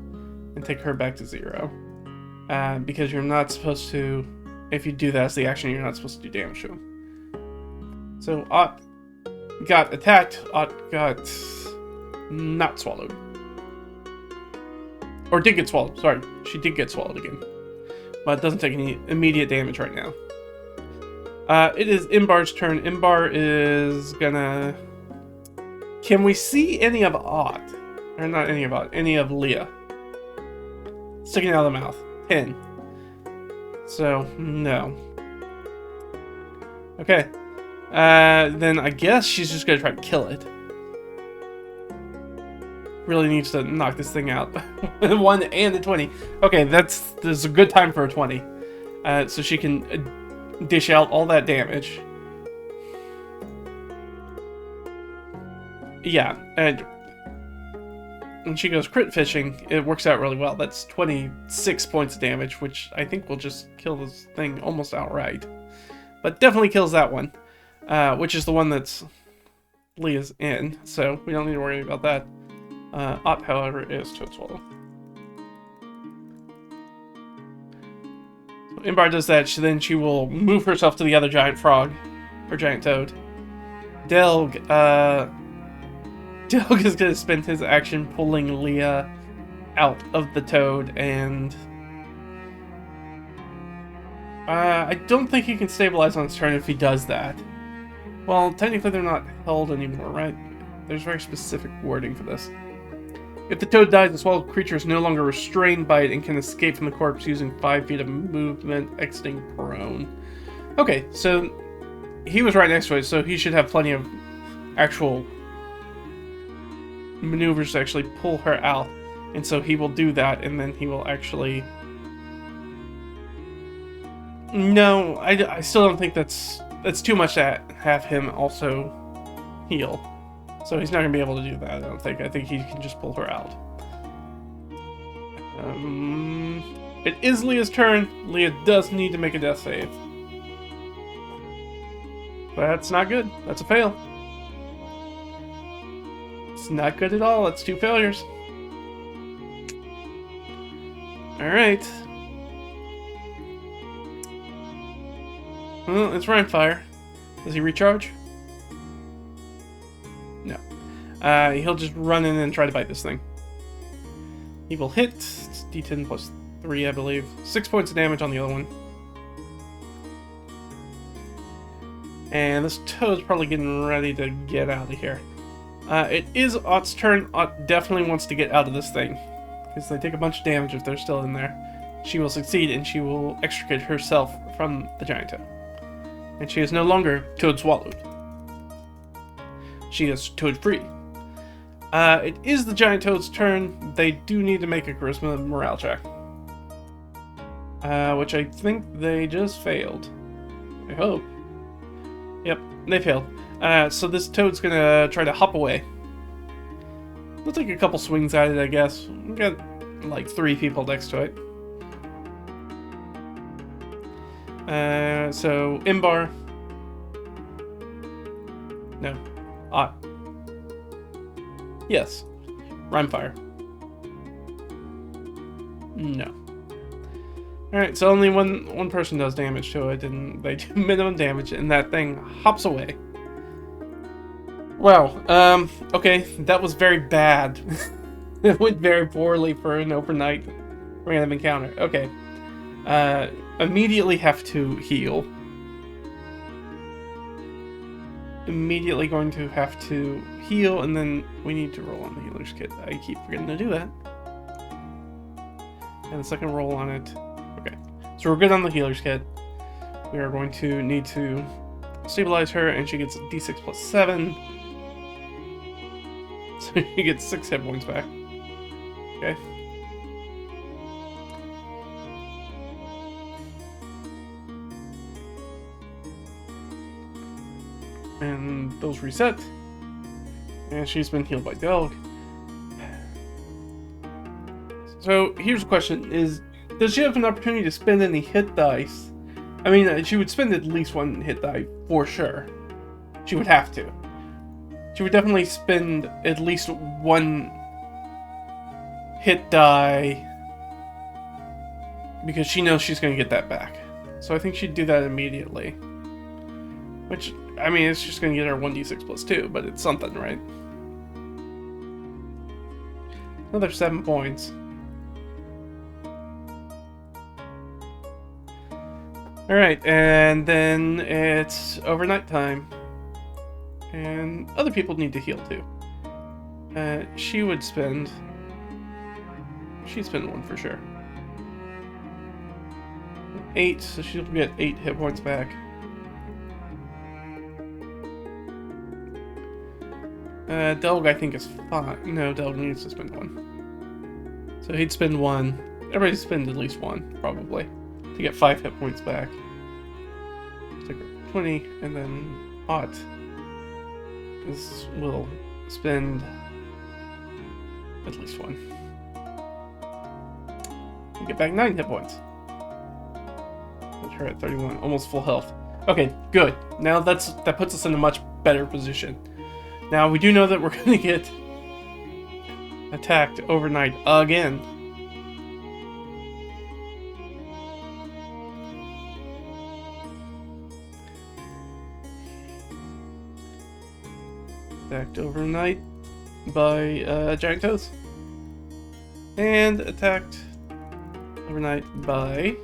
and take her back to 0. Because you're not supposed to, if you do that as the action, you're not supposed to do damage to him. So Ott got attacked, Ott got not swallowed. Or did get swallowed, sorry. She did get swallowed again. But it doesn't take any immediate damage right now. It is Imbar's turn. Imbar is gonna... Can we see any of Ott? Or not any of Ott, any of Leah. Sticking out of the mouth. 10. So, no. Okay. Then I guess she's just gonna try to kill it. Really needs to knock this thing out. 1 and a 20. Okay, this is a good time for a 20. So she can dish out all that damage. Yeah, and when she goes crit fishing, it works out really well. That's 26 points of damage, which I think will just kill this thing almost outright. But definitely kills that one, which is the one that's Leah's in, so we don't need to worry about that. Ott, however, is Toad Swallow. So Imbar does that, then she will move herself to the other giant frog, or giant toad. Delg is going to spend his action pulling Leah out of the toad, and I don't think he can stabilize on his turn if he does that. Well, technically they're not held anymore, right? There's very specific wording for this. If the toad dies, the swallowed creature is no longer restrained by it and can escape from the corpse using 5 feet of movement, exiting prone. Okay, so he was right next to it, so he should have plenty of actual maneuvers to actually pull her out. And so he will do that, and then he will actually... No, I still don't think that's too much to have him also heal. So he's not going to be able to do that, I don't think. I think he can just pull her out. It is Leah's turn. Leah does need to make a death save. That's not good. That's a fail. It's not good at all. That's 2 failures. Alright. Well, it's Rhymefire. Does he recharge? No. He'll just run in and try to bite this thing. He will hit. It's D10 plus 3, I believe. 6 points of damage on the other one. And this toad's probably getting ready to get out of here. It is Ott's turn. Ott definitely wants to get out of this thing, because they take a bunch of damage if they're still in there. She will succeed, and she will extricate herself from the giant toad. And she is no longer toad swallowed. She is toad free. It is the giant toad's turn. They do need to make a charisma morale check. Which I think they just failed. I hope. Yep, they failed. So this toad's gonna try to hop away. We'll take a couple swings at it, I guess. We've got like 3 people next to it. So Imbar. No. Ott. Yes. Rhymefire. No. Alright, so only one person does damage to it, and they do minimum damage, and that thing hops away. Wow, okay, that was very bad. It went very poorly for an overnight random encounter. Okay. Immediately have to heal. Immediately going to have to heal, and then we need to roll on the healer's kit. I keep forgetting to do that. And the second roll on it. Okay. So we're good on the healer's kit. We are going to need to stabilize her, and she gets d6 plus 7. So she gets 6 hit points back. Okay. And those reset. And she's been healed by Delg. So here's the question: does she have an opportunity to spend any hit dice? I mean, she would spend at least one hit die for sure. She would have to. She would definitely spend at least one hit die because she knows she's going to get that back. So I think she'd do that immediately. Which, I mean, it's just going to get her 1d6 plus 2, but it's something, right? Another 7 points. Alright, and then it's overnight time. And other people need to heal too. She'd spend 1 for sure. 8, so she'll get 8 hit points back. Delg, I think, is fine. No, Delg needs to spend 1. So he'd spend 1. Everybody spend at least 1, probably, to get 5 hit points back. Take 20, and then Ott will spend at least 1. And get back 9 hit points. Put her at 31, almost full health. Okay, good. Now that puts us in a much better position. Now, we do know that we're going to get attacked overnight again. Attacked overnight by giant toads. And attacked overnight by...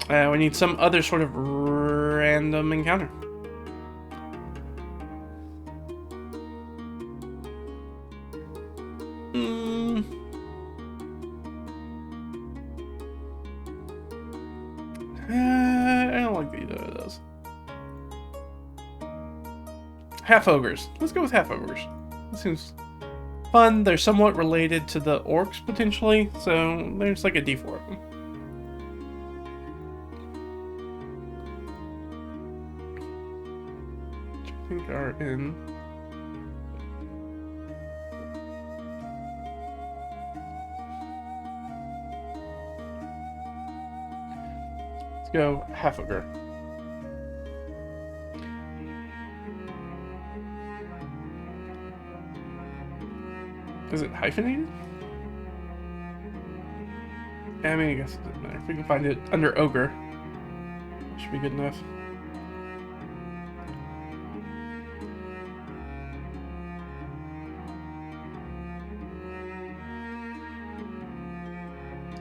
we need some other sort of random encounter. I don't like either of those. Half ogres. Let's go with half ogres. This seems fun. They're somewhat related to the orcs potentially, so there's like a D4 of them. Which I think are in. Go half ogre. Is it hyphenated? I mean, I guess it doesn't matter. If we can find it under ogre, it should be good enough.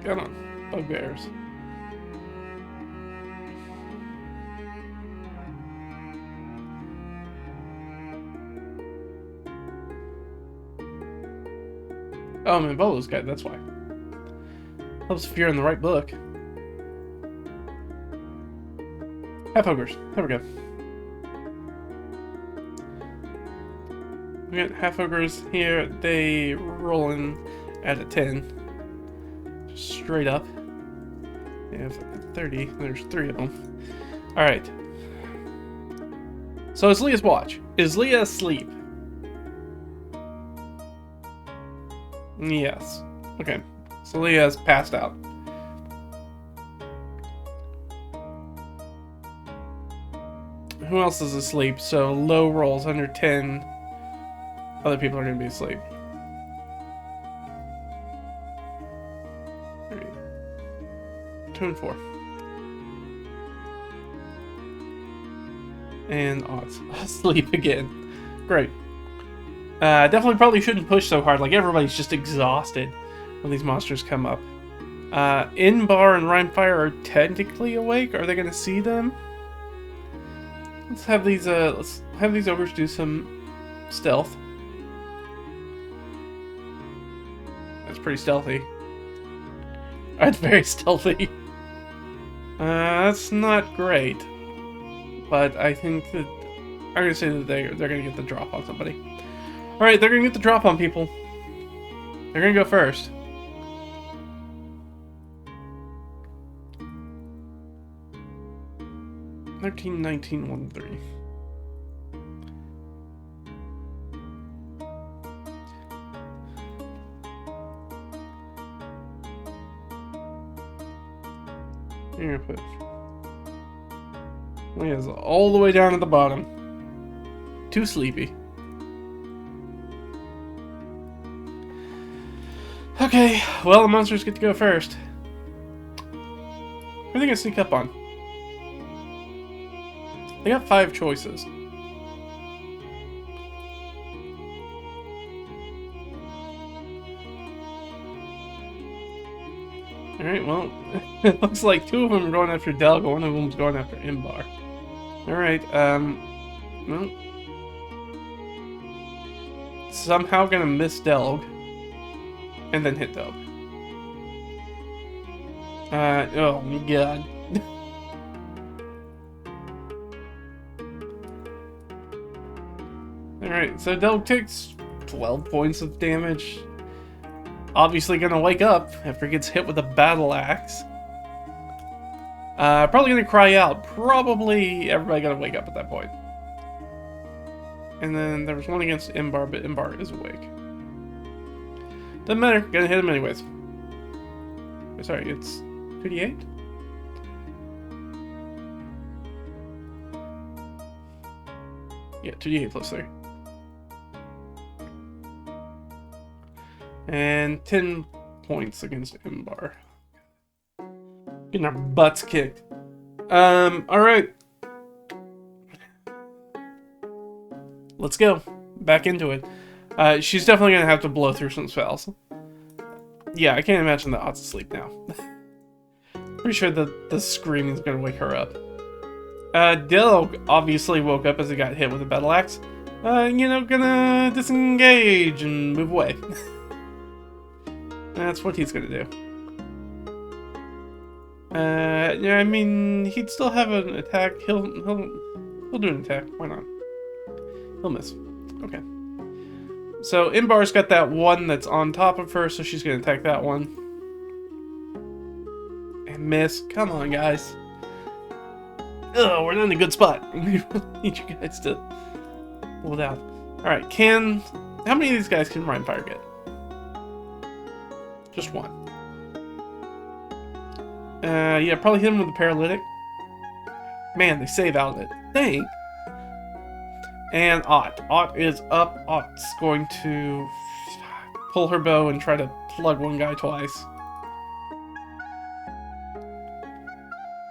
Come on, bugbears. Oh, I'm in Bolo's guide, that's why. Helps if you're in the right book. Half ogres. There we go. We got half ogres here. They roll in at a 10. Just straight up. They have 30. There's 3 of them. Alright. So it's Leah's watch. Is Leah asleep? Yes. Okay. So Leah's passed out. Who else is asleep? So low rolls under 10. Other people are going to be asleep. Alright. 2 and 4. And Ott's asleep again. Great. Definitely probably shouldn't push so hard. Like, everybody's just exhausted when these monsters come up. Inbar and Rhymefire are technically awake. Are they going to see them? Let's have these ogres do some stealth. That's pretty stealthy. That's very stealthy. That's not great. But I think that... I'm going to say that they're going to get the drop on somebody. Alright, they're going to get the drop on people. They're going to go first. $13, $19, $1, $3. You're gonna put... He is all the way down at the bottom. Too sleepy. Okay, well, the monsters get to go first. Who are they gonna sneak up on? They got 5 choices. Alright, well, it looks like 2 of them are going after Delg, one of them is going after Imbar. Alright, well... somehow gonna miss Delg. And then hit Delg. Oh my god. Alright, so Delg takes 12 points of damage. Obviously gonna wake up after he gets hit with a battle axe. Probably gonna cry out. Probably everybody gonna wake up at that point. And then there was one against Imbar, but Imbar is awake. Doesn't matter, gonna hit him anyways. Sorry, it's 2d8? Yeah, 2d8 plus 3. And 10 points against Imbar. Getting our butts kicked. Alright. Let's go. Back into it. She's definitely gonna have to blow through some spells. Yeah, I can't imagine that Ott's asleep now. Pretty sure that the screaming is gonna wake her up. Delg obviously woke up as he got hit with a battle axe. You know, gonna disengage and move away. That's what he's gonna do. Yeah, I mean, he'd still have an attack. He'll do an attack. Why not? He'll miss. Okay. So Imbar's got that one that's on top of her, so she's gonna attack that one. And miss. Come on, guys. Oh, we're not in a good spot. We need you guys to pull it out. Alright, how many of these guys can Rhyme Fire get? Just one. Yeah, probably hit him with the paralytic. Man, they save out of it. Dang. And Ott. Ott is up. Ott's going to pull her bow and try to plug one guy twice.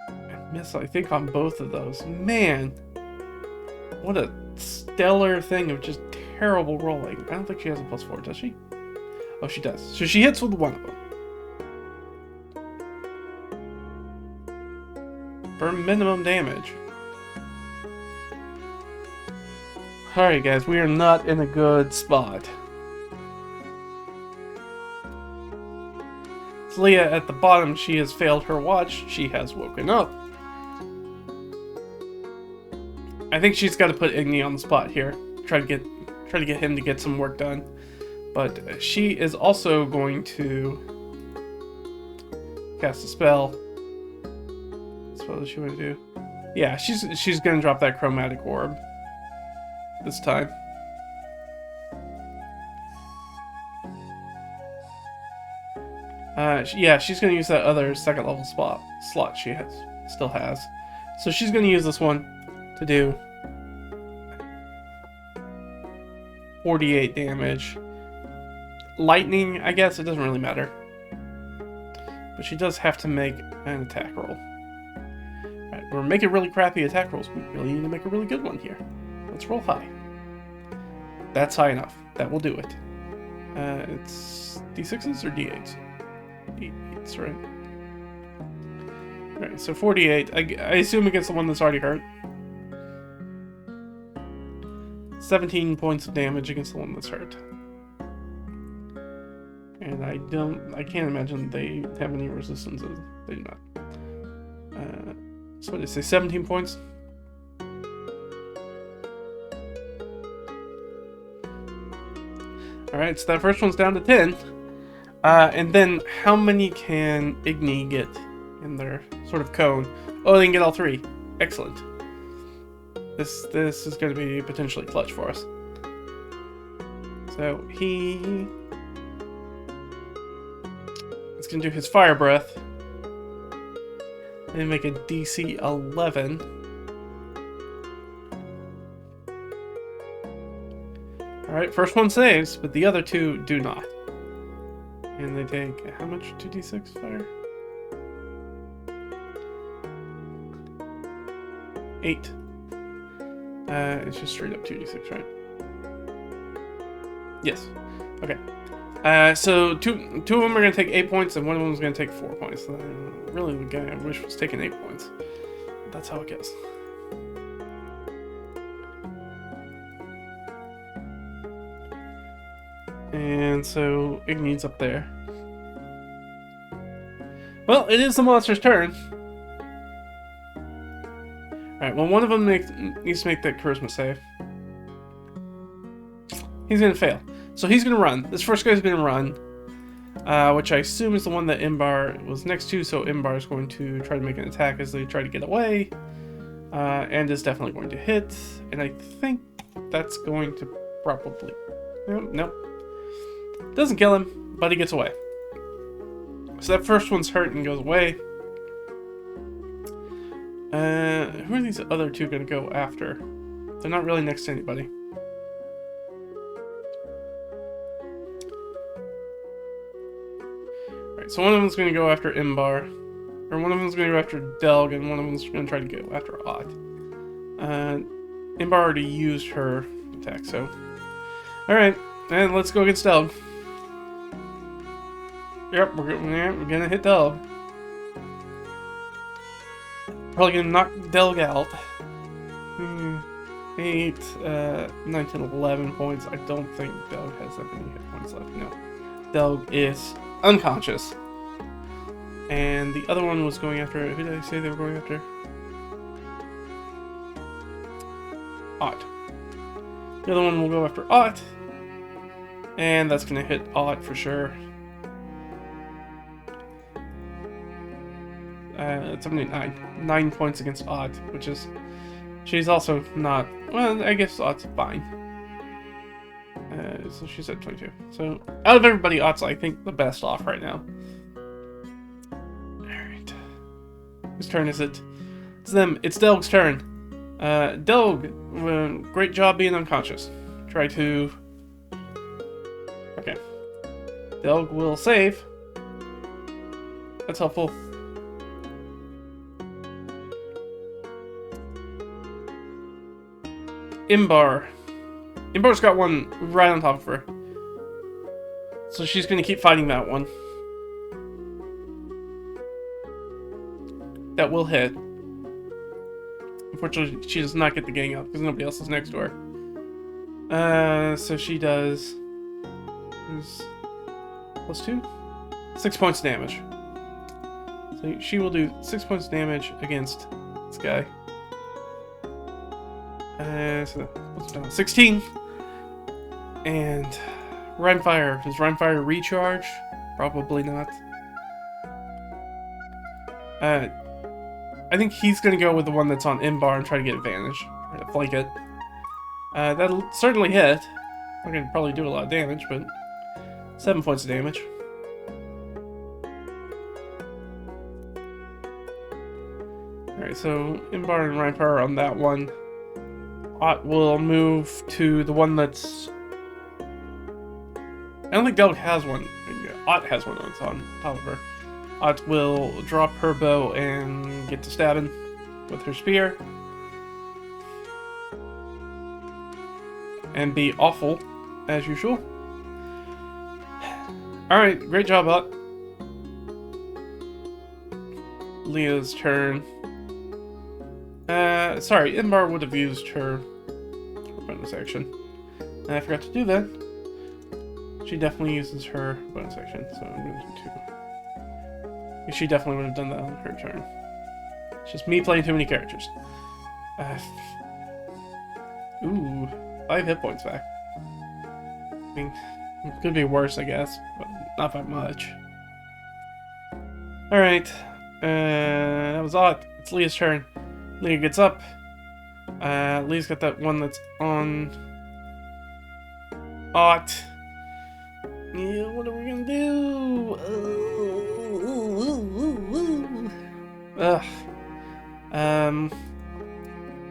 I miss, I think, on both of those. Man. What a stellar thing of just terrible rolling. I don't think she has a +4, does she? Oh, she does. So she hits with one of them. For minimum damage. Alright guys, we are not in a good spot. Leah at the bottom, she has failed her watch. She has woken up. I think she's got to put Igni on the spot here. Try to get him to get some work done. But she is also going to cast a spell. What does she want to do? Yeah, she's gonna drop that chromatic orb this time. Yeah, she's gonna use that other second level slot she still has. So she's gonna use this one to do 48 damage. Lightning, I guess it doesn't really matter. But she does have to make an attack roll. Alright, we're making really crappy attack rolls. We really need to make a really good one here. Let's roll high. That's high enough. That will do it. It's D6s or D8s? D8s, right? Alright, so 48. I assume against the one that's already hurt. 17 points of damage against the one that's hurt. And I can't imagine they have any resistances. They do not. So what did they say, 17 points? Alright, so that first one's down to 10. And then how many can Igni get in their sort of cone? Oh, they can get all 3. Excellent. This is going to be potentially clutch for us. So he is going to do his fire breath and make a DC 11. Alright, first one saves, but the other 2 do not. And they take how much 2d6 fire? 8. It's just straight up 2d6, right? Yes. Okay. So two of them are going to take 8 points, and one of them is going to take 4 points. Really, the guy I wish was taking 8 points. That's how it goes. And so Igni's up there. Well, it is the monster's turn. Alright, well, one of them needs to make that charisma save. He's going to fail. So he's going to run. This first guy's going to run, which I assume is the one that Imbar was next to, so Imbar is going to try to make an attack as they try to get away, and is definitely going to hit, and I think that's going to probably... Nope. Doesn't kill him, but he gets away. So that first one's hurt and goes away. Who are these other 2 going to go after? They're not really next to anybody. Alright, so one of them's going to go after Imbar. Or one of them's going to go after Delg, and one of them's going to try to go after Ott. Imbar already used her attack, so... Alright, and let's go against Delg. Yep, we're gonna hit Delg. Probably gonna knock Delg out. 8, 9, 10, 11 points. I don't think Delg has that many hit points left. No. Delg is unconscious. And the other one was going after... Who did I say they were going after? Ott. The other one will go after Ott. And that's gonna hit Ott for sure. 79. 9 points against Ott, which is... She's also not... Well, I guess Ott's fine. So she's at 22. So, out of everybody, Ott's, I think, the best off right now. Alright. Whose turn is it? It's them. It's Delg's turn. Delg, great job being unconscious. Try to... Okay. Delg will save. That's helpful. Imbar. Imbar's got one right on top of her. So she's going to keep fighting that one. That will hit. Unfortunately, she does not get the gang up because nobody else is next to her. So she does... +2? 6 points of damage. So she will do 6 points of damage against this guy. So what's down? 16. And Rhymefire. Does Rhymefire recharge? Probably not. I think he's going to go with the one that's on Imbar and try to get advantage. Try to flank it. That'll certainly hit. I'm going to probably do a lot of damage, but 7 points of damage. Alright, so Imbar and Rhymefire on that one. Ott will move to the one that's... I don't think Delg has one. Ott has one that's on top of her. Ott will drop her bow and get to stabbing with her spear. And be awful, as usual. Alright, great job, Ott. Leah's turn. Sorry, Imbar would have used her bonus action. And I forgot to do that. She definitely uses her bonus action, so I'm going to do 2. She definitely would have done that on her turn. It's just me playing too many characters. Ooh, 5 hit points back. I mean, it could be worse, I guess, but not by much. Alright, that was odd. It's Leah's turn. Leah gets up. Leah's got that one that's on... Ought. Yeah, what are we gonna do? Ugh.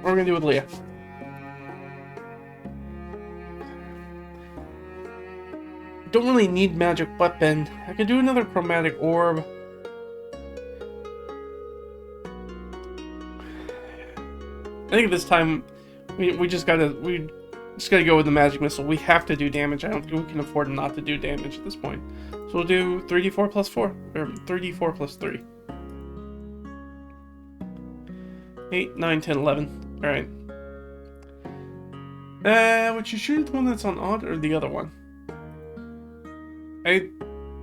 What are we gonna do with Leah? Don't really need magic weapon. I could do another chromatic orb. I think this time we just gotta go with the magic missile. We have to do damage. I don't think we can afford not to do damage at this point. So we'll do 3d4 plus 4, or 3d4 plus 3. 8, 9, 10, 11. Alright. Would you shoot the one that's on odd or the other one?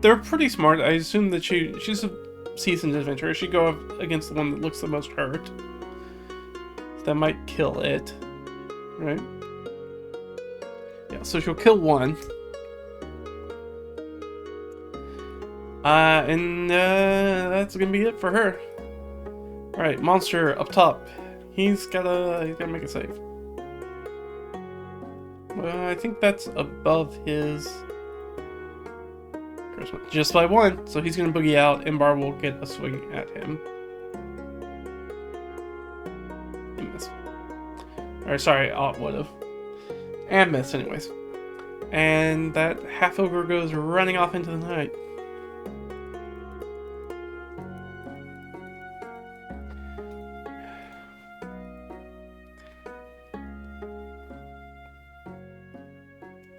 They're pretty smart. I assume that she's a seasoned adventurer. She'd go up against the one that looks the most hurt. That might kill it. Right? Yeah, so she'll kill one. And that's gonna be it for her. Alright, monster up top. He's gotta make a save. Well, I think that's above his charisma. Just by 1, so he's gonna boogie out, and Bar will get a swing at him. He missed. Or sorry, Ott would've. And miss anyways. And that half ogre goes running off into the night.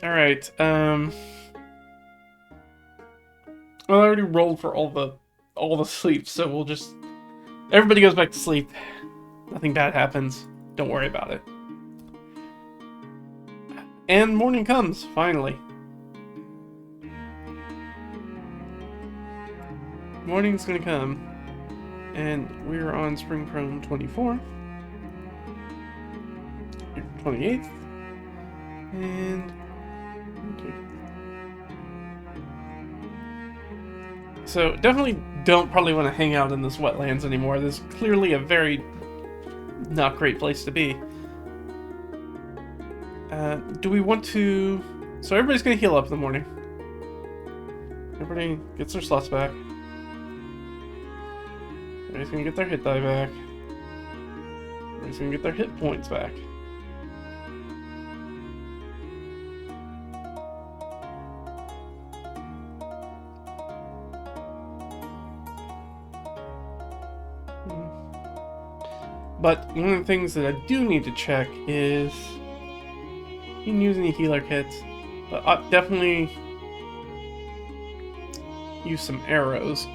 Alright, well, I already rolled for all the sleep, so we'll just... Everybody goes back to sleep. Nothing bad happens. Don't worry about it. And morning comes, finally. Morning's gonna come. And we're on Spring Prone 24. 28th. And... okay. So, definitely don't probably want to hang out in this wetlands anymore. This is clearly a very not great place to be. Do we want to... So everybody's going to heal up in the morning. Everybody gets their slots back. Everybody's going to get their hit die back. Everybody's going to get their hit points back. But one of the things that I do need to check is... You can use any healer kits, but I'll definitely use some arrows.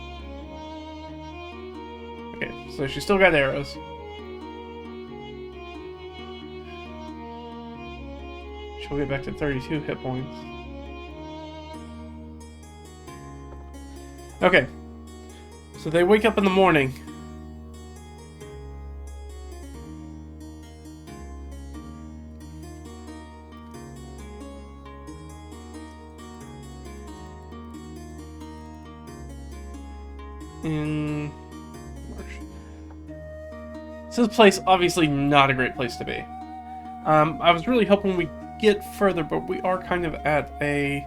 Okay, so she still got arrows. She'll get back to 32 hit points. Okay, so they wake up in the morning. In March. So this place, obviously not a great place to be. I was really hoping we get further, but we are kind of at a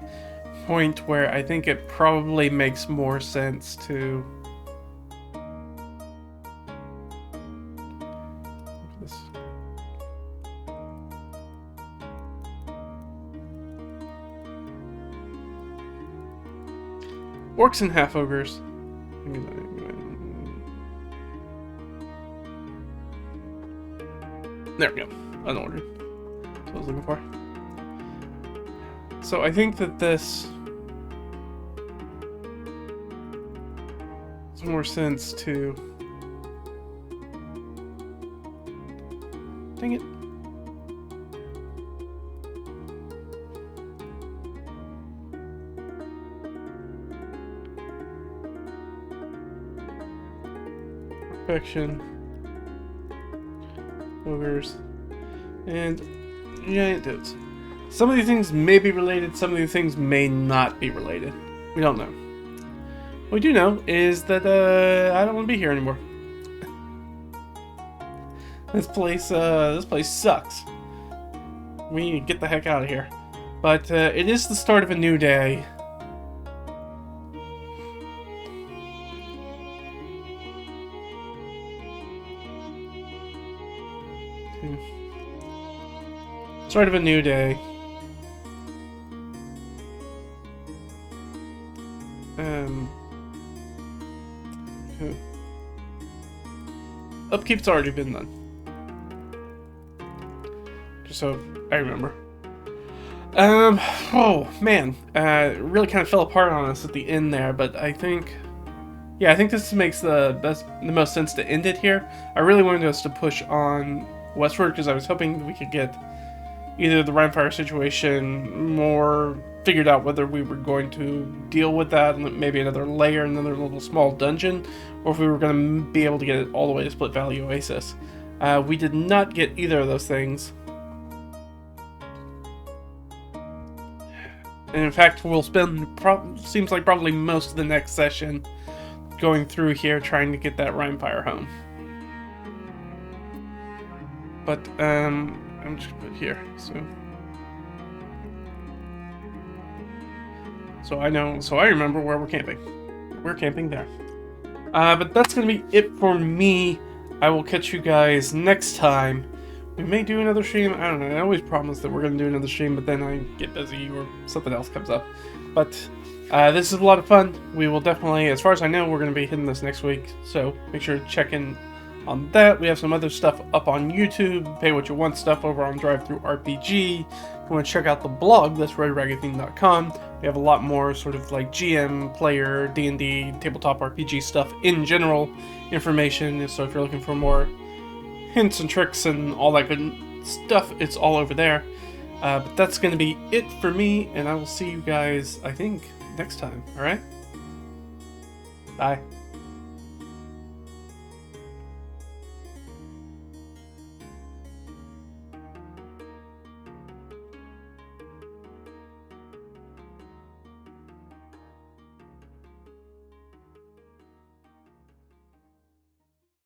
point where I think it probably makes more sense to... This. Orcs and half-ogres. There we go. Unordered. That's what I was looking for. So I think that this makes more sense to... Dang it. Infection. Ogres. And giant dudes. Some of these things may be related, some of these things may not be related. We don't know. What we do know is that I don't want to be here anymore. This place sucks. We need to get the heck out of here. But it is the start of a new day. Start of a new day. Upkeep's already been done. Just so I remember. Oh man, it really kind of fell apart on us at the end there, but I think, yeah, I think this makes the most sense to end it here. I really wanted us to push on westward because I was hoping we could get either the Rhinefire situation more figured out, whether we were going to deal with that and maybe another layer, another little small dungeon, or if we were going to be able to get it all the way to Split Valley Oasis. We did not get either of those things. And in fact, we'll spend, seems like probably most of the next session going through here trying to get that Rhinefire home. But, I'm just gonna put here, so I remember where we're camping. We're camping there. But that's gonna be it for me. I will catch you guys next time. We may do another stream. I don't know. I always promise that we're gonna do another stream, but then I get busy or something else comes up. But this is a lot of fun. We will definitely, as far as I know, we're gonna be hitting this next week. So make sure to check in on that. We have some other stuff up on YouTube, Pay What You Want stuff over on DriveThruRPG. If you want to check out the blog, that's RedRaggedTheme.com. We have a lot more sort of like GM, player, D&D, tabletop RPG stuff in general information. So if you're looking for more hints and tricks and all that good stuff, it's all over there. But that's going to be it for me, and I will see you guys, I think, next time. Alright? Bye.